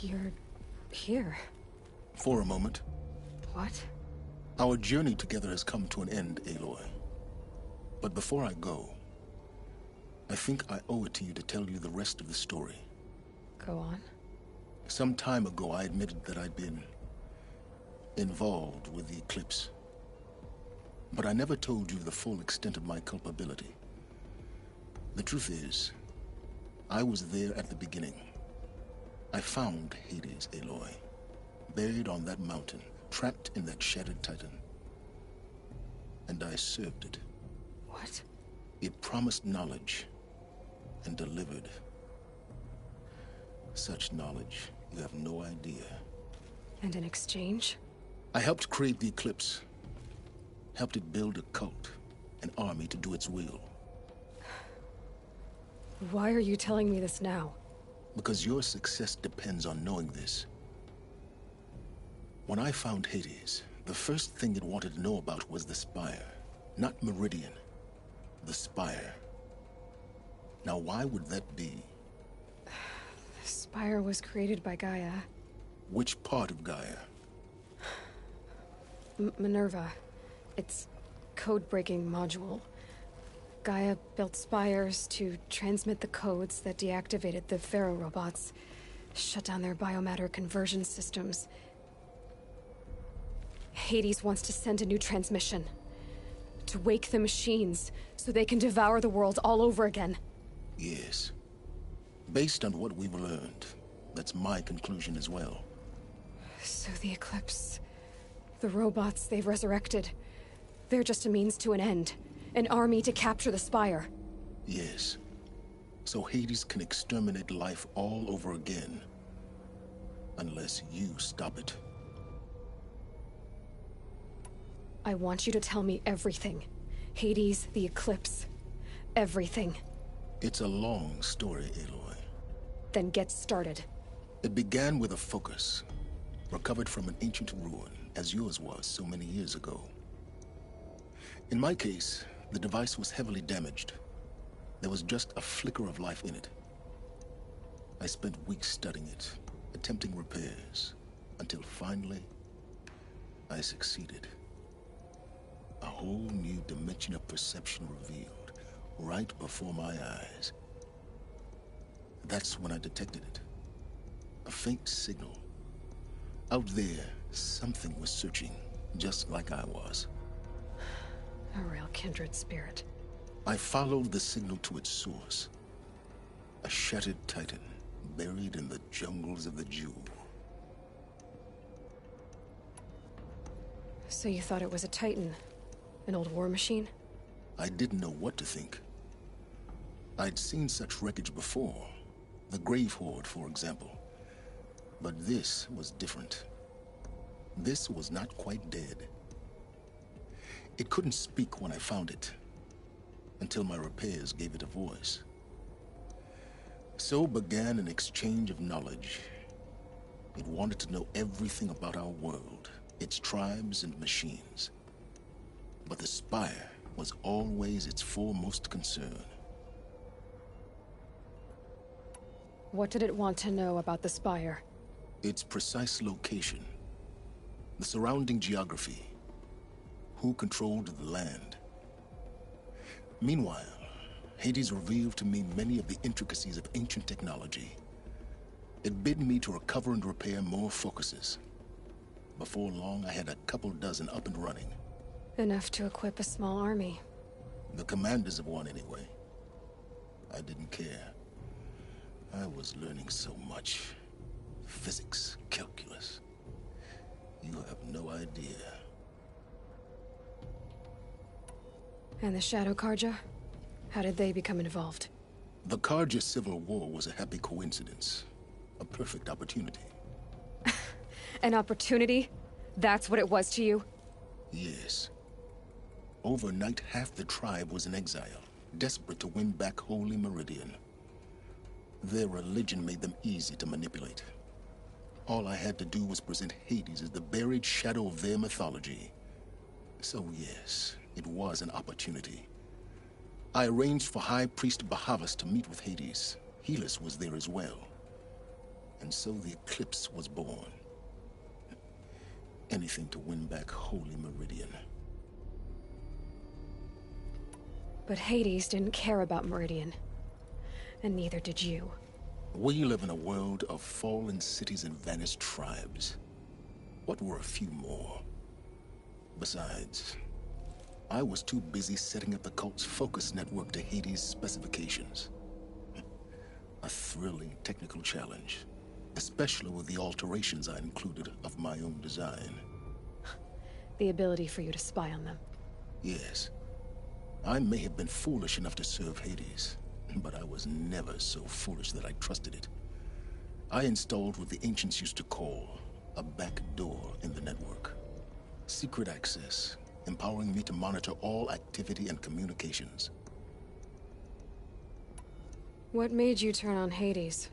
D: You're here.
A: For a moment.
D: What?
A: Our journey together has come to an end, Aloy. But before I go, I think I owe it to you to tell you the rest of the story.
D: Go on.
A: Some time ago, I admitted that I'd been involved with the eclipse. But I never told you the full extent of my culpability. The truth is, I was there at the beginning. I found Hades, Aloy, buried on that mountain, trapped in that shattered titan. And I served it.
D: What?
A: It promised knowledge and delivered. Such knowledge, you have no idea.
D: And in exchange?
A: I helped create the eclipse. Helped it build a cult, an army to do its will.
D: Why are you telling me this now?
A: Because your success depends on knowing this. When I found Hades, the first thing it wanted to know about was the Spire. Not Meridian. The Spire. Now, why would that be?
D: The Spire was created by Gaia.
A: Which part of Gaia?
D: Minerva. Its code-breaking module. Gaia built spires to transmit the codes that deactivated the Pharaoh robots, shut down their biomatter conversion systems. Hades wants to send a new transmission. To wake the machines, so they can devour the world all over again.
A: Yes. Based on what we've learned, that's my conclusion as well.
D: So the Eclipse, the robots they've resurrected, they're just a means to an end. An army to capture the Spire.
A: Yes. So Hades can exterminate life all over again. Unless you stop it.
D: I want you to tell me everything. Hades, the Eclipse. Everything.
A: It's a long story, Aloy.
D: Then get started.
A: It began with a focus. Recovered from an ancient ruin, as yours was so many years ago. In my case, the device was heavily damaged. There was just a flicker of life in it. I spent weeks studying it, attempting repairs, until finally, I succeeded. A whole new dimension of perception revealed, right before my eyes. That's when I detected it. A faint signal. Out there, something was searching, just like I was.
D: A real kindred spirit.
A: I followed the signal to its source. A shattered titan, buried in the jungles of the Jewel.
D: So you thought it was a titan? An old war machine?
A: I didn't know what to think. I'd seen such wreckage before. The Grave Horde, for example. But this was different. This was not quite dead. It couldn't speak when I found it, until my repairs gave it a voice. So began an exchange of knowledge. It wanted to know everything about our world, its tribes and machines. But the Spire was always its foremost concern.
D: What did it want to know about the Spire?
A: Its precise location, the surrounding geography, who controlled the land. Meanwhile, Hades revealed to me many of the intricacies of ancient technology. It bid me to recover and repair more focuses. Before long, I had a couple dozen up and running.
D: Enough to equip a small army.
A: The commanders of one, anyway. I didn't care. I was learning so much. Physics, calculus. You have no idea.
D: And the Shadow Karja? How did they become involved?
A: The Karja Civil War was a happy coincidence. A perfect opportunity.
D: An opportunity? That's what it was to you?
A: Yes. Overnight, half the tribe was in exile, desperate to win back Holy Meridian. Their religion made them easy to manipulate. All I had to do was present Hades as the buried shadow of their mythology. So yes, it was an opportunity. I arranged for High Priest Bahavas to meet with Hades. Helis was there as well. And so the eclipse was born. Anything to win back Holy Meridian.
D: But Hades didn't care about Meridian. And neither did you.
A: We live in a world of fallen cities and vanished tribes. What were a few more? Besides, I was too busy setting up the cult's focus network to Hades' specifications. A thrilling technical challenge, especially with the alterations I included of my own design.
D: The ability for you to spy on them.
A: Yes. I may have been foolish enough to serve Hades, but I was never so foolish that I trusted it. I installed what the ancients used to call a back door in the network. Secret access, empowering me to monitor all activity and communications.
D: What made you turn on Hades?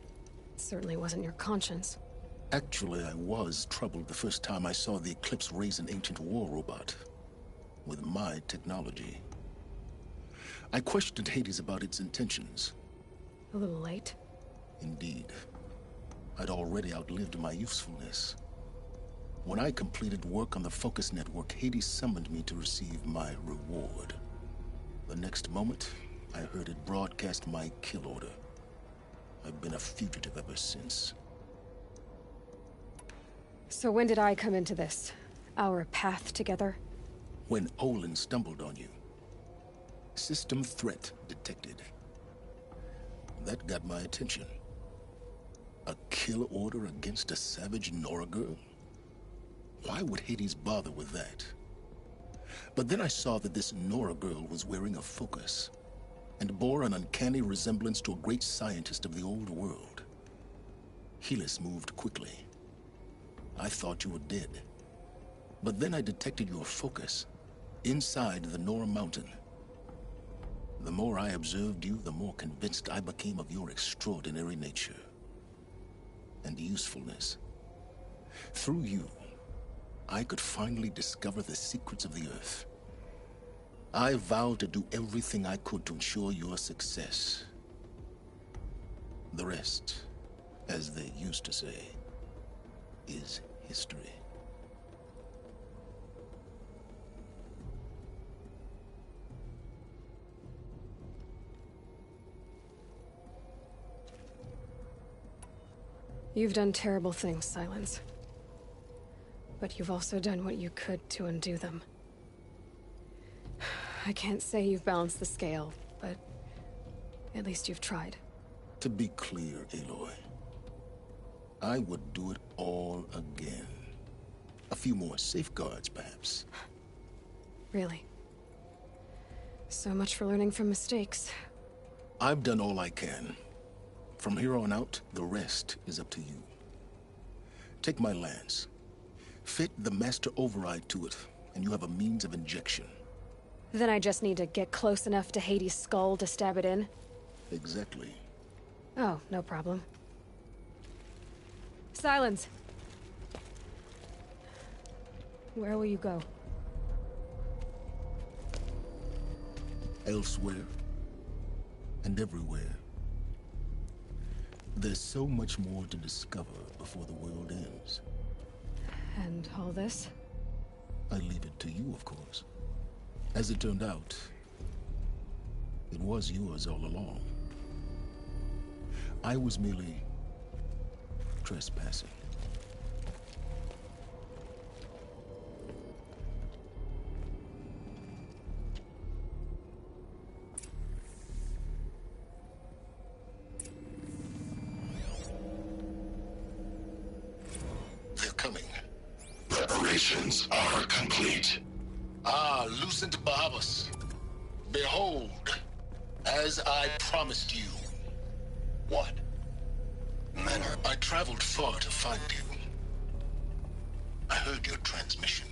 D: It certainly wasn't your conscience.
A: Actually, I was troubled the first time I saw the Eclipse raise an ancient war robot. With my technology. I questioned Hades about its intentions.
D: A little late?
A: Indeed. I'd already outlived my usefulness. When I completed work on the Focus Network, Hades summoned me to receive my reward. The next moment, I heard it broadcast my kill order. I've been a fugitive ever since.
D: So when did I come into this? Our path together?
A: When Olin stumbled on you. System threat detected. That got my attention. A kill order against a savage Nora girl? Why would Hades bother with that? But then I saw that this Nora girl was wearing a focus, and bore an uncanny resemblance to a great scientist of the old world. Helis moved quickly. I thought you were dead. But then I detected your focus, inside the Nora mountain. The more I observed you, the more convinced I became of your extraordinary nature. And usefulness. Through you, I could finally discover the secrets of the Earth. I vowed to do everything I could to ensure your success. The rest as they used to say, is history.
D: You've done terrible things, Silence. But you've also done what you could to undo them. I can't say you've balanced the scale, but at least you've tried.
A: To be clear, Aloy, I would do it all again. A few more safeguards, perhaps.
D: Really? So much for learning from mistakes.
A: I've done all I can. From here on out, the rest is up to you. Take my lance. Fit the master override to it, and you have a means of injection.
D: Then I just need to get close enough to Hades' skull to stab it in?
A: Exactly.
D: Oh, no problem. Silence! Where will you go?
A: Elsewhere. And everywhere. There's so much more to discover before the world ends.
D: And all this?
A: I leave it to you, of course. As it turned out, it was yours all along. I was merely trespassing. They're coming.
U: Preparations are complete.
A: Ah, Lucent Bahavas. Behold, as I promised you.
U: What?
A: Manor, I traveled far to find you. I heard your transmission.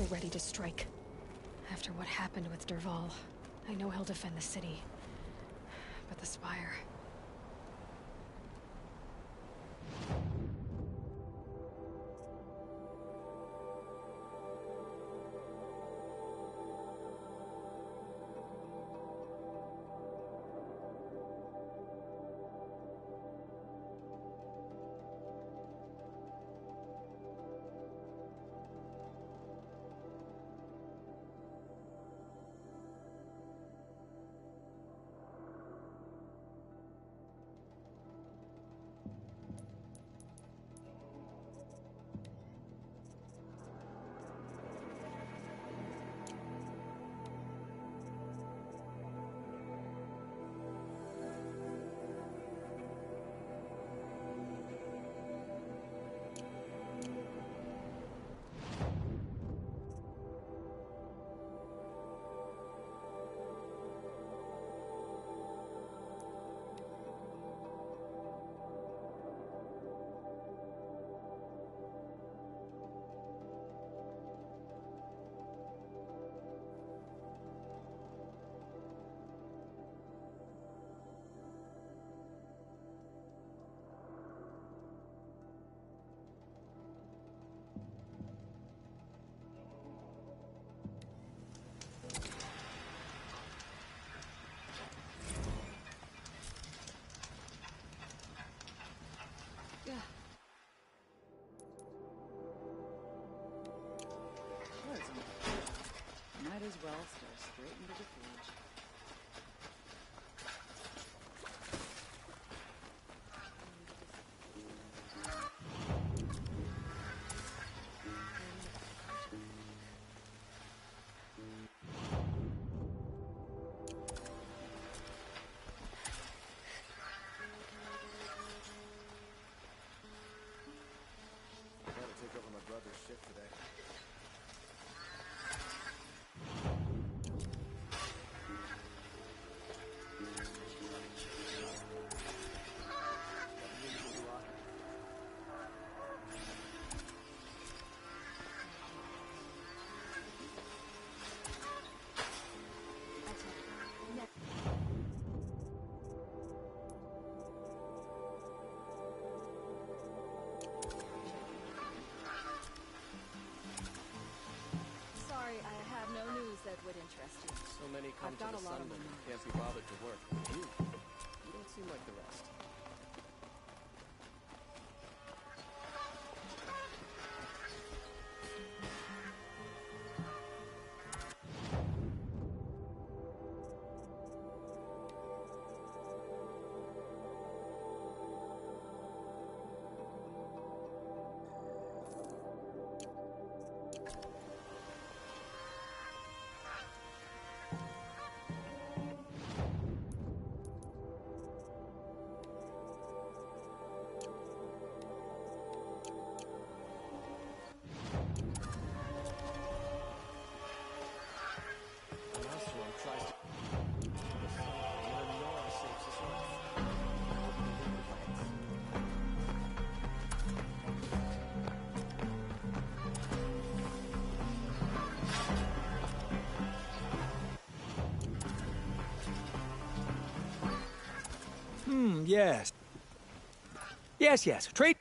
D: Are ready to strike. After what happened with Derval, I know he'll defend the city. But the Spire...
I: Might as well stare straight into the cage. have no news that would interest you.
H: So many come
I: I've got
H: to the
I: a lot
H: sun
I: on my
H: and
I: mind.
H: can't be bothered to work. You don't seem like the rest.
P: Yes. Yes. Trade.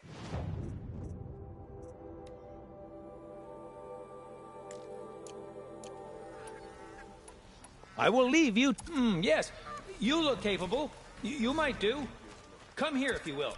P: I will leave you. Yes. You look capable. You might do. Come here if you will.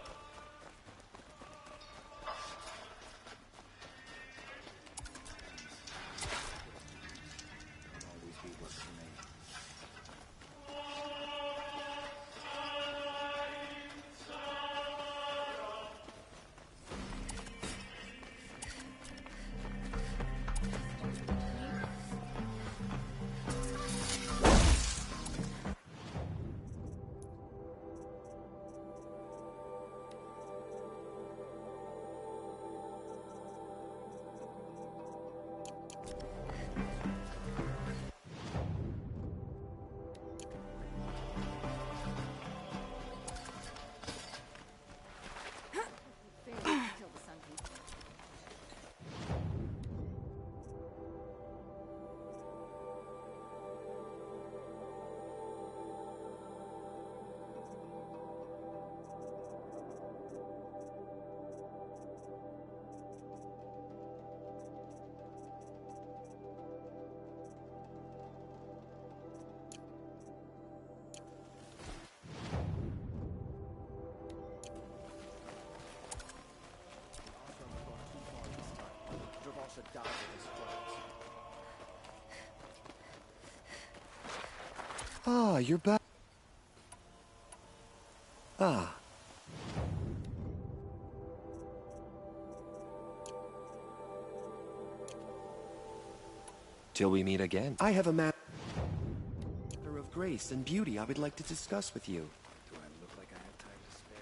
R: Ah, you're back. Ah.
F: Till we meet again.
R: I have a matter of grace and beauty I would like to discuss with you.
C: Do I look like I have time to spare?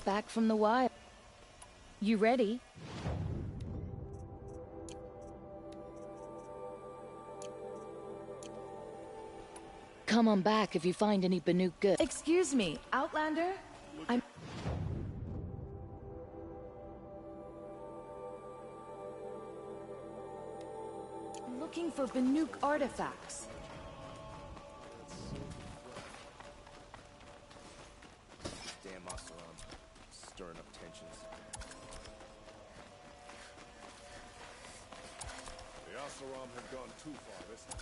I: Back from the wild. You ready? Come on back if you find any Banuk good. Excuse me, Outlander? I'm... looking for Banuk artifacts.
F: Damn Oseram, stirring up tensions.
V: The Oseram have gone too far this time.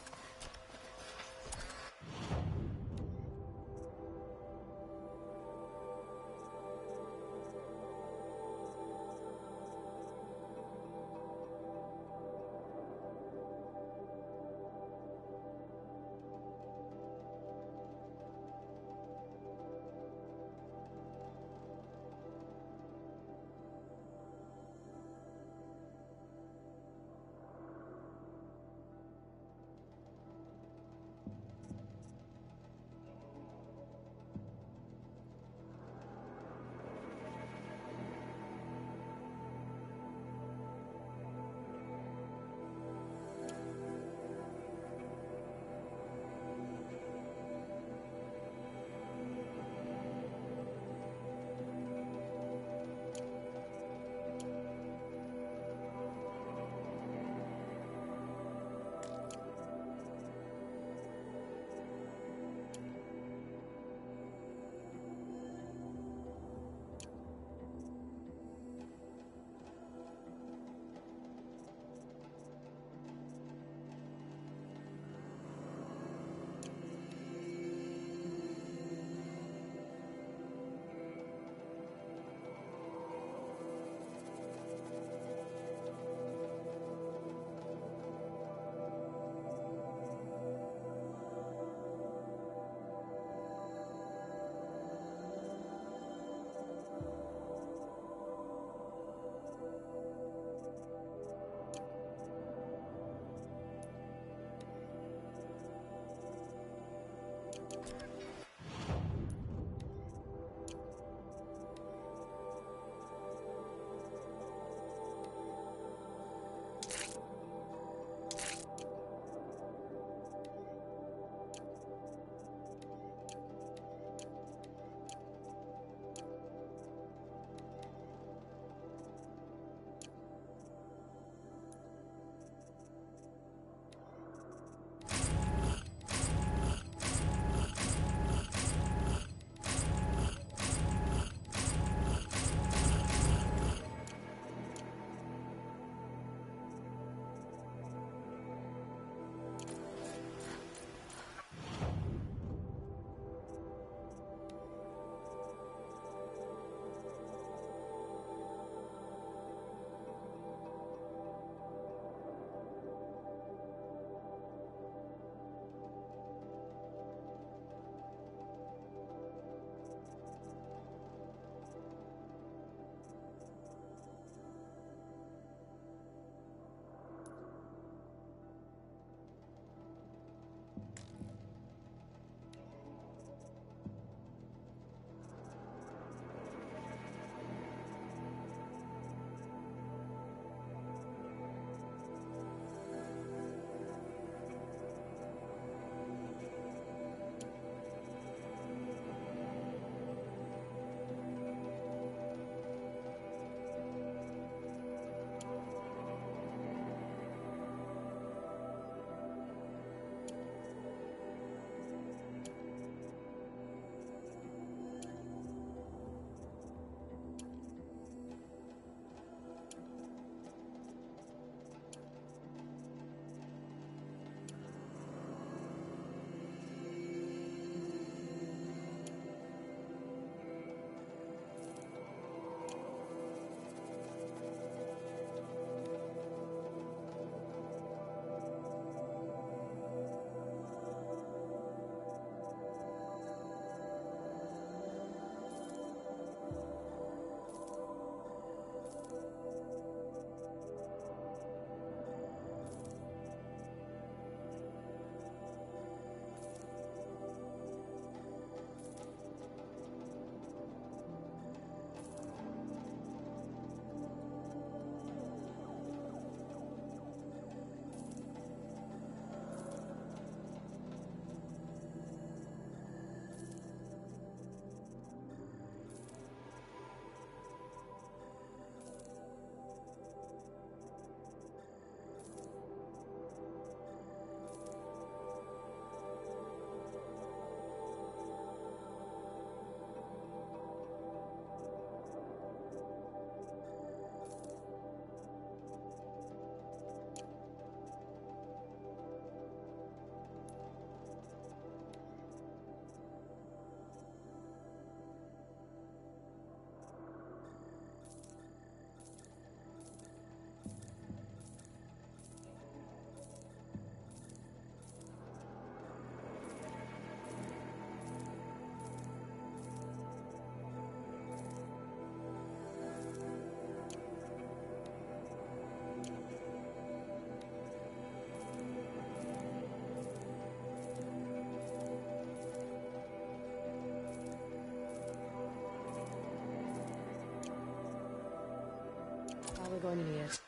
D: going to need it.